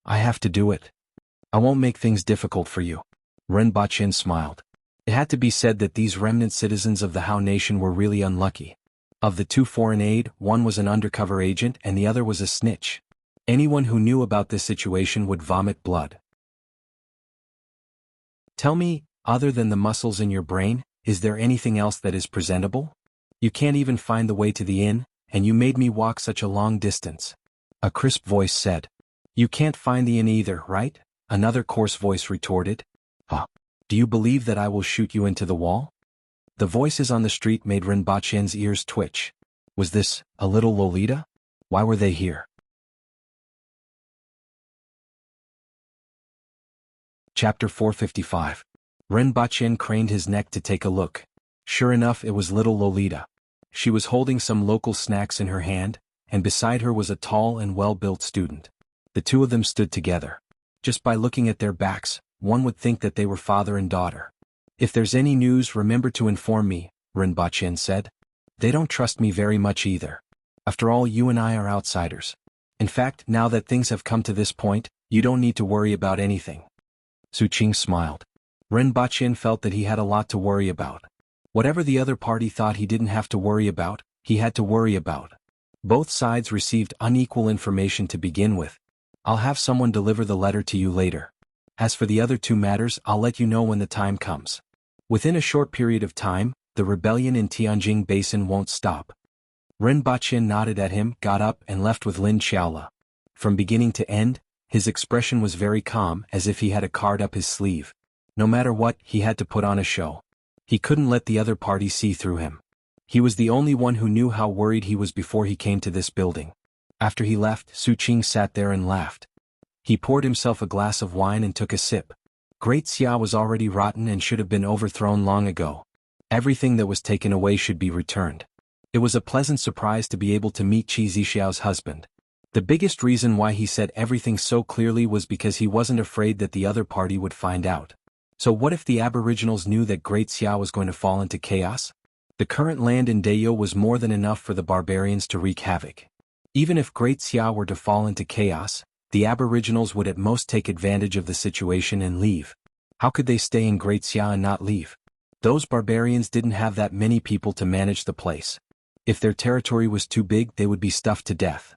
Speaker 1: I have to do it. I won't make things difficult for you. Ren Baqian smiled. It had to be said that these remnant citizens of the Hao nation were really unlucky. Of the 2 foreign aid, one was an undercover agent and the other was a snitch. Anyone who knew about this situation would vomit blood. Tell me, other than the muscles in your brain, is there anything else that is presentable? You can't even find the way to the inn, and you made me walk such a long distance. A crisp voice said. You can't find the inn either, right? Another coarse voice retorted. Huh. Do you believe that I will shoot you into the wall? The voices on the street made Ren Baqian's ears twitch. Was this a little Lolita? Why were they here? Chapter 455. Ren Baqian craned his neck to take a look. Sure enough, it was little Lolita. She was holding some local snacks in her hand, and beside her was a tall and well-built student. The 2 of them stood together. Just by looking at their backs, one would think that they were father and daughter. If there's any news, remember to inform me, Ren Baqian said. They don't trust me very much either. After all, you and I are outsiders. In fact, now that things have come to this point, you don't need to worry about anything. Su Qing smiled. Ren Baqian felt that he had a lot to worry about. Whatever the other party thought he didn't have to worry about, he had to worry about. Both sides received unequal information to begin with. I'll have someone deliver the letter to you later. As for the other 2 matters, I'll let you know when the time comes. Within a short period of time, the rebellion in Tianjing Basin won't stop. Ren Baqian nodded at him, got up and left with Lin Xiaola. From beginning to end, his expression was very calm, as if he had a card up his sleeve. No matter what, he had to put on a show. He couldn't let the other party see through him. He was the only one who knew how worried he was before he came to this building. After he left, Su Qing sat there and laughed. He poured himself a glass of wine and took a sip. Great Xia was already rotten and should have been overthrown long ago. Everything that was taken away should be returned. It was a pleasant surprise to be able to meet Qi Zixiao's husband. The biggest reason why he said everything so clearly was because he wasn't afraid that the other party would find out. So what if the Aboriginals knew that Great Xia was going to fall into chaos? The current land in Dayo was more than enough for the barbarians to wreak havoc. Even if Great Xia were to fall into chaos, the Aboriginals would at most take advantage of the situation and leave. How could they stay in Great Xia and not leave? Those barbarians didn't have that many people to manage the place. If their territory was too big, they would be stuffed to death.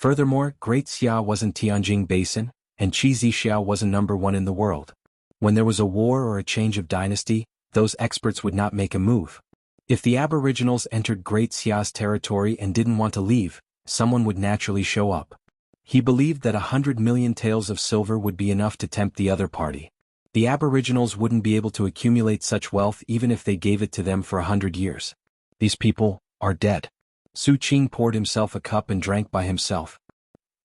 Speaker 1: Furthermore, Great Xia wasn't Tianjin Basin, and Qizixia wasn't #1 in the world. When there was a war or a change of dynasty, those experts would not make a move. If the Aboriginals entered Great Xia's territory and didn't want to leave, someone would naturally show up. He believed that 100 million taels of silver would be enough to tempt the other party. The Aboriginals wouldn't be able to accumulate such wealth even if they gave it to them for 100 years. These people are dead. Su Qing poured himself a cup and drank by himself.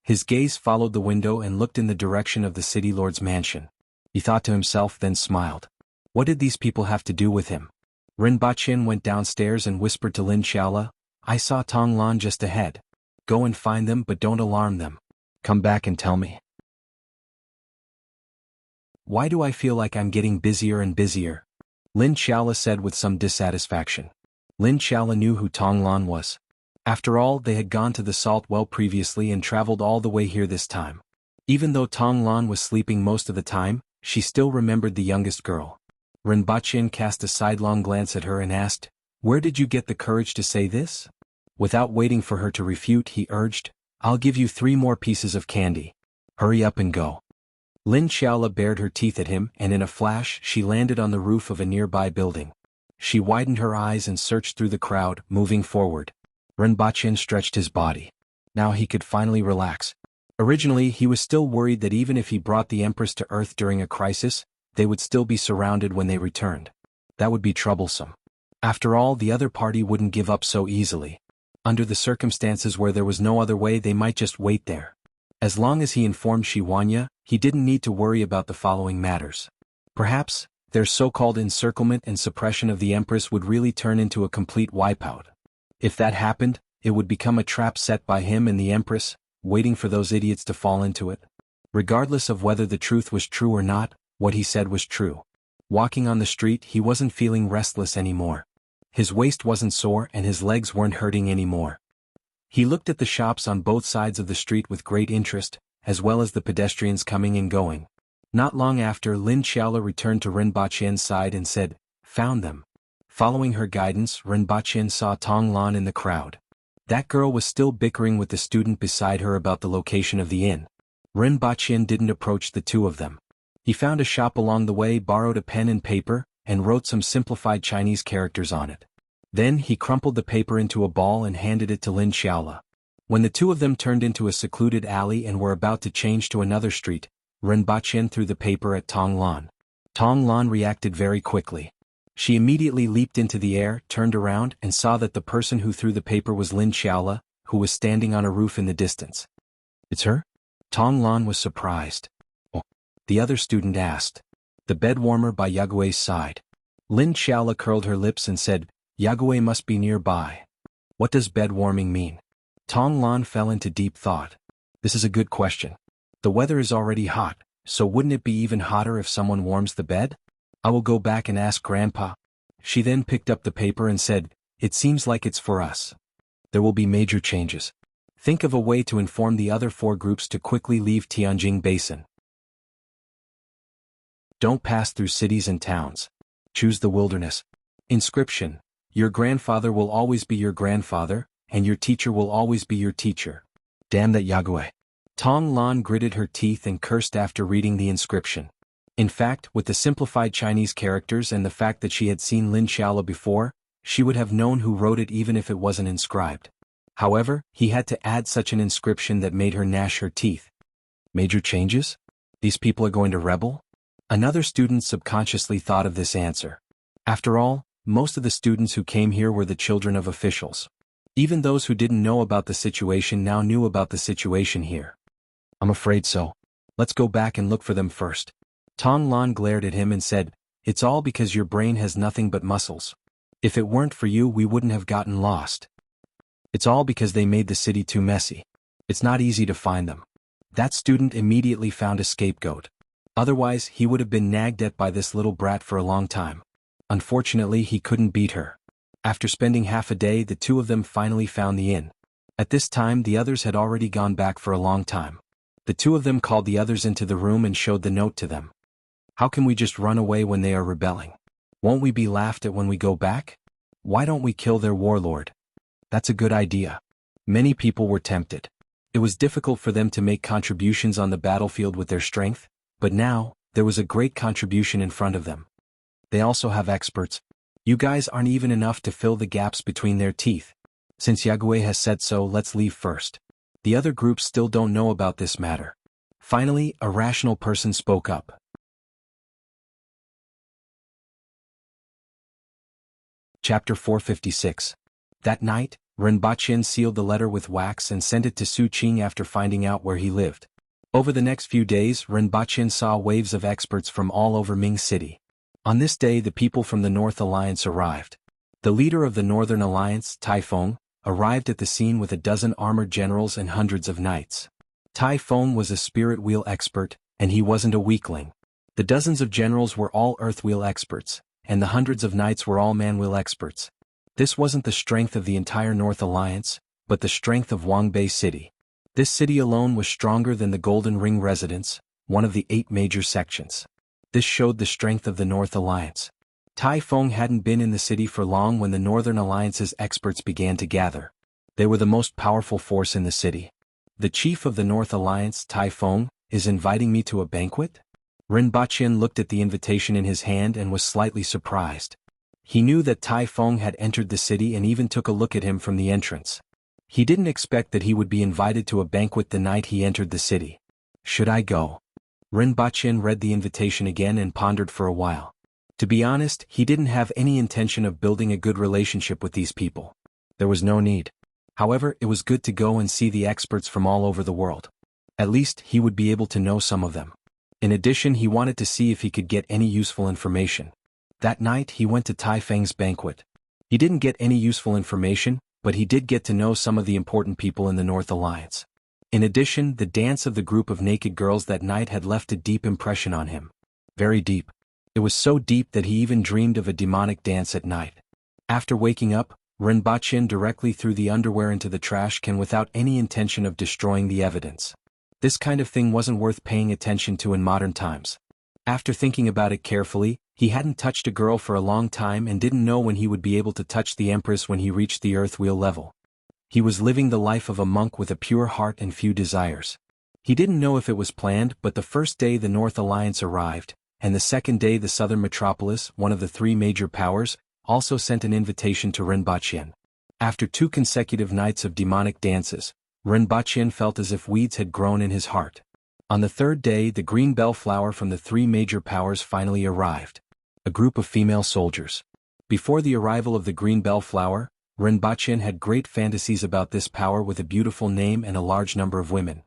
Speaker 1: His gaze followed the window and looked in the direction of the city lord's mansion. He thought to himself, then smiled. What did these people have to do with him? Rinpoche went downstairs and whispered to Lin Xiaola, I saw Tong Lan just ahead. Go and find them, but don't alarm them. Come back and tell me. Why do I feel like I'm getting busier and busier? Lin Xiaola said with some dissatisfaction. Lin Xiaola knew who Tong Lan was. After all, they had gone to the salt well previously and traveled all the way here this time. Even though Tong Lan was sleeping most of the time, she still remembered the youngest girl. Rinpoche cast a sidelong glance at her and asked, Where did you get the courage to say this? Without waiting for her to refute, he urged, I'll give you 3 more pieces of candy. Hurry up and go. Lin Xiaola bared her teeth at him, and in a flash she landed on the roof of a nearby building. She widened her eyes and searched through the crowd, moving forward. Rinpoche stretched his body. Now he could finally relax. Originally, he was still worried that even if he brought the Empress to Earth during a crisis, they would still be surrounded when they returned. That would be troublesome. After all, the other party wouldn't give up so easily. Under the circumstances where there was no other way, they might just wait there. As long as he informed Shiwanya, he didn't need to worry about the following matters. Perhaps, their so-called encirclement and suppression of the Empress would really turn into a complete wipeout. If that happened, it would become a trap set by him and the Empress, waiting for those idiots to fall into it. Regardless of whether the truth was true or not, what he said was true. Walking on the street, he wasn't feeling restless anymore. His waist wasn't sore and his legs weren't hurting anymore. He looked at the shops on both sides of the street with great interest, as well as the pedestrians coming and going. Not long after, Lin Xiaola returned to Rinpoche's side and said, Found them. Following her guidance, Rinpoche saw Tong Lan in the crowd. That girl was still bickering with the student beside her about the location of the inn. Rinpoche didn't approach the two of them. He found a shop along the way, borrowed a pen and paper, and wrote some simplified Chinese characters on it. Then he crumpled the paper into a ball and handed it to Lin Xiaola. When the two of them turned into a secluded alley and were about to change to another street, Rinpoche threw the paper at Tong Lan. Tong Lan reacted very quickly. She immediately leaped into the air, turned around, and saw that the person who threw the paper was Lin Xiaola, who was standing on a roof in the distance. It's her? Tong Lan was surprised. Oh, the other student asked. The bed warmer by Yague's side. Lin Xiaola curled her lips and said, Yague must be nearby. What does bed warming mean? Tong Lan fell into deep thought. This is a good question. The weather is already hot, so wouldn't it be even hotter if someone warms the bed? I will go back and ask Grandpa. She then picked up the paper and said, It seems like it's for us. There will be major changes. Think of a way to inform the other 4 groups to quickly leave Tianjin Basin. Don't pass through cities and towns. Choose the wilderness. Inscription. Your grandfather will always be your grandfather, and your teacher will always be your teacher. Damn that Yague. Tong Lan gritted her teeth and cursed after reading the inscription. In fact, with the simplified Chinese characters and the fact that she had seen Lin Xiaola before, she would have known who wrote it even if it wasn't inscribed. However, he had to add such an inscription that made her gnash her teeth. Major changes? These people are going to rebel? Another student subconsciously thought of this answer. After all, most of the students who came here were the children of officials. Even those who didn't know about the situation now knew about the situation here. I'm afraid so. Let's go back and look for them first. Tong Lan glared at him and said, It's all because your brain has nothing but muscles. If it weren't for you, we wouldn't have gotten lost. It's all because they made the city too messy. It's not easy to find them. That student immediately found a scapegoat. Otherwise, he would have been nagged at by this little brat for a long time. Unfortunately, he couldn't beat her. After spending half a day, the two of them finally found the inn. At this time, the others had already gone back for a long time. The two of them called the others into the room and showed the note to them. How can we just run away when they are rebelling? Won't we be laughed at when we go back? Why don't we kill their warlord? That's a good idea. Many people were tempted. It was difficult for them to make contributions on the battlefield with their strength, but now, there was a great contribution in front of them. They also have experts. You guys aren't even enough to fill the gaps between their teeth. Since Yagüe has said so, let's leave first. The other groups still don't know about this matter. Finally, a rational person spoke up. Chapter 456. That night, Renbachien sealed the letter with wax and sent it to Su Qing after finding out where he lived. Over the next few days, Renbachien saw waves of experts from all over Ming City. On this day, the people from the North Alliance arrived. The leader of the Northern Alliance, Tai Feng, arrived at the scene with a dozen armored generals and hundreds of knights. Tai Feng was a spirit wheel expert, and he wasn't a weakling. The dozens of generals were all earth wheel experts, and the hundreds of knights were all man wheel experts. This wasn't the strength of the entire North Alliance, but the strength of Wangbei City. This city alone was stronger than the Golden Ring residence, one of the 8 major sections. This showed the strength of the North Alliance. Tai Feng hadn't been in the city for long when the Northern Alliance's experts began to gather. They were the most powerful force in the city. The chief of the North Alliance, Tai Feng, is inviting me to a banquet? Renbachien looked at the invitation in his hand and was slightly surprised. He knew that Tai Feng had entered the city and even took a look at him from the entrance. He didn't expect that he would be invited to a banquet the night he entered the city. Should I go? Renbachien read the invitation again and pondered for a while. To be honest, he didn't have any intention of building a good relationship with these people. There was no need. However, it was good to go and see the experts from all over the world. At least, he would be able to know some of them. In addition, he wanted to see if he could get any useful information. That night, he went to Tai Feng's banquet. He didn't get any useful information, but he did get to know some of the important people in the North Alliance. In addition, the dance of the group of naked girls that night had left a deep impression on him. Very deep. It was so deep that he even dreamed of a demonic dance at night. After waking up, Renbachien directly threw the underwear into the trash can without any intention of destroying the evidence. This kind of thing wasn't worth paying attention to in modern times. After thinking about it carefully, he hadn't touched a girl for a long time and didn't know when he would be able to touch the Empress when he reached the earth wheel level. He was living the life of a monk with a pure heart and few desires. He didn't know if it was planned, but the first day the North Alliance arrived, and the second day the Southern Metropolis, one of the 3 major powers, also sent an invitation to Renbachien. After 2 consecutive nights of demonic dances, Renbachien felt as if weeds had grown in his heart. On the 3rd day, the green bellflower from the 3 major powers finally arrived. A group of female soldiers. Before the arrival of the green bellflower, Renbachien had great fantasies about this power with a beautiful name and a large number of women.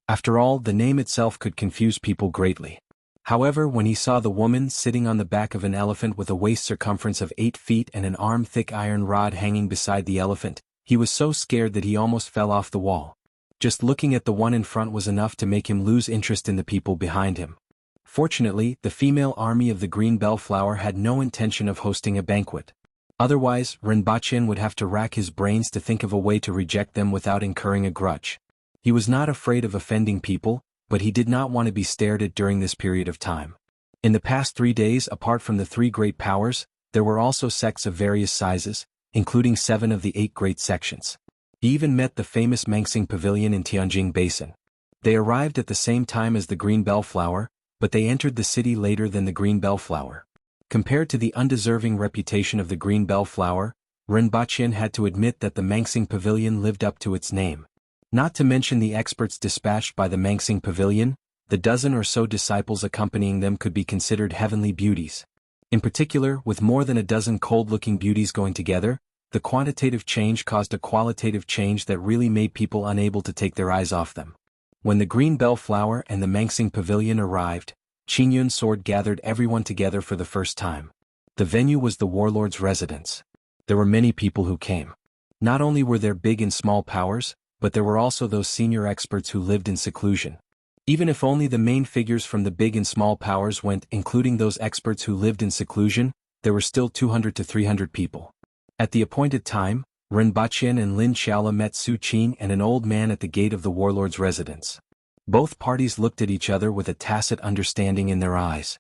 Speaker 1: After all, the name itself could confuse people greatly. However, when he saw the woman sitting on the back of an elephant with a waist circumference of 8 feet and an arm-thick iron rod hanging beside the elephant, he was so scared that he almost fell off the wall. Just looking at the one in front was enough to make him lose interest in the people behind him. Fortunately, the female army of the green bellflower had no intention of hosting a banquet. Otherwise, Renbachien would have to rack his brains to think of a way to reject them without incurring a grudge. He was not afraid of offending people, but he did not want to be stared at during this period of time. In the past 3 days, apart from the 3 great powers, there were also sects of various sizes, including 7 of the 8 great sections. He even met the famous Mangsing Pavilion in Tianjing Basin. They arrived at the same time as the green bellflower, but they entered the city later than the green bellflower. Compared to the undeserving reputation of the green bellflower, Renbachien had to admit that the Mangsing Pavilion lived up to its name. Not to mention the experts dispatched by the Mangsing Pavilion, the dozen or so disciples accompanying them could be considered heavenly beauties. In particular, with more than a dozen cold-looking beauties going together, the quantitative change caused a qualitative change that really made people unable to take their eyes off them. When the green bellflower and the Mangsing Pavilion arrived, Qingyun's sword gathered everyone together for the first time. The venue was the warlord's residence. There were many people who came. Not only were there big and small powers, but there were also those senior experts who lived in seclusion. Even if only the main figures from the big and small powers went, including those experts who lived in seclusion, there were still 200 to 300 people. At the appointed time, Rinpochen and Lin Xiaola met Su Qing and an old man at the gate of the warlord's residence. Both parties looked at each other with a tacit understanding in their eyes.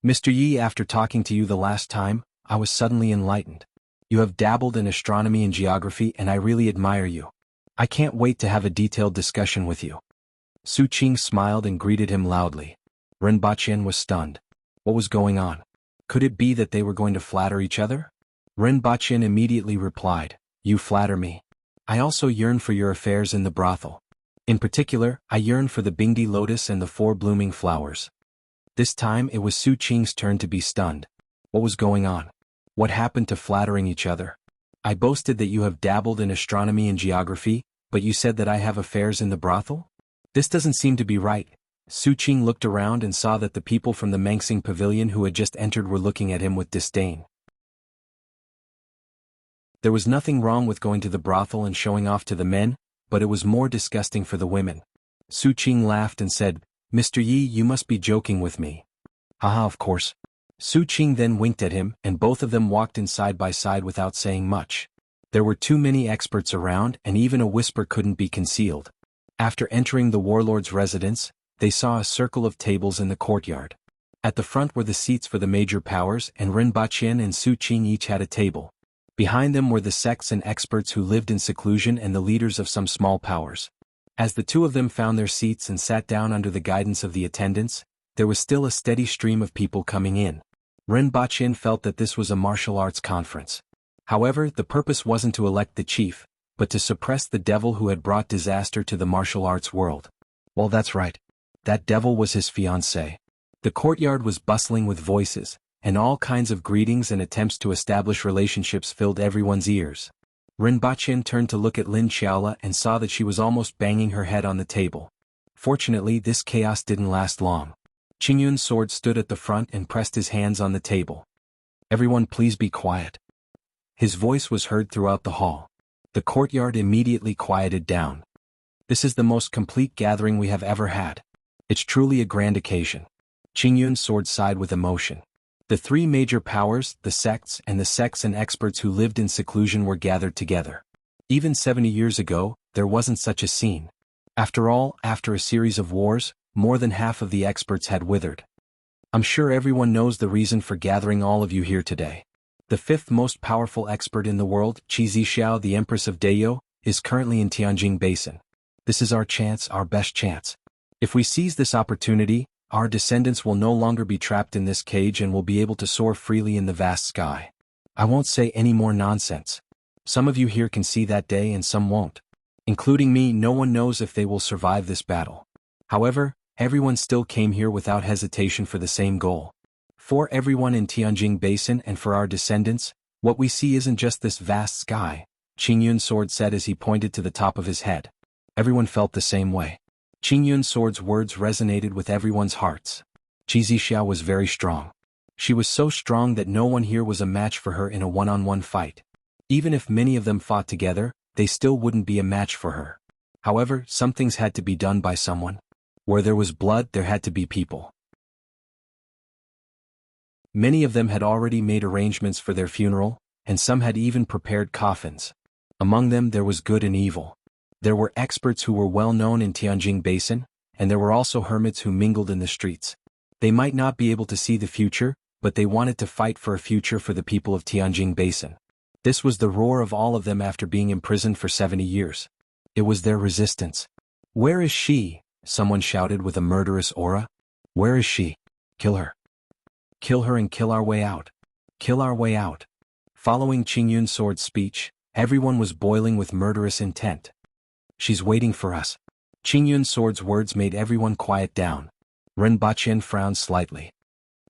Speaker 1: Mr. Yi, after talking to you the last time, I was suddenly enlightened. You have dabbled in astronomy and geography and I really admire you. I can't wait to have a detailed discussion with you. Su Qing smiled and greeted him loudly. Rinpochen was stunned. What was going on? Could it be that they were going to flatter each other? Rinpochen immediately replied, You flatter me. I also yearn for your affairs in the brothel. In particular, I yearn for the Bingdi lotus and the 4 blooming flowers. This time it was Su Qing's turn to be stunned. What was going on? What happened to flattering each other? I boasted that you have dabbled in astronomy and geography, but you said that I have affairs in the brothel? This doesn't seem to be right. Su Qing looked around and saw that the people from the Mengsing pavilion who had just entered were looking at him with disdain. There was nothing wrong with going to the brothel and showing off to the men, but it was more disgusting for the women. Su Qing laughed and said, Mr. Yi, you must be joking with me. Haha, of course. Su Qing then winked at him and both of them walked in side by side without saying much. There were too many experts around and even a whisper couldn't be concealed. After entering the warlord's residence, they saw a circle of tables in the courtyard. At the front were the seats for the major powers and Rinpochen and Su Qing each had a table. Behind them were the sects and experts who lived in seclusion and the leaders of some small powers. As the two of them found their seats and sat down under the guidance of the attendants, there was still a steady stream of people coming in. Rinpochen felt that this was a martial arts conference. However, the purpose wasn't to elect the chief, but to suppress the devil who had brought disaster to the martial arts world. Well, that's right. That devil was his fiancée. The courtyard was bustling with voices, and all kinds of greetings and attempts to establish relationships filled everyone's ears. Rinpochen turned to look at Lin Xiaola and saw that she was almost banging her head on the table. Fortunately, this chaos didn't last long. Qingyun's sword stood at the front and pressed his hands on the table. Everyone please be quiet. His voice was heard throughout the hall. The courtyard immediately quieted down. This is the most complete gathering we have ever had. It's truly a grand occasion. Qingyun's sword sighed with emotion. The 3 major powers, the sects and experts who lived in seclusion were gathered together. Even 70 years ago, there wasn't such a scene. After all, after a series of wars, more than half of the experts had withered. I'm sure everyone knows the reason for gathering all of you here today. The 5th most powerful expert in the world, Qi Zhixiao, the Empress of Deyo, is currently in Tianjin Basin. This is our chance, our best chance. If we seize this opportunity, our descendants will no longer be trapped in this cage and will be able to soar freely in the vast sky. I won't say any more nonsense. Some of you here can see that day and some won't. Including me, no one knows if they will survive this battle. However, everyone still came here without hesitation for the same goal. For everyone in Tianjin Basin and for our descendants, what we see isn't just this vast sky, Qingyun's sword said as he pointed to the top of his head. Everyone felt the same way. Qingyun's sword's words resonated with everyone's hearts. Qi Zhixiao was very strong. She was so strong that no one here was a match for her in a one-on-one fight. Even if many of them fought together, they still wouldn't be a match for her. However, some things had to be done by someone. Where there was blood, there had to be people. Many of them had already made arrangements for their funeral, and some had even prepared coffins. Among them there was good and evil. There were experts who were well known in Tianjin Basin, and there were also hermits who mingled in the streets. They might not be able to see the future, but they wanted to fight for a future for the people of Tianjin Basin. This was the roar of all of them after being imprisoned for 70 years. It was their resistance. Where is she? Someone shouted with a murderous aura. Where is she? Kill her. Kill her and kill our way out. Kill our way out. Following Qingyun's sword speech, everyone was boiling with murderous intent. She's waiting for us. Qingyun's sword's words made everyone quiet down. Rinpochen frowned slightly.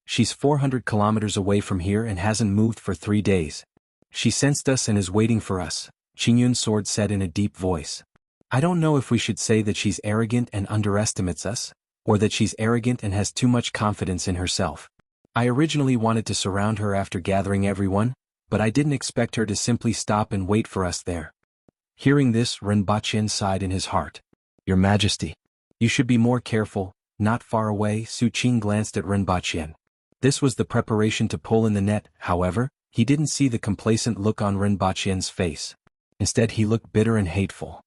Speaker 1: She's 400 kilometers away from here and hasn't moved for 3 days. She sensed us and is waiting for us, Qingyun's sword said in a deep voice. I don't know if we should say that she's arrogant and underestimates us, or that she's arrogant and has too much confidence in herself. I originally wanted to surround her after gathering everyone, but I didn't expect her to simply stop and wait for us there. Hearing this, Rinpoche sighed in his heart. Your Majesty. You should be more careful. Not far away, Su Qing glanced at Rinpoche. This was the preparation to pull in the net. However, he didn't see the complacent look on Rinpoche's face. Instead, he looked bitter and hateful.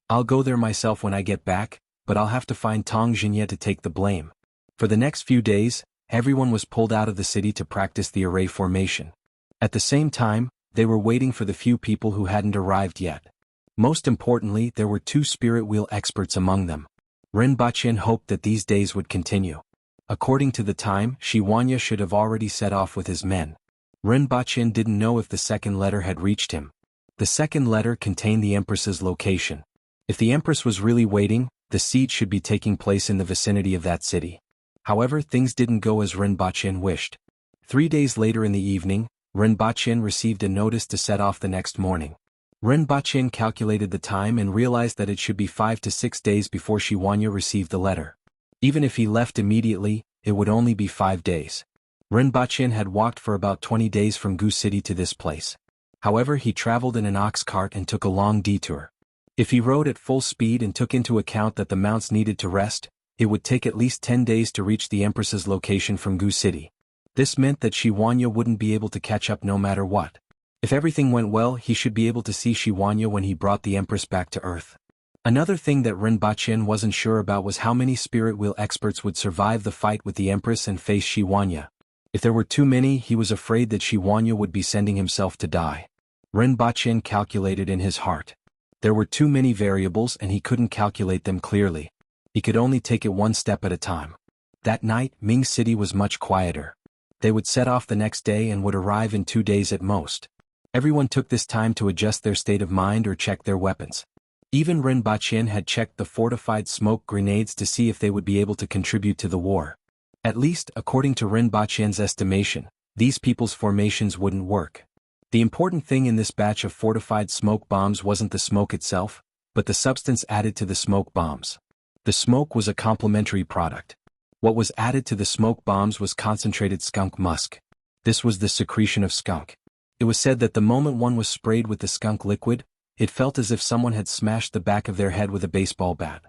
Speaker 1: I'll go there myself when I get back, but I'll have to find Tong Jinye to take the blame. For the next few days, everyone was pulled out of the city to practice the array formation. At the same time, they were waiting for the few people who hadn't arrived yet. Most importantly, there were 2 spirit wheel experts among them. Rinpoche hoped that these days would continue. According to the time, Shi Huanya should have already set off with his men. Rinpoche didn't know if the second letter had reached him. The second letter contained the Empress's location. If the Empress was really waiting, the siege should be taking place in the vicinity of that city. However, things didn't go as Rinpoche wished. 3 days later in the evening, Rinpoche received a notice to set off the next morning. Rinpoche calculated the time and realized that it should be 5 to 6 days before Shi Huanya received the letter. Even if he left immediately, it would only be 5 days. Rinpoche had walked for about 20 days from Gu City to this place. However, he traveled in an ox cart and took a long detour. If he rode at full speed and took into account that the mounts needed to rest, it would take at least 10 days to reach the Empress's location from Gu City. This meant that Shi Huanya wouldn't be able to catch up no matter what. If everything went well, he should be able to see Shi Huanya when he brought the Empress back to Earth. Another thing that Rinpoche wasn't sure about was how many spirit wheel experts would survive the fight with the Empress and face Shi Huanya. If there were too many, he was afraid that Shi Huanya would be sending himself to die. Rinpoche calculated in his heart. There were too many variables and he couldn't calculate them clearly. He could only take it one step at a time. That night, Ming City was much quieter. They would set off the next day and would arrive in 2 days at most. Everyone took this time to adjust their state of mind or check their weapons. Even Rinpoche had checked the fortified smoke grenades to see if they would be able to contribute to the war. At least, according to Rinpoche's estimation, these people's formations wouldn't work. The important thing in this batch of fortified smoke bombs wasn't the smoke itself, but the substance added to the smoke bombs. The smoke was a complementary product. What was added to the smoke bombs was concentrated skunk musk. This was the secretion of skunk. It was said that the moment one was sprayed with the skunk liquid, it felt as if someone had smashed the back of their head with a baseball bat.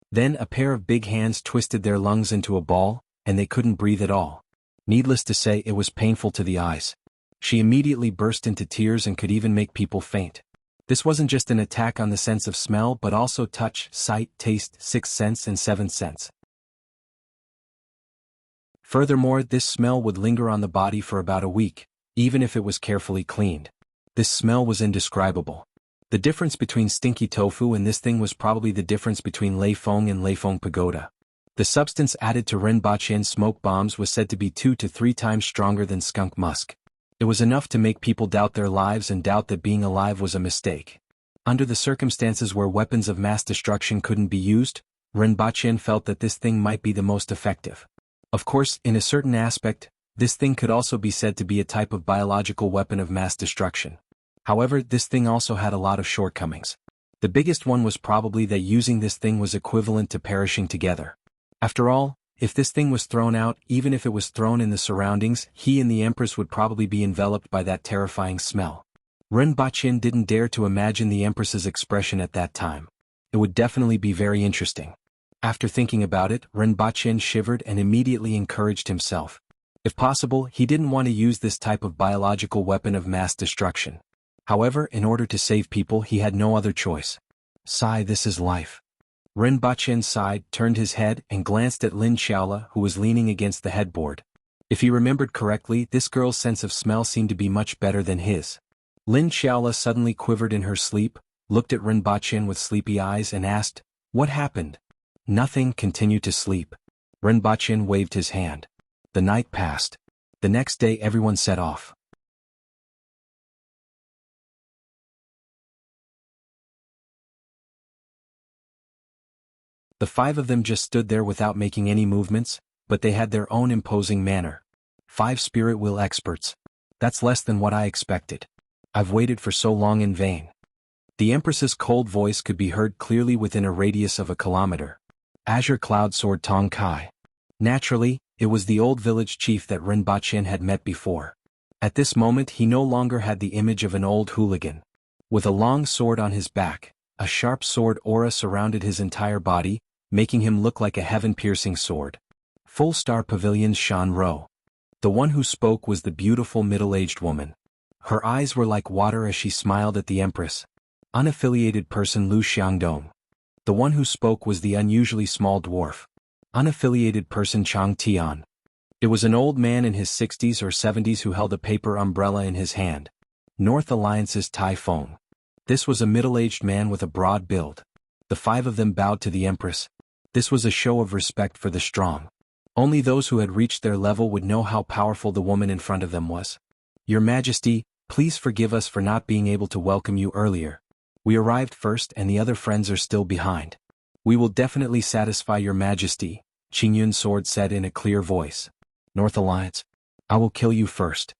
Speaker 1: Then a pair of big hands twisted their lungs into a ball, and they couldn't breathe at all. Needless to say, it was painful to the eyes. She immediately burst into tears and could even make people faint. This wasn't just an attack on the sense of smell but also touch, sight, taste, sixth sense and seventh sense. Furthermore, this smell would linger on the body for about a week, even if it was carefully cleaned. This smell was indescribable. The difference between stinky tofu and this thing was probably the difference between Leifeng and Leifeng pagoda. The substance added to Rinpoche's smoke bombs was said to be 2 to 3 times stronger than skunk musk. It was enough to make people doubt their lives and doubt that being alive was a mistake. Under the circumstances where weapons of mass destruction couldn't be used, Rinpoche felt that this thing might be the most effective. Of course, in a certain aspect, this thing could also be said to be a type of biological weapon of mass destruction. However, this thing also had a lot of shortcomings. The biggest one was probably that using this thing was equivalent to perishing together. After all, if this thing was thrown out, even if it was thrown in the surroundings, he and the Empress would probably be enveloped by that terrifying smell. Rinpoche didn't dare to imagine the Empress's expression at that time. It would definitely be very interesting. After thinking about it, Rinpoche shivered and immediately encouraged himself. If possible, he didn't want to use this type of biological weapon of mass destruction. However, in order to save people, he had no other choice. Sigh, this is life. Rinpoche sighed, turned his head, and glanced at Lin Xiaola, who was leaning against the headboard. If he remembered correctly, this girl's sense of smell seemed to be much better than his. Lin Xiaola suddenly quivered in her sleep, looked at Rinpoche with sleepy eyes and asked, "What happened?" "Nothing, continue to sleep." Rinpoche waved his hand. The night passed. The next day everyone set off. The 5 of them just stood there without making any movements, but they had their own imposing manner. 5 spirit wheel experts. That's less than what I expected. I've waited for so long in vain. The Empress's cold voice could be heard clearly within a radius of a kilometer. Azure Cloud Sword Tong Kai. Naturally, It was the old village chief that Rinpoche had met before. At this moment he no longer had the image of an old hooligan. With a long sword on his back, a sharp sword aura surrounded his entire body, making him look like a heaven-piercing sword. Full star pavilions shone row. The one who spoke was the beautiful middle-aged woman. Her eyes were like water as she smiled at the empress. Unaffiliated person Lu Xiangdong. The one who spoke was the unusually small dwarf. Unaffiliated person Chang Tian. It was an old man in his 60s or 70s who held a paper umbrella in his hand. North Alliance's Tai Feng. This was a middle-aged man with a broad build. The five of them bowed to the empress. This was a show of respect for the strong. Only those who had reached their level would know how powerful the woman in front of them was. Your Majesty, please forgive us for not being able to welcome you earlier. We arrived first and the other friends are still behind. We will definitely satisfy your Majesty, Qingyun's sword said in a clear voice. North Alliance, I will kill you first.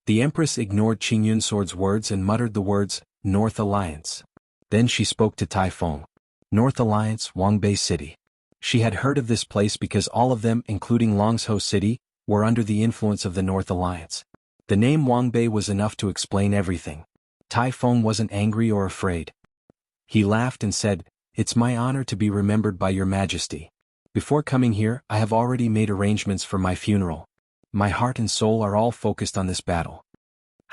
Speaker 1: The empress ignored Qingyun's sword's words and muttered the words, North Alliance. Then she spoke to Tai Feng. North Alliance, Wangbei City. She had heard of this place because all of them, including Longzhou City, were under the influence of the North Alliance. The name Wangbei was enough to explain everything. Tai Feng wasn't angry or afraid. He laughed and said, It's my honor to be remembered by your Majesty. Before coming here, I have already made arrangements for my funeral. My heart and soul are all focused on this battle.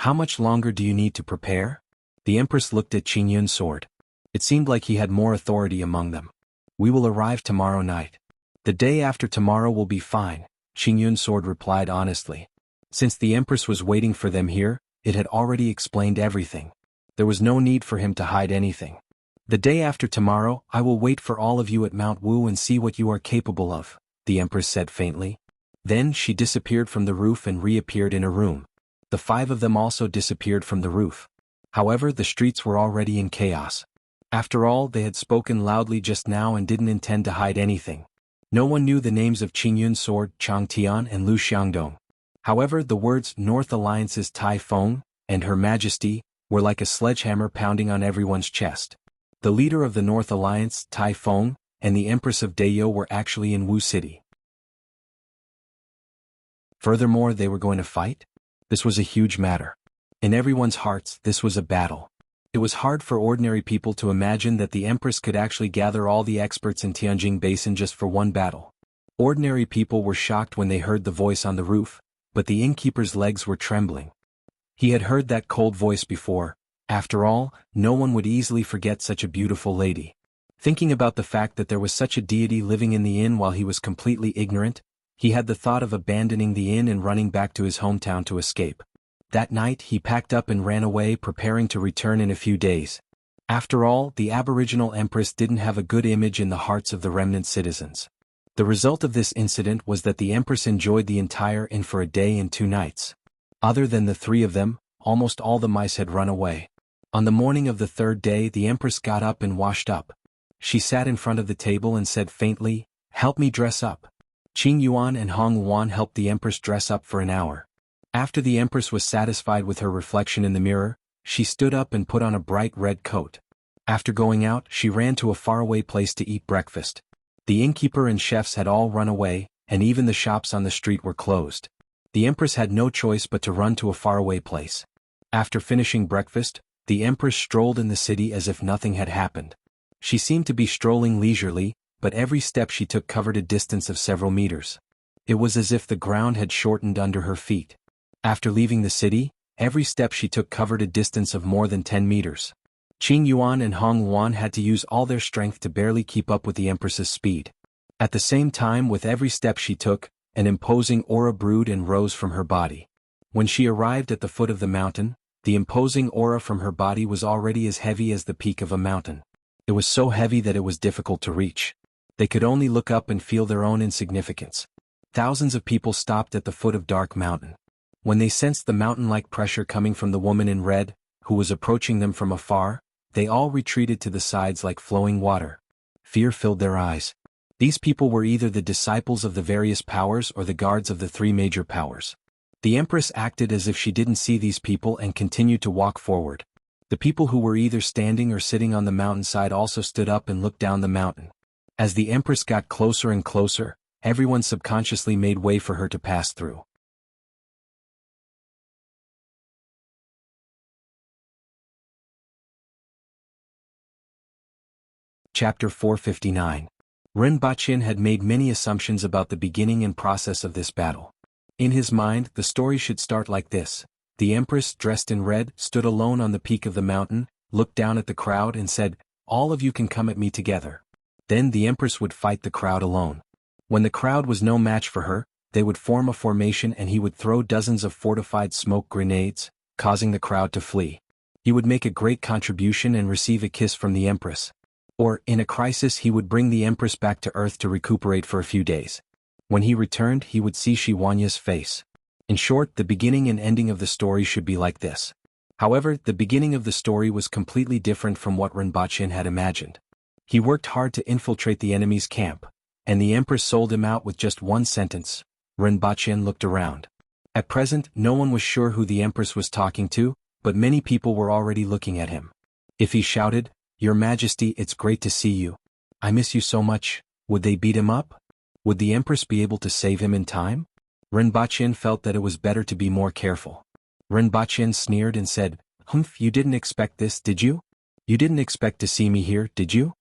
Speaker 1: How much longer do you need to prepare? The empress looked at Qingyun's sword. It seemed like he had more authority among them. We will arrive tomorrow night. The day after tomorrow will be fine, Qingyun's sword replied honestly. Since the empress was waiting for them here, it had already explained everything. There was no need for him to hide anything. The day after tomorrow, I will wait for all of you at Mount Wu and see what you are capable of, the empress said faintly. Then she disappeared from the roof and reappeared in a room. The five of them also disappeared from the roof. However, the streets were already in chaos. After all, they had spoken loudly just now and didn't intend to hide anything. No one knew the names of Qingyun's sword, Chang Tian and Lu Xiangdong. However, the words North Alliance's Tai Feng and Her Majesty were like a sledgehammer pounding on everyone's chest. The leader of the North Alliance, Tai Feng, and the Empress of Dayo were actually in Wu City. Furthermore, they were going to fight? This was a huge matter. In everyone's hearts, this was a battle. It was hard for ordinary people to imagine that the Empress could actually gather all the experts in Tianjin Basin just for one battle. Ordinary people were shocked when they heard the voice on the roof, but the innkeeper's legs were trembling. He had heard that cold voice before. After all, no one would easily forget such a beautiful lady. Thinking about the fact that there was such a deity living in the inn while he was completely ignorant, he had the thought of abandoning the inn and running back to his hometown to escape. That night he packed up and ran away, preparing to return in a few days. After all, the aboriginal empress didn't have a good image in the hearts of the remnant citizens. The result of this incident was that the empress enjoyed the entire inn for a day and 2 nights. Other than the 3 of them, almost all the mice had run away. On the morning of the 3rd day, the empress got up and washed up. She sat in front of the table and said faintly, "Help me dress up." Qing Yuan and Hong Yuan helped the empress dress up for an hour. After the empress was satisfied with her reflection in the mirror, she stood up and put on a bright red coat. After going out, she ran to a faraway place to eat breakfast. The innkeeper and chefs had all run away, and even the shops on the street were closed. The empress had no choice but to run to a faraway place. After finishing breakfast, the empress strolled in the city as if nothing had happened. She seemed to be strolling leisurely, but every step she took covered a distance of several meters. It was as if the ground had shortened under her feet. After leaving the city, every step she took covered a distance of more than 10 meters. Qing Yuan and Hong Yuan had to use all their strength to barely keep up with the empress's speed. At the same time, with every step she took, an imposing aura brewed and rose from her body. When she arrived at the foot of the mountain, the imposing aura from her body was already as heavy as the peak of a mountain. It was so heavy that it was difficult to reach. They could only look up and feel their own insignificance. Thousands of people stopped at the foot of Dark Mountain. When they sensed the mountain-like pressure coming from the woman in red, who was approaching them from afar, they all retreated to the sides like flowing water. Fear filled their eyes. These people were either the disciples of the various powers or the guards of the 3 major powers. The empress acted as if she didn't see these people and continued to walk forward. The people who were either standing or sitting on the mountainside also stood up and looked down the mountain. As the empress got closer and closer, everyone subconsciously made way for her to pass through. Chapter 459. Rinpoche had made many assumptions about the beginning and process of this battle. In his mind, the story should start like this. The empress, dressed in red, stood alone on the peak of the mountain, looked down at the crowd and said, "All of you can come at me together." Then the empress would fight the crowd alone. When the crowd was no match for her, they would form a formation and he would throw dozens of fortified smoke grenades, causing the crowd to flee. He would make a great contribution and receive a kiss from the empress. Or, in a crisis, he would bring the empress back to Earth to recuperate for a few days. When he returned, he would see Shiwanya's face. In short, the beginning and ending of the story should be like this. However, the beginning of the story was completely different from what Rinpoche had imagined. He worked hard to infiltrate the enemy's camp, and the empress sold him out with just one sentence. Rinpoche looked around. At present, no one was sure who the empress was talking to, but many people were already looking at him. If he shouted, "Your Majesty, it's great to see you. I miss you so much," would they beat him up? Would the empress be able to save him in time? Rinpoche felt that it was better to be more careful. Rinpoche sneered and said, "Humph, you didn't expect this, did you? You didn't expect to see me here, did you?"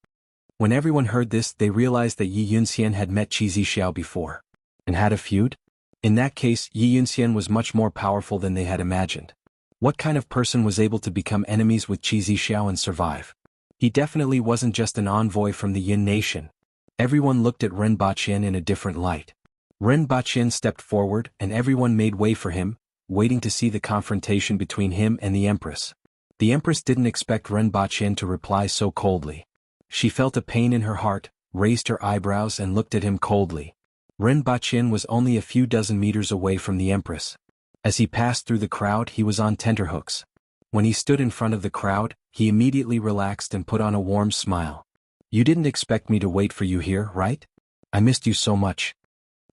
Speaker 1: When everyone heard this, they realized that Yi Yunxian had met Qi Zixiao before. And had a feud? In that case, Yi Yunxian was much more powerful than they had imagined. What kind of person was able to become enemies with Qi Zixiao and survive? He definitely wasn't just an envoy from the Yin nation. Everyone looked at Rinpoche in a different light. Rinpoche stepped forward and everyone made way for him, waiting to see the confrontation between him and the empress. The empress didn't expect Rinpoche to reply so coldly. She felt a pain in her heart, raised her eyebrows and looked at him coldly. Rinpoche was only a few dozen meters away from the empress. As he passed through the crowd, he was on tenterhooks. When he stood in front of the crowd, he immediately relaxed and put on a warm smile. "You didn't expect me to wait for you here, right? I missed you so much."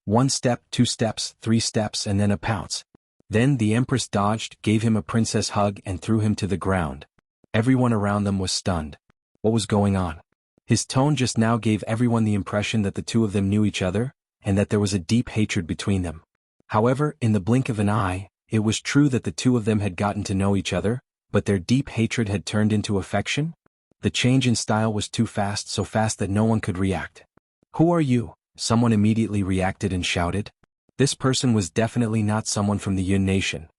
Speaker 1: 1 step, 2 steps, 3 steps and then a pounce. Then the empress dodged, gave him a princess hug and threw him to the ground. Everyone around them was stunned. What was going on? His tone just now gave everyone the impression that the two of them knew each other, and that there was a deep hatred between them. However, in the blink of an eye, it was true that the two of them had gotten to know each other, but their deep hatred had turned into affection? The change in style was too fast, so fast that no one could react. "Who are you?" Someone immediately reacted and shouted. This person was definitely not someone from the Yun nation.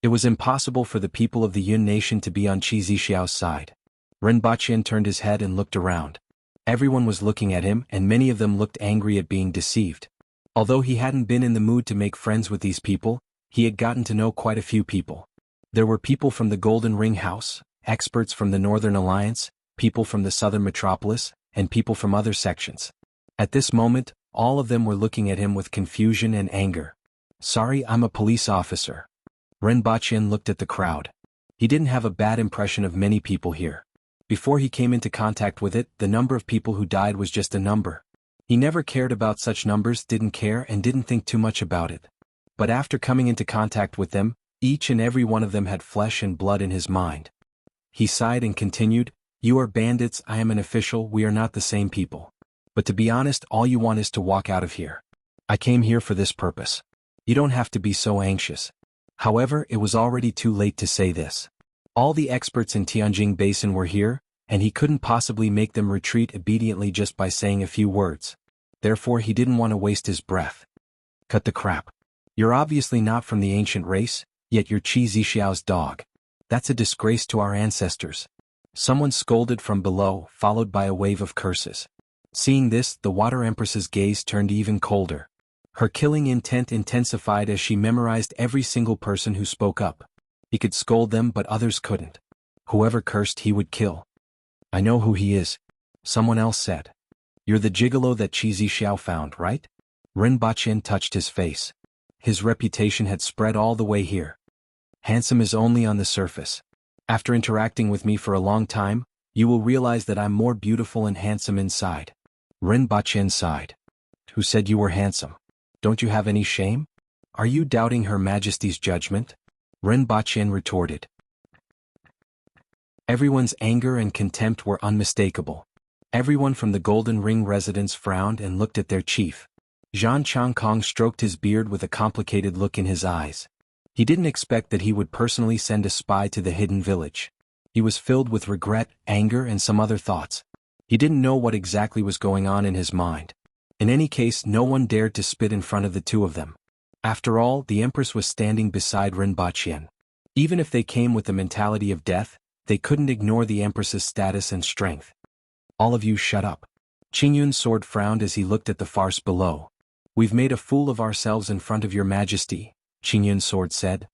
Speaker 1: It was impossible for the people of the Yun nation to be on Qi Zixiao's side. Rinpoche turned his head and looked around. Everyone was looking at him and many of them looked angry at being deceived. Although he hadn't been in the mood to make friends with these people, he had gotten to know quite a few people. There were people from the Golden Ring House, experts from the Northern Alliance, people from the Southern Metropolis, and people from other sections. At this moment, all of them were looking at him with confusion and anger. "Sorry, I'm a police officer." Rinpoche looked at the crowd. He didn't have a bad impression of many people here. Before he came into contact with it, the number of people who died was just a number. He never cared about such numbers, didn't care and didn't think too much about it. But after coming into contact with them, each and every one of them had flesh and blood in his mind. He sighed and continued, "You are bandits, I am an official, we are not the same people. But to be honest, all you want is to walk out of here. I came here for this purpose. You don't have to be so anxious." However, it was already too late to say this. All the experts in Tianjing Basin were here, and he couldn't possibly make them retreat obediently just by saying a few words. Therefore he didn't want to waste his breath. "Cut the crap. You're obviously not from the ancient race, yet you're Qi Zixiao's dog. That's a disgrace to our ancestors." Someone scolded from below, followed by a wave of curses. Seeing this, the Water Empress's gaze turned even colder. Her killing intent intensified as she memorized every single person who spoke up. He could scold them but others couldn't. Whoever cursed he would kill. "I know who he is," someone else said. "You're the gigolo that Qi Zixiao found, right?" Rinpoche touched his face. His reputation had spread all the way here. "Handsome is only on the surface. After interacting with me for a long time, you will realize that I'm more beautiful and handsome inside." Rinpoche sighed. "Who said you were handsome? Don't you have any shame? Are you doubting Her Majesty's judgment?" Rinpoche retorted. Everyone's anger and contempt were unmistakable. Everyone from the Golden Ring residence frowned and looked at their chief. Zhang Changkong stroked his beard with a complicated look in his eyes. He didn't expect that he would personally send a spy to the hidden village. He was filled with regret, anger, and some other thoughts. He didn't know what exactly was going on in his mind. In any case, no one dared to spit in front of the two of them. After all, the Empress was standing beside Rinpoche. Even if they came with the mentality of death, they couldn't ignore the Empress's status and strength. All of you shut up. Qingyun's sword frowned as he looked at the farce below. We've made a fool of ourselves in front of your majesty, Qingyun's sword said.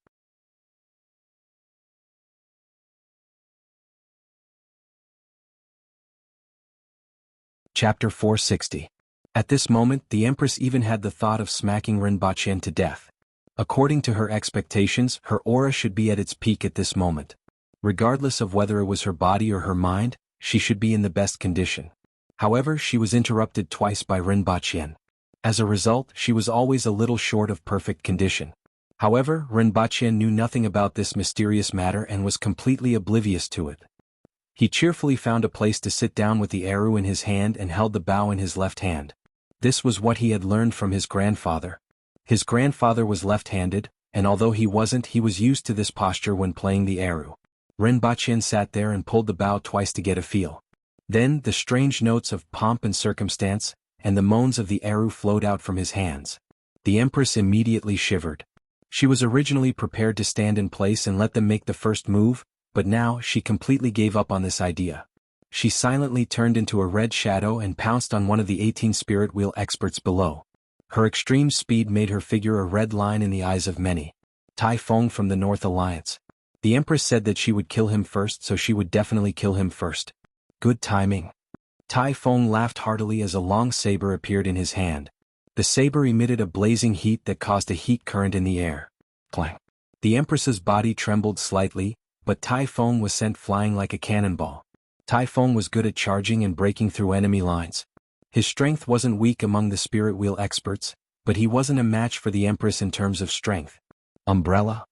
Speaker 1: Chapter 460. At this moment, the Empress even had the thought of smacking Rinpoche to death. According to her expectations, her aura should be at its peak at this moment. Regardless of whether it was her body or her mind, she should be in the best condition. However, she was interrupted twice by Rinpoche. As a result, she was always a little short of perfect condition. However, Rinpoche knew nothing about this mysterious matter and was completely oblivious to it. He cheerfully found a place to sit down with the Eru in his hand and held the bow in his left hand. This was what he had learned from his grandfather. His grandfather was left-handed, and although he wasn't, he was used to this posture when playing the Eru. Rinpoche sat there and pulled the bow twice to get a feel. Then, the strange notes of pomp and circumstance, and the moans of the Eru flowed out from his hands. The Empress immediately shivered. She was originally prepared to stand in place and let them make the first move, but now she completely gave up on this idea. She silently turned into a red shadow and pounced on one of the 18 spirit wheel experts below. Her extreme speed made her figure a red line in the eyes of many. Tai Feng from the North Alliance. The Empress said that she would kill him first, so she would definitely kill him first. Good timing. Tai Feng laughed heartily as a long saber appeared in his hand. The saber emitted a blazing heat that caused a heat current in the air. Clang. The Empress's body trembled slightly, but Tai Feng was sent flying like a cannonball. Tai Feng was good at charging and breaking through enemy lines. His strength wasn't weak among the spirit wheel experts, but he wasn't a match for the Empress in terms of strength. Umbrella?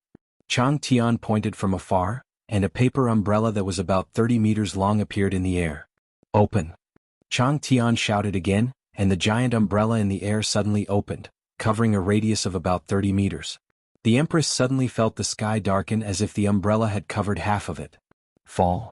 Speaker 1: Chang Tian pointed from afar, and a paper umbrella that was about 30 meters long appeared in the air. Open. Chang Tian shouted again, and the giant umbrella in the air suddenly opened, covering a radius of about 30 meters. The Empress suddenly felt the sky darken as if the umbrella had covered half of it. Fall.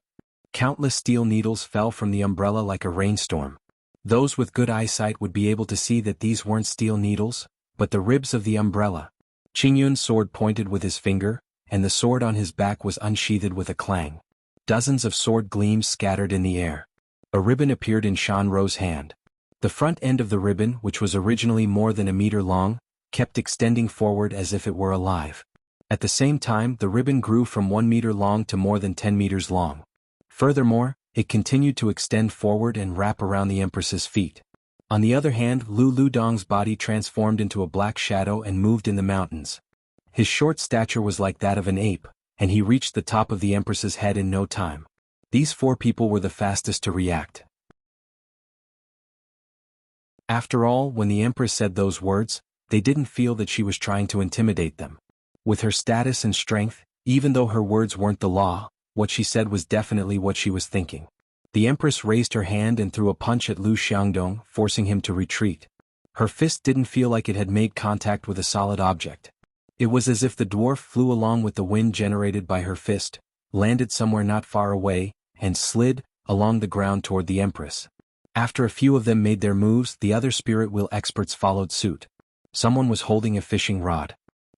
Speaker 1: Countless steel needles fell from the umbrella like a rainstorm. Those with good eyesight would be able to see that these weren't steel needles, but the ribs of the umbrella. Qingyun's sword pointed with his finger, and the sword on his back was unsheathed with a clang. Dozens of sword gleams scattered in the air. A ribbon appeared in Shanro's hand. The front end of the ribbon, which was originally more than a meter long, kept extending forward as if it were alive. At the same time, the ribbon grew from 1 meter long to more than 10 meters long. Furthermore, it continued to extend forward and wrap around the Empress's feet. On the other hand, Lu Ludong's body transformed into a black shadow and moved in the mountains. His short stature was like that of an ape, and he reached the top of the Empress's head in no time. These 4 people were the fastest to react. After all, when the Empress said those words, they didn't feel that she was trying to intimidate them. With her status and strength, even though her words weren't the law, what she said was definitely what she was thinking. The Empress raised her hand and threw a punch at Lu Xiangdong, forcing him to retreat. Her fist didn't feel like it had made contact with a solid object. It was as if the dwarf flew along with the wind generated by her fist, landed somewhere not far away, and slid along the ground toward the Empress. After a few of them made their moves, the other spirit wheel experts followed suit. Someone was holding a fishing rod.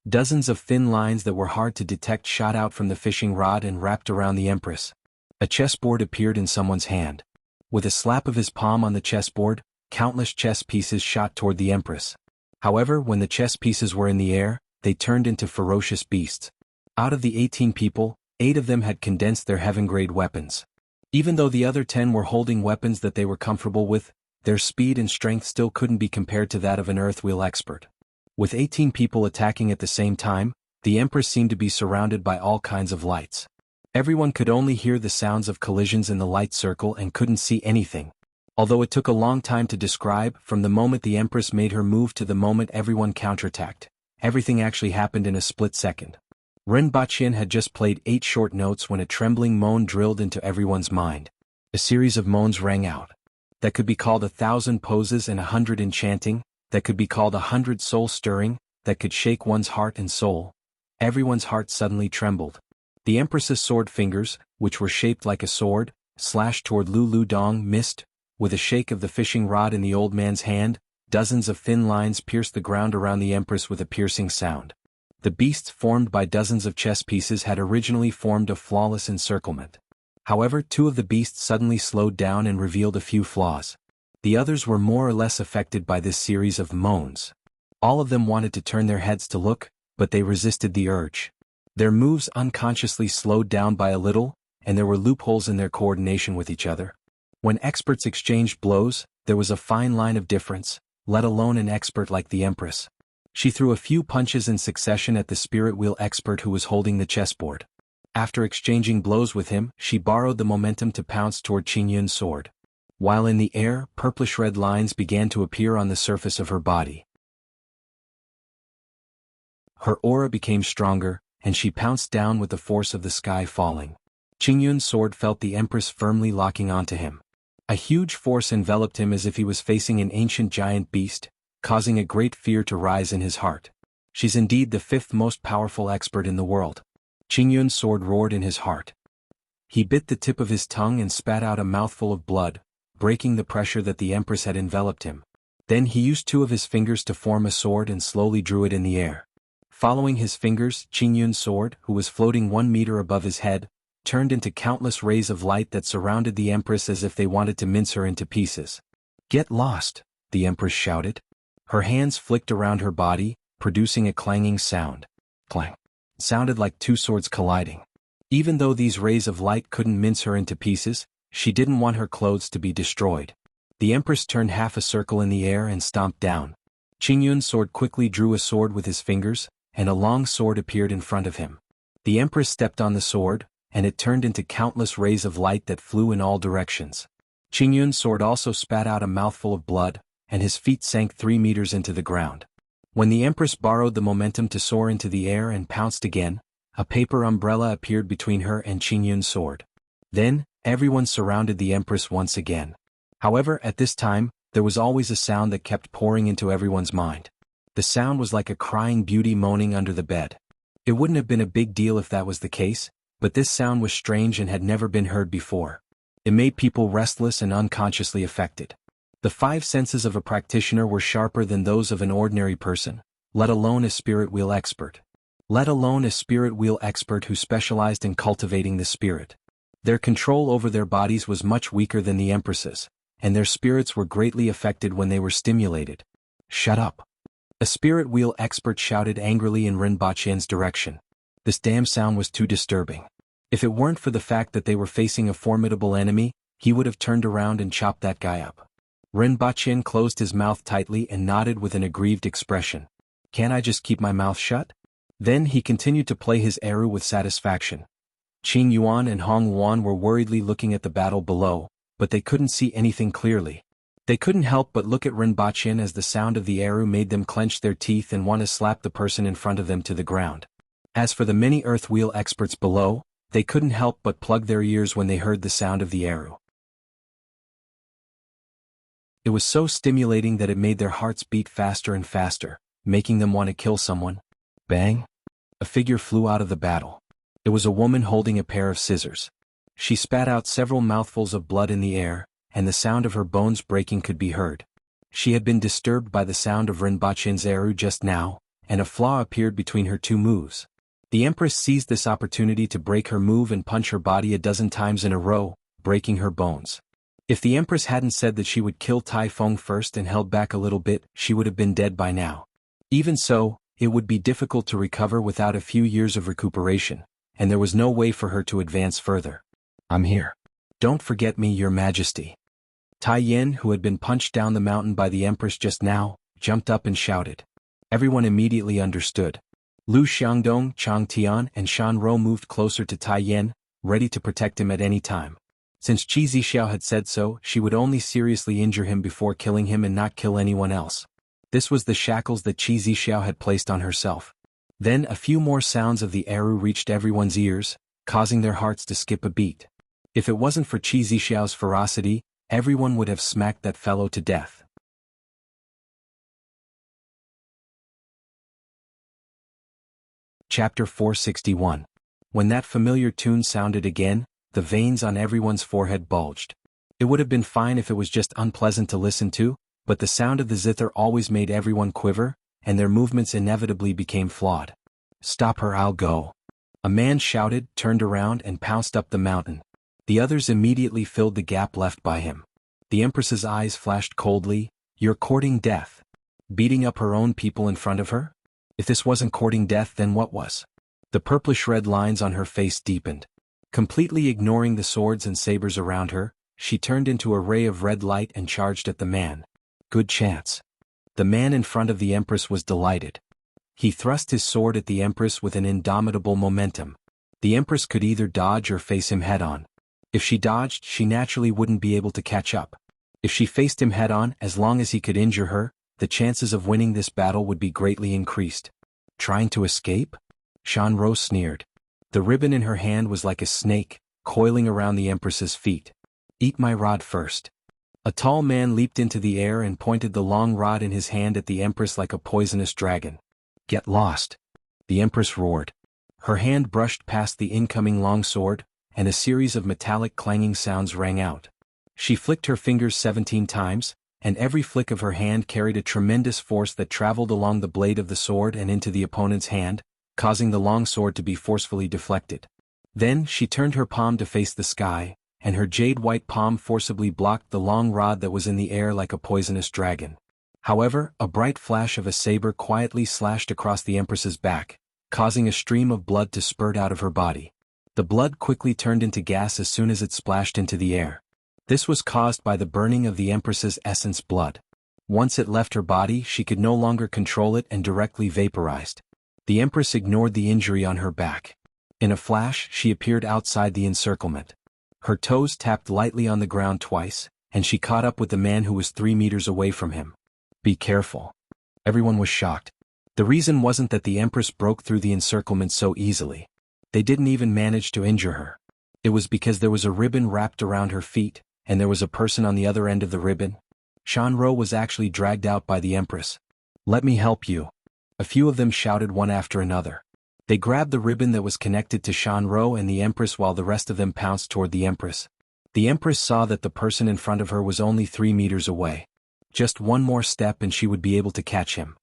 Speaker 1: Dozens of thin lines that were hard to detect shot out from the fishing rod and wrapped around the Empress. A chessboard appeared in someone's hand. With a slap of his palm on the chessboard, countless chess pieces shot toward the Empress. However, when the chess pieces were in the air, they turned into ferocious beasts. Out of the 18 people, 8 of them had condensed their heaven-grade weapons. Even though the other 10 were holding weapons that they were comfortable with, their speed and strength still couldn't be compared to that of an earthwheel expert. With 18 people attacking at the same time, the Empress seemed to be surrounded by all kinds of lights. Everyone could only hear the sounds of collisions in the light circle and couldn't see anything. Although it took a long time to describe, from the moment the Empress made her move to the moment everyone counterattacked, everything actually happened in a split second. Rinpoche had just played 8 short notes when a trembling moan drilled into everyone's mind. A series of moans rang out. that could be called 1,000 poses and 100 enchanting, that could be called 100 soul-stirring, that could shake one's heart and soul. Everyone's heart suddenly trembled. The Empress's sword fingers, which were shaped like a sword, slashed toward Lulu Dong missed. With a shake of the fishing rod in the old man's hand, dozens of thin lines pierced the ground around the Empress with a piercing sound. The beasts formed by dozens of chess pieces had originally formed a flawless encirclement. However, 2 of the beasts suddenly slowed down and revealed a few flaws. The others were more or less affected by this series of moans. All of them wanted to turn their heads to look, but they resisted the urge. Their moves unconsciously slowed down by a little, and there were loopholes in their coordination with each other. When experts exchanged blows, there was a fine line of difference, let alone an expert like the Empress. She threw a few punches in succession at the spirit wheel expert who was holding the chessboard. After exchanging blows with him, she borrowed the momentum to pounce toward Qing Yun's sword. While in the air, purplish-red lines began to appear on the surface of her body. Her aura became stronger, and she pounced down with the force of the sky falling. Qing Yun's sword felt the Empress firmly locking onto him. A huge force enveloped him as if he was facing an ancient giant beast, causing a great fear to rise in his heart. She's indeed the 5th most powerful expert in the world. Qing Yun's sword roared in his heart. He bit the tip of his tongue and spat out a mouthful of blood, breaking the pressure that the Empress had enveloped him. Then he used 2 of his fingers to form a sword and slowly drew it in the air. Following his fingers, Qing Yun's sword, who was floating 1 meter above his head, turned into countless rays of light that surrounded the Empress as if they wanted to mince her into pieces. "Get lost," the Empress shouted. Her hands flicked around her body, producing a clanging sound. Clang. It sounded like 2 swords colliding. Even though these rays of light couldn't mince her into pieces, she didn't want her clothes to be destroyed. The Empress turned half a circle in the air and stomped down. Qing Yun's sword quickly drew a sword with his fingers, and a long sword appeared in front of him. The Empress stepped on the sword, and it turned into countless rays of light that flew in all directions. Qing Yun's sword also spat out a mouthful of blood, and his feet sank 3 meters into the ground. When the Empress borrowed the momentum to soar into the air and pounced again, a paper umbrella appeared between her and Qing Yun's sword. Then, everyone surrounded the Empress once again. However, at this time, there was always a sound that kept pouring into everyone's mind. The sound was like a crying beauty moaning under the bed. It wouldn't have been a big deal if that was the case, but this sound was strange and had never been heard before. It made people restless and unconsciously affected. The 5 senses of a practitioner were sharper than those of an ordinary person, let alone a spirit wheel expert. Let alone a spirit wheel expert who specialized in cultivating the spirit. Their control over their bodies was much weaker than the Empress's, and their spirits were greatly affected when they were stimulated. "Shut up!" A spirit wheel expert shouted angrily in Rinpoche's direction. This damn sound was too disturbing. If it weren't for the fact that they were facing a formidable enemy, he would have turned around and chopped that guy up. Rinpoche closed his mouth tightly and nodded with an aggrieved expression. "Can't I just keep my mouth shut?" Then he continued to play his eru with satisfaction. Qing Yuan and Hong Yuan were worriedly looking at the battle below, but they couldn't see anything clearly. They couldn't help but look at Rinpoche as the sound of the eru made them clench their teeth and want to slap the person in front of them to the ground. As for the many earth wheel experts below, they couldn't help but plug their ears when they heard the sound of the eru. It was so stimulating that it made their hearts beat faster and faster, making them want to kill someone. Bang! A figure flew out of the battle. It was a woman holding a pair of scissors. She spat out several mouthfuls of blood in the air, and the sound of her bones breaking could be heard. She had been disturbed by the sound of Rinpoche's eru just now, and a flaw appeared between her 2 moves. The Empress seized this opportunity to break her move and punch her body a dozen times in a row, breaking her bones. If the Empress hadn't said that she would kill Tai Feng first and held back a little bit, she would have been dead by now. Even so, it would be difficult to recover without a few years of recuperation, and there was no way for her to advance further. "I'm here. Don't forget me, Your Majesty." Tai Yin, who had been punched down the mountain by the Empress just now, jumped up and shouted. Everyone immediately understood. Lu Xiangdong, Chang Tian, and Shan Ro moved closer to Tai Yin, ready to protect him at any time. Since Qi Zixiao had said so, she would only seriously injure him before killing him and not kill anyone else. This was the shackles that Qi Zixiao had placed on herself. Then a few more sounds of the eru reached everyone's ears, causing their hearts to skip a beat. If it wasn't for Qi Zixiao's ferocity, everyone would have smacked that fellow to death. Chapter 461. When that familiar tune sounded again, the veins on everyone's forehead bulged. It would have been fine if it was just unpleasant to listen to, but the sound of the zither always made everyone quiver, and their movements inevitably became flawed. "Stop her, I'll go." A man shouted, turned around and pounced up the mountain. The others immediately filled the gap left by him. The Empress's eyes flashed coldly. "You're courting death. Beating up her own people in front of her? If this wasn't courting death, then what was?" The purplish-red lines on her face deepened. Completely ignoring the swords and sabers around her, she turned into a ray of red light and charged at the man. Good chance. The man in front of the Empress was delighted. He thrust his sword at the Empress with an indomitable momentum. The Empress could either dodge or face him head-on. If she dodged, she naturally wouldn't be able to catch up. If she faced him head-on, as long as he could injure her, the chances of winning this battle would be greatly increased. Trying to escape? Shan Rose sneered. The ribbon in her hand was like a snake, coiling around the Empress's feet. "Eat my rod first." A tall man leaped into the air and pointed the long rod in his hand at the Empress like a poisonous dragon. "Get lost." The Empress roared. Her hand brushed past the incoming longsword, and a series of metallic clanging sounds rang out. She flicked her fingers 17 times, and every flick of her hand carried a tremendous force that traveled along the blade of the sword and into the opponent's hand, causing the longsword to be forcefully deflected. Then she turned her palm to face the sky, and her jade-white palm forcibly blocked the long rod that was in the air like a poisonous dragon. However, a bright flash of a saber quietly slashed across the Empress's back, causing a stream of blood to spurt out of her body. The blood quickly turned into gas as soon as it splashed into the air. This was caused by the burning of the Empress's essence blood. Once it left her body, she could no longer control it and directly vaporized. The Empress ignored the injury on her back. In a flash, she appeared outside the encirclement. Her toes tapped lightly on the ground twice, and she caught up with the man who was 3 meters away from him. "Be careful." Everyone was shocked. The reason wasn't that the Empress broke through the encirclement so easily. They didn't even manage to injure her. It was because there was a ribbon wrapped around her feet, and there was a person on the other end of the ribbon. Shan Rose was actually dragged out by the Empress. "Let me help you." A few of them shouted one after another. They grabbed the ribbon that was connected to Shan Rose and the Empress while the rest of them pounced toward the Empress. The Empress saw that the person in front of her was only 3 meters away. Just one more step and she would be able to catch him.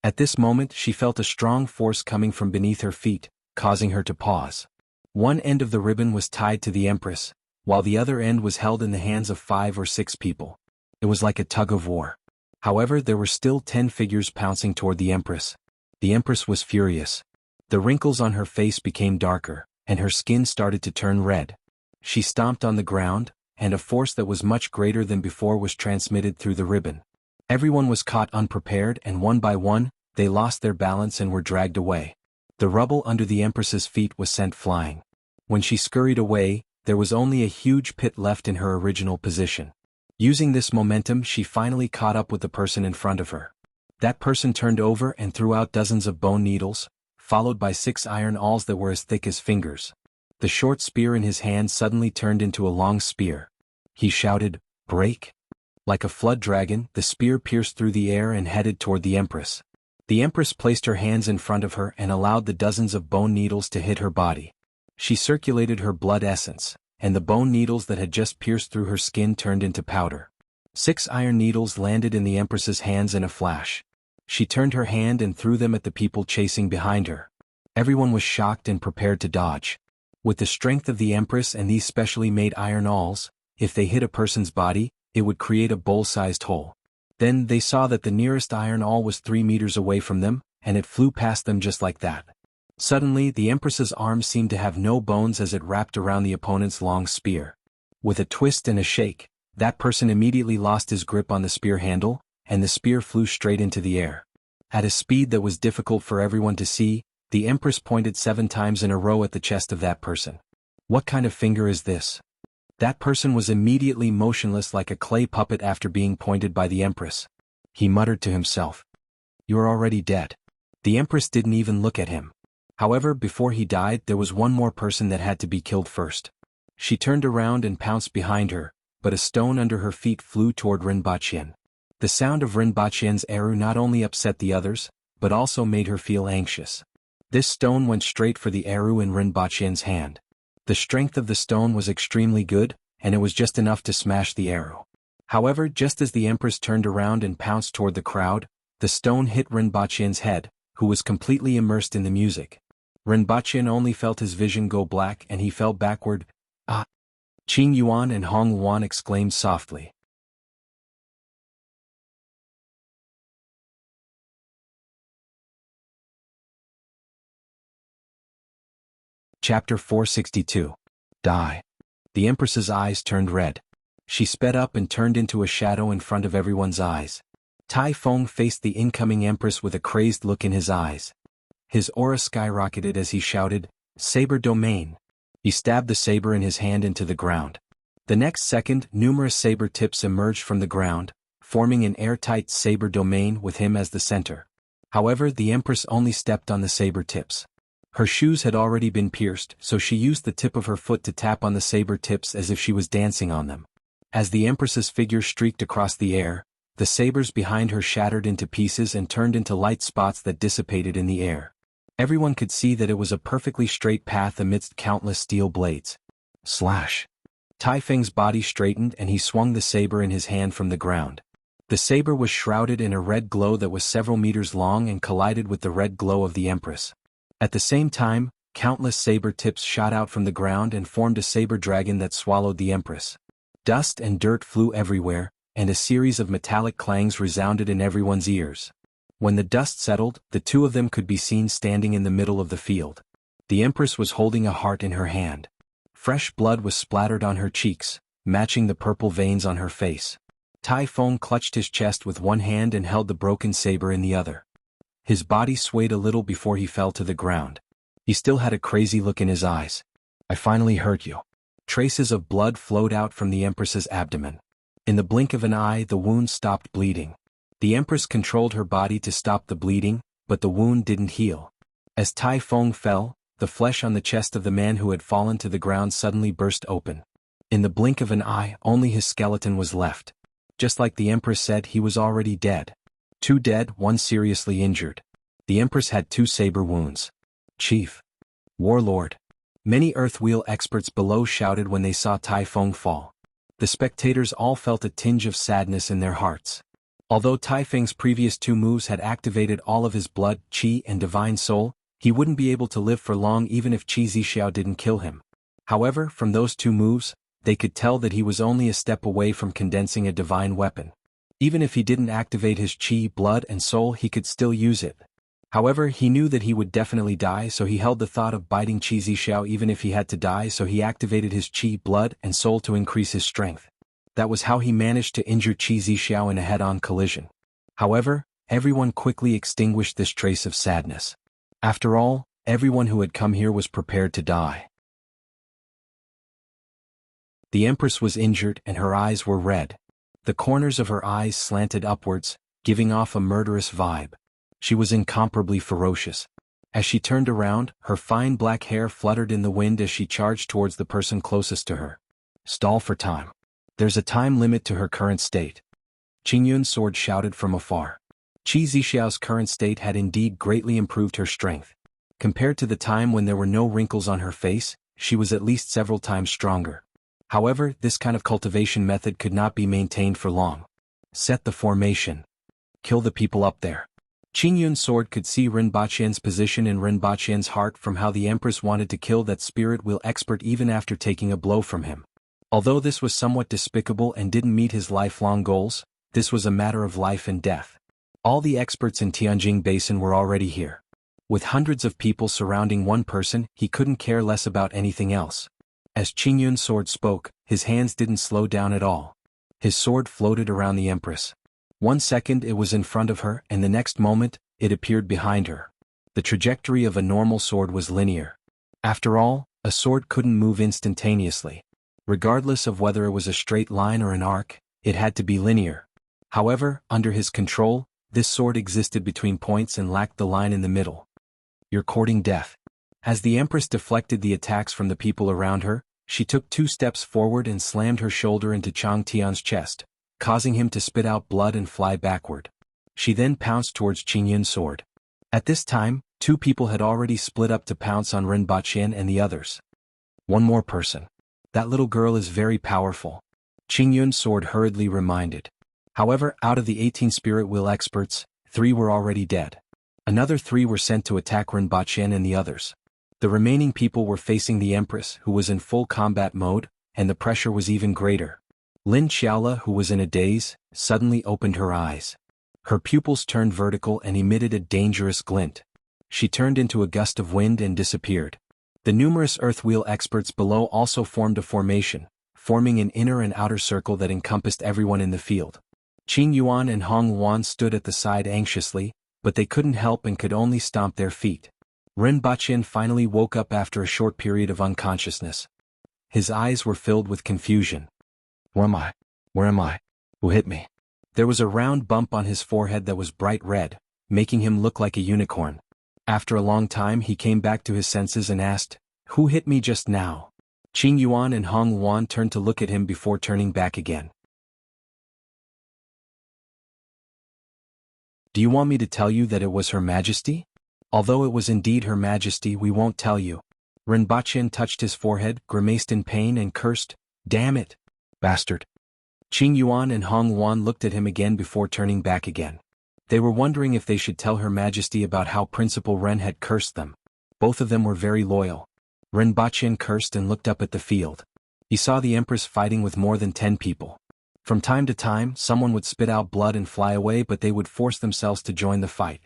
Speaker 1: At this moment she felt a strong force coming from beneath her feet, causing her to pause. One end of the ribbon was tied to the Empress, while the other end was held in the hands of 5 or 6 people. It was like a tug-of-war. However, there were still 10 figures pouncing toward the Empress. The Empress was furious. The wrinkles on her face became darker, and her skin started to turn red. She stomped on the ground, and a force that was much greater than before was transmitted through the ribbon. Everyone was caught unprepared, and one by one, they lost their balance and were dragged away. The rubble under the Empress's feet was sent flying. When she scurried away, there was only a huge pit left in her original position. Using this momentum, she finally caught up with the person in front of her. That person turned over and threw out dozens of bone needles, followed by 6 iron awls that were as thick as fingers. The short spear in his hand suddenly turned into a long spear. He shouted, "Break!" Like a flood dragon, the spear pierced through the air and headed toward the Empress. The Empress placed her hands in front of her and allowed the dozens of bone needles to hit her body. She circulated her blood essence, and the bone needles that had just pierced through her skin turned into powder. 6 iron needles landed in the Empress's hands in a flash. She turned her hand and threw them at the people chasing behind her. Everyone was shocked and prepared to dodge. With the strength of the Empress and these specially made iron awls, if they hit a person's body, it would create a bowl-sized hole. Then they saw that the nearest iron awl was 3 meters away from them, and it flew past them just like that. Suddenly, the Empress's arms seemed to have no bones as it wrapped around the opponent's long spear. With a twist and a shake, that person immediately lost his grip on the spear handle, and the spear flew straight into the air. At a speed that was difficult for everyone to see, the Empress pointed 7 times in a row at the chest of that person. "What kind of finger is this?" That person was immediately motionless like a clay puppet after being pointed by the Empress. He muttered to himself, "You're already dead." The Empress didn't even look at him. However, before he died, there was one more person that had to be killed first. She turned around and pounced behind her, but a stone under her feet flew toward Rinpochen. The sound of Rinpochen's arrow not only upset the others, but also made her feel anxious. This stone went straight for the arrow in Rinpochen's hand. The strength of the stone was extremely good, and it was just enough to smash the arrow. However, just as the Empress turned around and pounced toward the crowd, the stone hit Rinpochen's head, who was completely immersed in the music. Rinpochen only felt his vision go black and he fell backward. Ah! Qing Yuan and Hong Yuan exclaimed softly. Chapter 462. Die. The Empress's eyes turned red. She sped up and turned into a shadow in front of everyone's eyes. Tai Feng faced the incoming Empress with a crazed look in his eyes. His aura skyrocketed as he shouted, "Saber domain!" He stabbed the saber in his hand into the ground. The next second, numerous saber tips emerged from the ground, forming an airtight saber domain with him as the center. However, the Empress only stepped on the saber tips. Her shoes had already been pierced, so she used the tip of her foot to tap on the saber tips as if she was dancing on them. As the Empress's figure streaked across the air, the sabers behind her shattered into pieces and turned into light spots that dissipated in the air. Everyone could see that it was a perfectly straight path amidst countless steel blades. Slash! Tai Feng's body straightened and he swung the saber in his hand from the ground. The saber was shrouded in a red glow that was several meters long and collided with the red glow of the Empress. At the same time, countless saber tips shot out from the ground and formed a saber dragon that swallowed the Empress. Dust and dirt flew everywhere, and a series of metallic clangs resounded in everyone's ears. When the dust settled, the two of them could be seen standing in the middle of the field. The Empress was holding a heart in her hand. Fresh blood was splattered on her cheeks, matching the purple veins on her face. Tai Feng clutched his chest with one hand and held the broken saber in the other. His body swayed a little before he fell to the ground. He still had a crazy look in his eyes. "I finally hurt you." Traces of blood flowed out from the Empress's abdomen. In the blink of an eye, the wound stopped bleeding. The Empress controlled her body to stop the bleeding, but the wound didn't heal. As Tai Feng fell, the flesh on the chest of the man who had fallen to the ground suddenly burst open. In the blink of an eye, only his skeleton was left. Just like the Empress said, he was already dead. Two dead, one seriously injured. The Empress had 2 saber wounds. "Chief. Warlord." Many Earthwheel experts below shouted when they saw Tai Feng fall. The spectators all felt a tinge of sadness in their hearts. Although Tai Feng's previous 2 moves had activated all of his blood, qi and divine soul, he wouldn't be able to live for long even if Qi Zixiao didn't kill him. However, from those 2 moves, they could tell that he was only a step away from condensing a divine weapon. Even if he didn't activate his qi, blood and soul, he could still use it. However, he knew that he would definitely die, so he held the thought of biting Qi Zixiao even if he had to die, so he activated his qi, blood and soul to increase his strength. That was how he managed to injure Qi Zixiao in a head-on collision. However, everyone quickly extinguished this trace of sadness. After all, everyone who had come here was prepared to die. The Empress was injured and her eyes were red. The corners of her eyes slanted upwards, giving off a murderous vibe. She was incomparably ferocious. As she turned around, her fine black hair fluttered in the wind as she charged towards the person closest to her. "Stall for time. There's a time limit to her current state." Qingyun's sword shouted from afar. Qi Zixiao's current state had indeed greatly improved her strength. Compared to the time when there were no wrinkles on her face, she was at least several times stronger. However, this kind of cultivation method could not be maintained for long. "Set the formation. Kill the people up there." Qingyun's sword could see Rinpoche's position in Rinpoche's heart from how the Empress wanted to kill that spirit wheel expert even after taking a blow from him. Although this was somewhat despicable and didn't meet his lifelong goals, this was a matter of life and death. All the experts in Tianjing Basin were already here. With hundreds of people surrounding one person, he couldn't care less about anything else. As Qingyun's sword spoke, his hands didn't slow down at all. His sword floated around the Empress. 1 second it was in front of her, and the next moment, it appeared behind her. The trajectory of a normal sword was linear. After all, a sword couldn't move instantaneously. Regardless of whether it was a straight line or an arc, it had to be linear. However, under his control, this sword existed between points and lacked the line in the middle. "You're courting death." As the Empress deflected the attacks from the people around her, She took 2 steps forward and slammed her shoulder into Chang Tian's chest, causing him to spit out blood and fly backward. She then pounced towards Qing Yun's sword. At this time, 2 people had already split up to pounce on Ren Baqin and the others. One more person. That little girl is very powerful, Qing Yun's sword hurriedly reminded. However, out of the 18 spirit wheel experts, 3 were already dead. Another 3 were sent to attack Ren Baqin and the others. The remaining people were facing the Empress, who was in full combat mode, and the pressure was even greater. Lin Xiaola, who was in a daze, suddenly opened her eyes. Her pupils turned vertical and emitted a dangerous glint. She turned into a gust of wind and disappeared. The numerous earth wheel experts below also formed a formation, forming an inner and outer circle that encompassed everyone in the field. Qing Yuan and Hong Wan stood at the side anxiously, but they couldn't help and could only stomp their feet. Ren Baqin finally woke up after a short period of unconsciousness. His eyes were filled with confusion. Where am I? Where am I? Who hit me? There was a round bump on his forehead that was bright red, making him look like a unicorn. After a long time he came back to his senses and asked, "Who hit me just now?" Qing Yuan and Hong Wan turned to look at him before turning back again. Do you want me to tell you that it was Her Majesty? Although it was indeed Her Majesty, we won't tell you. Ren Baqin touched his forehead, grimaced in pain and cursed, "Damn it! Bastard!" Qing Yuan and Hong Wan looked at him again before turning back again. They were wondering if they should tell Her Majesty about how Principal Ren had cursed them. Both of them were very loyal. Ren Baqin cursed and looked up at the field. He saw the Empress fighting with more than 10 people. From time to time, someone would spit out blood and fly away, but they would force themselves to join the fight.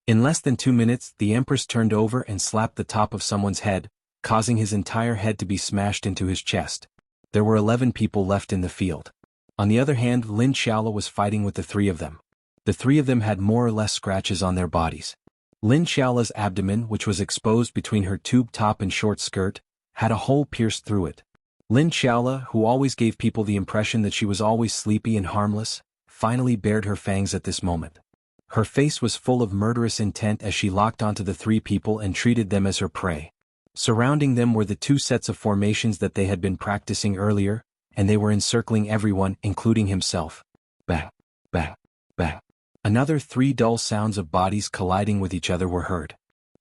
Speaker 1: In less than 2 minutes, the Empress turned over and slapped the top of someone's head, causing his entire head to be smashed into his chest. There were 11 people left in the field. On the other hand, Lin Xiaola was fighting with the 3 of them. The 3 of them had more or less scratches on their bodies. Lin Xiaola's abdomen, which was exposed between her tube top and short skirt, had a hole pierced through it. Lin Xiaola, who always gave people the impression that she was always sleepy and harmless, finally bared her fangs at this moment. Her face was full of murderous intent as she locked onto the 3 people and treated them as her prey. Surrounding them were the 2 sets of formations that they had been practicing earlier, and they were encircling everyone, including himself. Bang, bang, bang. Another 3 dull sounds of bodies colliding with each other were heard.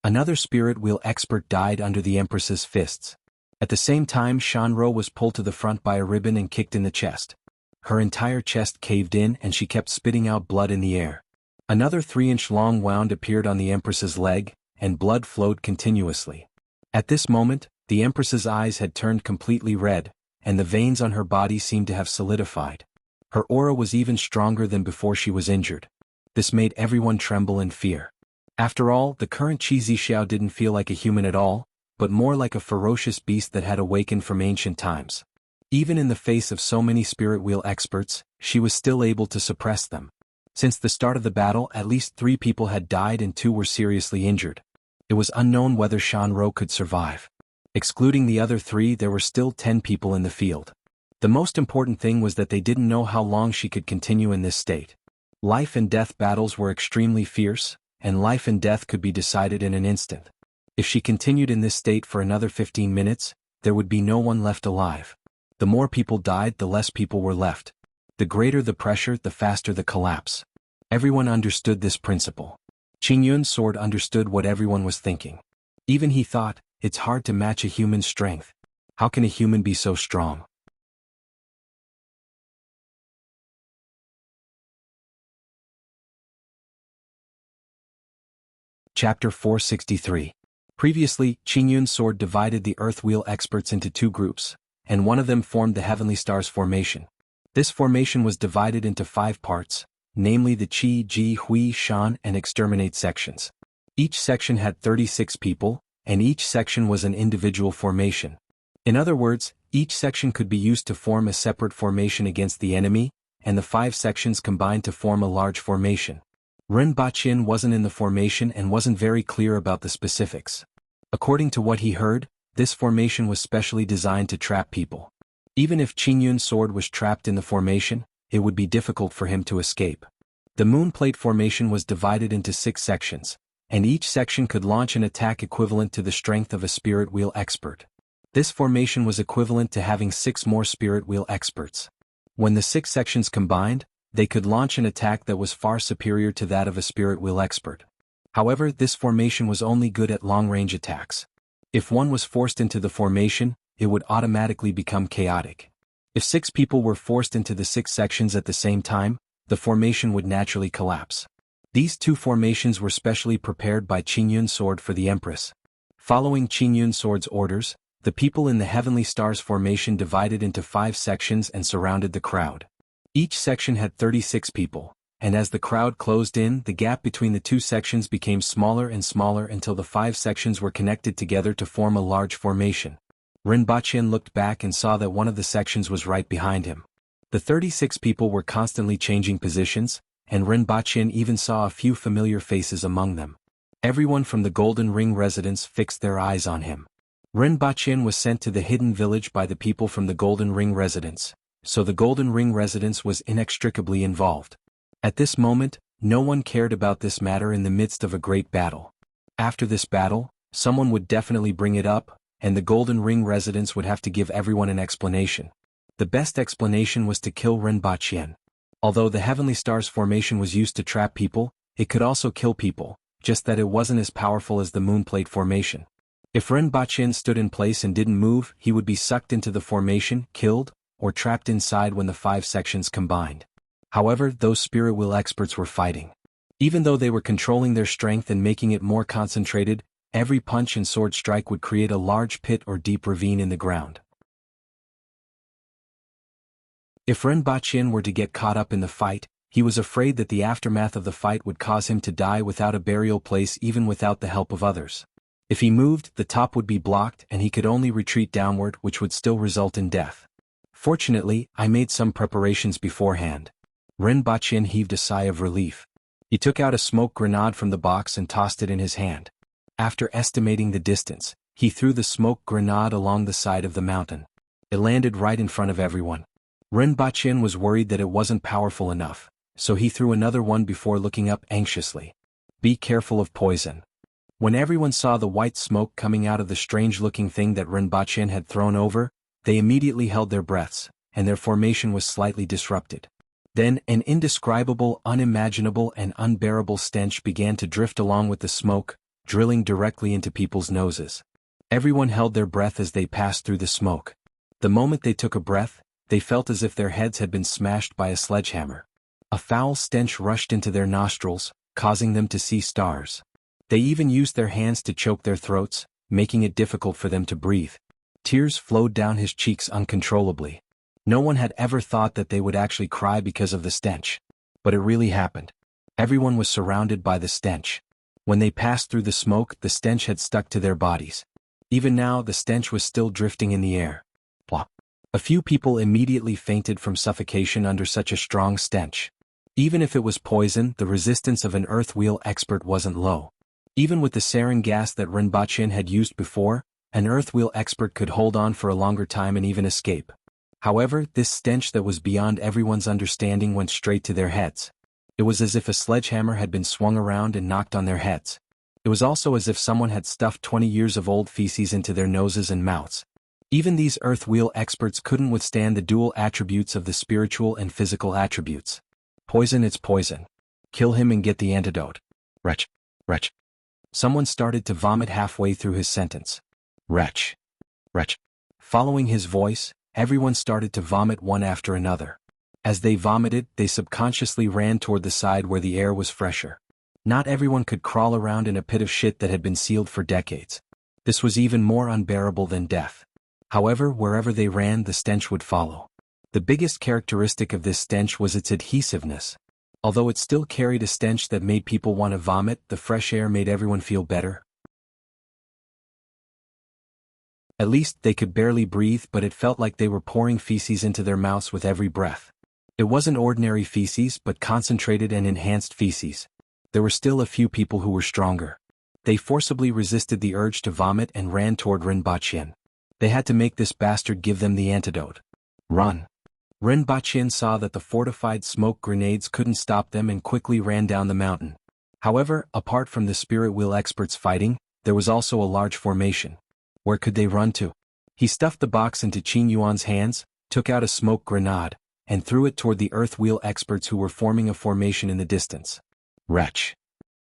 Speaker 1: Another spirit wheel expert died under the Empress's fists. At the same time, Shanro was pulled to the front by a ribbon and kicked in the chest. Her entire chest caved in and she kept spitting out blood in the air. Another 3-inch long wound appeared on the Empress's leg, and blood flowed continuously. At this moment, the Empress's eyes had turned completely red, and the veins on her body seemed to have solidified. Her aura was even stronger than before she was injured. This made everyone tremble in fear. After all, the current Qi Zixiao didn't feel like a human at all, but more like a ferocious beast that had awakened from ancient times. Even in the face of so many spirit wheel experts, she was still able to suppress them. Since the start of the battle, at least 3 people had died and 2 were seriously injured. It was unknown whether Shanro could survive. Excluding the other 3, there were still 10 people in the field. The most important thing was that they didn't know how long she could continue in this state. Life and death battles were extremely fierce, and life and death could be decided in an instant. If she continued in this state for another 15 minutes, there would be no one left alive. The more people died, the less people were left. The greater the pressure, the faster the collapse. Everyone understood this principle. Qing Yun's sword understood what everyone was thinking. Even he thought, it's hard to match a human's strength. How can a human be so strong? Chapter 463. Previously, Qing Yun's sword divided the earth wheel experts into 2 groups, and one of them formed the Heavenly Stars formation. This formation was divided into 5 parts, namely the Qi, Ji, Hui, Shan, and Exterminate sections. Each section had 36 people, and each section was an individual formation. In other words, each section could be used to form a separate formation against the enemy, and the 5 sections combined to form a large formation. Ren Baqin wasn't in the formation and wasn't very clear about the specifics. According to what he heard, this formation was specially designed to trap people. Even if Qing Yun's sword was trapped in the formation, it would be difficult for him to escape. The Moonplate formation was divided into 6 sections, and each section could launch an attack equivalent to the strength of a spirit wheel expert. This formation was equivalent to having 6 more spirit wheel experts. When the 6 sections combined, they could launch an attack that was far superior to that of a spirit wheel expert. However, this formation was only good at long-range attacks. If one was forced into the formation, it would automatically become chaotic. If 6 people were forced into the 6 sections at the same time, the formation would naturally collapse. These 2 formations were specially prepared by Qingyun's sword for the Empress. Following Qingyun's sword's orders, the people in the Heavenly Stars formation divided into 5 sections and surrounded the crowd. Each section had 36 people, and as the crowd closed in, the gap between the 2 sections became smaller and smaller until the 5 sections were connected together to form a large formation. Rinpoche looked back and saw that one of the sections was right behind him. The 36 people were constantly changing positions, and Rinpoche even saw a few familiar faces among them. Everyone from the Golden Ring residence fixed their eyes on him. Rinpoche was sent to the hidden village by the people from the Golden Ring residence, so the Golden Ring residence was inextricably involved. At this moment, no one cared about this matter in the midst of a great battle. After this battle, someone would definitely bring it up, and the Golden Ring residence would have to give everyone an explanation. The best explanation was to kill Rinpoche. Although the Heavenly Stars formation was used to trap people, it could also kill people, just that it wasn't as powerful as the Moonplate formation. If Rinpoche stood in place and didn't move, he would be sucked into the formation, killed, or trapped inside when the 5 sections combined. However, those spirit wheel experts were fighting. Even though they were controlling their strength and making it more concentrated, every punch and sword strike would create a large pit or deep ravine in the ground. If Rinpoche were to get caught up in the fight, he was afraid that the aftermath of the fight would cause him to die without a burial place even without the help of others. If he moved, the top would be blocked and he could only retreat downward, which would still result in death. Fortunately, I made some preparations beforehand. Rinpoche heaved a sigh of relief. He took out a smoke grenade from the box and tossed it in his hand. After estimating the distance, he threw the smoke grenade along the side of the mountain. It landed right in front of everyone. Rinpoche was worried that it wasn't powerful enough, so he threw another one before looking up anxiously. Be careful of poison. When everyone saw the white smoke coming out of the strange-looking thing that Rinpoche had thrown over, they immediately held their breaths, and their formation was slightly disrupted. Then an indescribable, unimaginable and unbearable stench began to drift along with the smoke, drilling directly into people's noses. Everyone held their breath as they passed through the smoke. The moment they took a breath, they felt as if their heads had been smashed by a sledgehammer. A foul stench rushed into their nostrils, causing them to see stars. They even used their hands to choke their throats, making it difficult for them to breathe. Tears flowed down his cheeks uncontrollably. No one had ever thought that they would actually cry because of the stench. But it really happened. Everyone was surrounded by the stench. When they passed through the smoke, the stench had stuck to their bodies. Even now, the stench was still drifting in the air. Plop. A few people immediately fainted from suffocation under such a strong stench. Even if it was poison, the resistance of an earth wheel expert wasn't low. Even with the sarin gas that Rinpoche had used before, an earth wheel expert could hold on for a longer time and even escape. However, this stench that was beyond everyone's understanding went straight to their heads. It was as if a sledgehammer had been swung around and knocked on their heads. It was also as if someone had stuffed 20 years of old feces into their noses and mouths. Even these earth wheel experts couldn't withstand the dual attributes of the spiritual and physical attributes. Poison, it's poison. Kill him and get the antidote. Wretch. Wretch. Someone started to vomit halfway through his sentence. Wretch. Wretch. Following his voice, everyone started to vomit one after another. As they vomited, they subconsciously ran toward the side where the air was fresher. Not everyone could crawl around in a pit of shit that had been sealed for decades. This was even more unbearable than death. However, wherever they ran, the stench would follow. The biggest characteristic of this stench was its adhesiveness. Although it still carried a stench that made people want to vomit, the fresh air made everyone feel better. At least they could barely breathe, but it felt like they were pouring feces into their mouths with every breath. It wasn't ordinary feces, but concentrated and enhanced feces. There were still a few people who were stronger. They forcibly resisted the urge to vomit and ran toward Rinpoche. They had to make this bastard give them the antidote. Run. Rinpoche saw that the fortified smoke grenades couldn't stop them and quickly ran down the mountain. However, apart from the spirit wheel experts fighting, there was also a large formation. Where could they run to? He stuffed the box into Qing Yuan's hands, took out a smoke grenade, and threw it toward the earth wheel experts who were forming a formation in the distance. Wretch.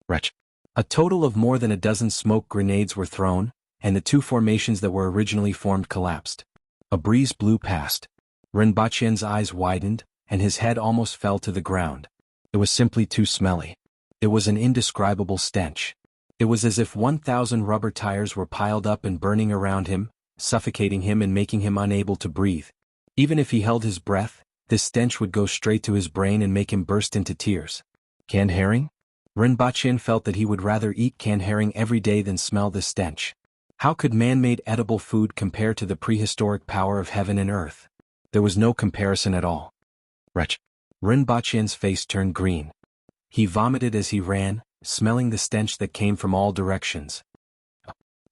Speaker 1: Wretch. A total of more than a dozen smoke grenades were thrown, and the two formations that were originally formed collapsed. A breeze blew past. Rinpoche's eyes widened, and his head almost fell to the ground. It was simply too smelly. It was an indescribable stench. It was as if 1,000 rubber tires were piled up and burning around him, suffocating him and making him unable to breathe. Even if he held his breath, this stench would go straight to his brain and make him burst into tears. Canned herring? Rinpoche felt that he would rather eat canned herring every day than smell this stench. How could man-made edible food compare to the prehistoric power of heaven and earth? There was no comparison at all. Wretch. Rinpoche's face turned green. He vomited as he ran, smelling the stench that came from all directions.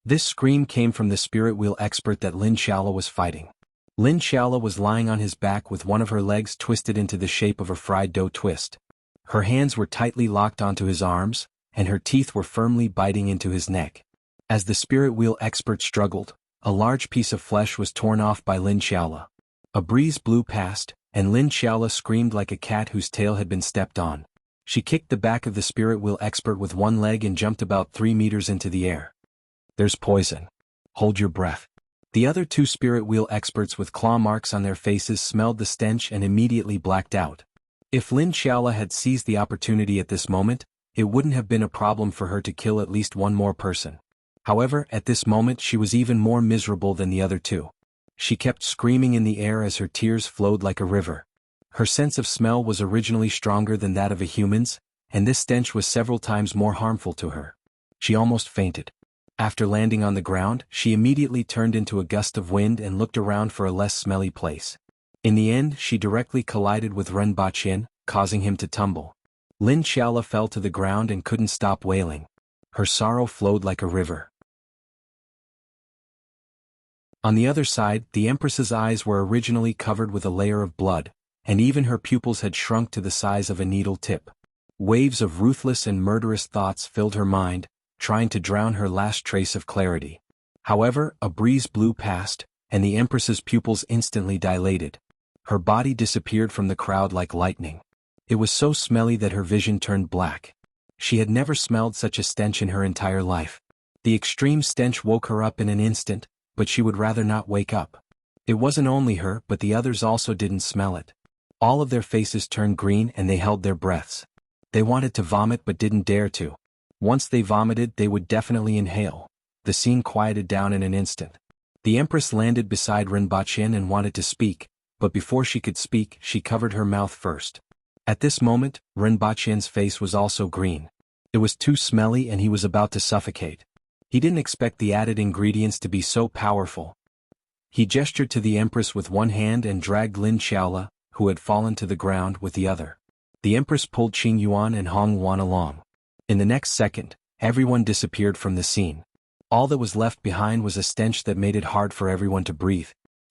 Speaker 1: This scream came from the spirit wheel expert that Lin Xiaola was fighting. Lin Xiaola was lying on his back with one of her legs twisted into the shape of a fried dough twist. Her hands were tightly locked onto his arms, and her teeth were firmly biting into his neck. As the spirit wheel expert struggled, a large piece of flesh was torn off by Lin Xiaola. A breeze blew past, and Lin Xiaola screamed like a cat whose tail had been stepped on. She kicked the back of the spirit wheel expert with one leg and jumped about 3 meters into the air. There's poison. Hold your breath. The other two spirit wheel experts with claw marks on their faces smelled the stench and immediately blacked out. If Lin Xiaola had seized the opportunity at this moment, it wouldn't have been a problem for her to kill at least one more person. However, at this moment she was even more miserable than the other two. She kept screaming in the air as her tears flowed like a river. Her sense of smell was originally stronger than that of a human's, and this stench was several times more harmful to her. She almost fainted. After landing on the ground, she immediately turned into a gust of wind and looked around for a less smelly place. In the end, she directly collided with Rinpoche, causing him to tumble. Lin Xiaola fell to the ground and couldn't stop wailing. Her sorrow flowed like a river. On the other side, the Empress's eyes were originally covered with a layer of blood, and even her pupils had shrunk to the size of a needle tip. Waves of ruthless and murderous thoughts filled her mind, trying to drown her last trace of clarity. However, a breeze blew past, and the Empress's pupils instantly dilated. Her body disappeared from the crowd like lightning. It was so smelly that her vision turned black. She had never smelled such a stench in her entire life. The extreme stench woke her up in an instant, but she would rather not wake up. It wasn't only her, but the others also didn't smell it. All of their faces turned green and they held their breaths. They wanted to vomit but didn't dare to. Once they vomited, they would definitely inhale. The scene quieted down in an instant. The Empress landed beside Rinpoche and wanted to speak, but before she could speak, she covered her mouth first. At this moment, Rinpoche's face was also green. It was too smelly and he was about to suffocate. He didn't expect the added ingredients to be so powerful. He gestured to the Empress with one hand and dragged Lin Xiaola, who had fallen to the ground, with the other. The Empress pulled Qing Yuan and Hong Yuan along. In the next second, everyone disappeared from the scene. All that was left behind was a stench that made it hard for everyone to breathe.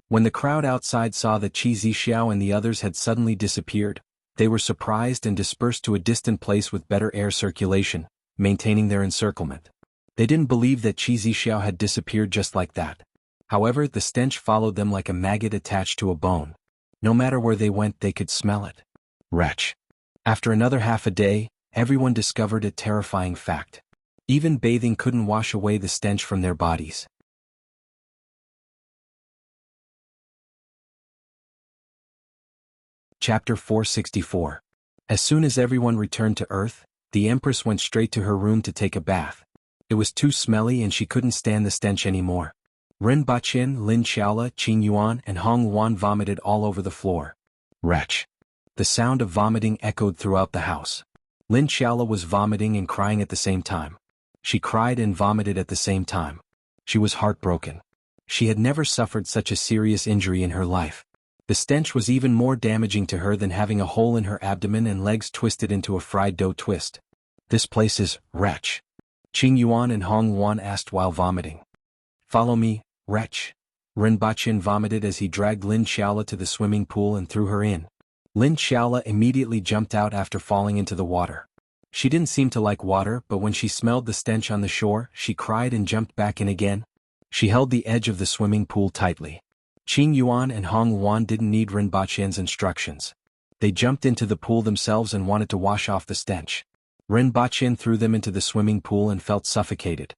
Speaker 1: When the crowd outside saw that Qi Zixiao and the others had suddenly disappeared, they were surprised and dispersed to a distant place with better air circulation, maintaining their encirclement. They didn't believe that Qi Zixiao had disappeared just like that. However, the stench followed them like a maggot attached to a bone. No matter where they went, they could smell it. Wretch. After another half a day, everyone discovered a terrifying fact. Even bathing couldn't wash away the stench from their bodies. Chapter 464. As soon as everyone returned to Earth, the Empress went straight to her room to take a bath. It was too smelly and she couldn't stand the stench anymore. Rinpoche, Lin Xiaola, Qing Yuan, and Hong Yuan vomited all over the floor. Wretch. The sound of vomiting echoed throughout the house. Lin Xiaola was vomiting and crying at the same time. She cried and vomited at the same time. She was heartbroken. She had never suffered such a serious injury in her life. The stench was even more damaging to her than having a hole in her abdomen and legs twisted into a fried dough twist. This place is, wretch. Qing Yuan and Hong Yuan asked while vomiting. Follow me, wretch. Rinpoche vomited as he dragged Lin Xiaola to the swimming pool and threw her in. Lin Xiaola immediately jumped out after falling into the water. She didn't seem to like water, but when she smelled the stench on the shore, she cried and jumped back in again. She held the edge of the swimming pool tightly. Qing Yuan and Hong Yuan didn't need Rinpoche's instructions. They jumped into the pool themselves and wanted to wash off the stench. Rinpoche threw them into the swimming pool and felt suffocated.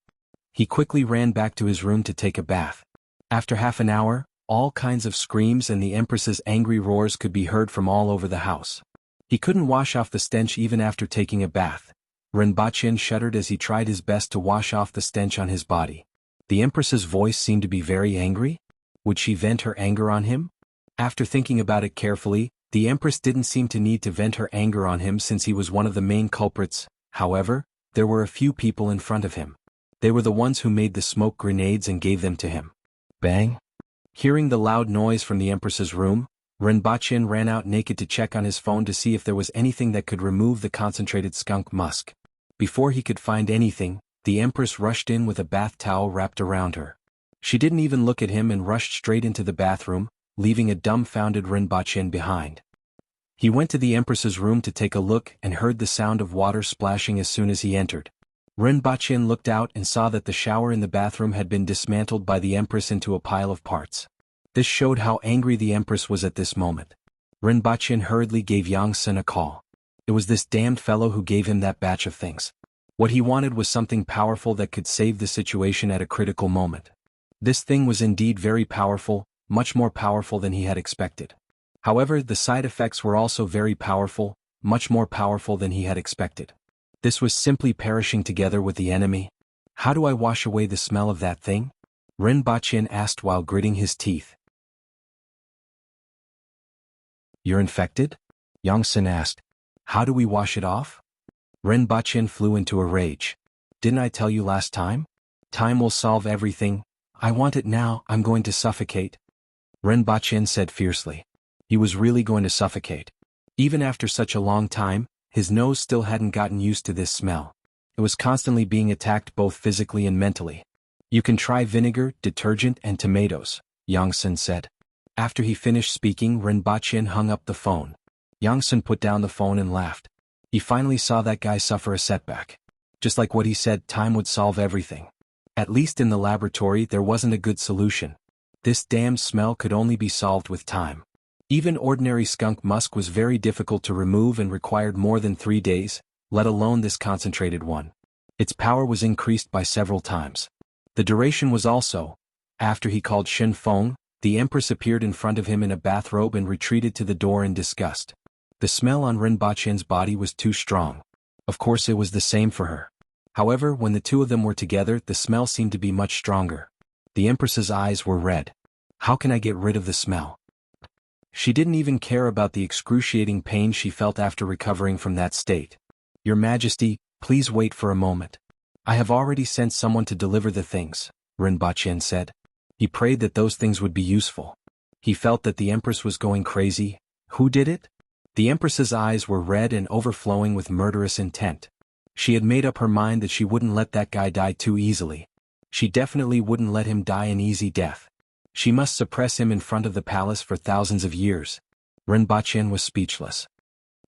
Speaker 1: He quickly ran back to his room to take a bath. After half an hour, all kinds of screams and the Empress's angry roars could be heard from all over the house. He couldn't wash off the stench even after taking a bath. Rinpoche shuddered as he tried his best to wash off the stench on his body. The Empress's voice seemed to be very angry. Would she vent her anger on him? After thinking about it carefully, the Empress didn't seem to need to vent her anger on him since he was one of the main culprits. However, there were a few people in front of him. They were the ones who made the smoke grenades and gave them to him. Bang! Hearing the loud noise from the Empress's room, Rinpoche ran out naked to check on his phone to see if there was anything that could remove the concentrated skunk musk. Before he could find anything, the Empress rushed in with a bath towel wrapped around her. She didn't even look at him and rushed straight into the bathroom, leaving a dumbfounded Rinpoche behind. He went to the Empress's room to take a look and heard the sound of water splashing as soon as he entered. Rinpoche looked out and saw that the shower in the bathroom had been dismantled by the Empress into a pile of parts. This showed how angry the Empress was at this moment. Rinpoche hurriedly gave Yangsen a call. It was this damned fellow who gave him that batch of things. What he wanted was something powerful that could save the situation at a critical moment. This thing was indeed very powerful, much more powerful than he had expected. However, the side effects were also very powerful, much more powerful than he had expected. This was simply perishing together with the enemy. How do I wash away the smell of that thing? Rinpoche asked while gritting his teeth. You're infected? Yangsen asked. How do we wash it off? Rinpoche flew into a rage. Didn't I tell you last time? Time will solve everything. I want it now, I'm going to suffocate. Rinpoche said fiercely. He was really going to suffocate. Even after such a long time, his nose still hadn't gotten used to this smell. It was constantly being attacked both physically and mentally. You can try vinegar, detergent and tomatoes, Yangsen said. After he finished speaking, Rinpoche hung up the phone. Yangsen put down the phone and laughed. He finally saw that guy suffer a setback. Just like what he said, time would solve everything. At least in the laboratory there wasn't a good solution. This damned smell could only be solved with time. Even ordinary skunk musk was very difficult to remove and required more than 3 days, let alone this concentrated one. Its power was increased by several times. The duration was also. After he called Shin Feng, the Empress appeared in front of him in a bathrobe and retreated to the door in disgust. The smell on Rinpoche's body was too strong. Of course it was the same for her. However, when the two of them were together, the smell seemed to be much stronger. The Empress's eyes were red. How can I get rid of the smell? She didn't even care about the excruciating pain she felt after recovering from that state. Your Majesty, please wait for a moment. I have already sent someone to deliver the things, Rinpoche said. He prayed that those things would be useful. He felt that the Empress was going crazy. Who did it? The Empress's eyes were red and overflowing with murderous intent. She had made up her mind that she wouldn't let that guy die too easily. She definitely wouldn't let him die an easy death. She must suppress him in front of the palace for thousands of years. Rinpoche was speechless.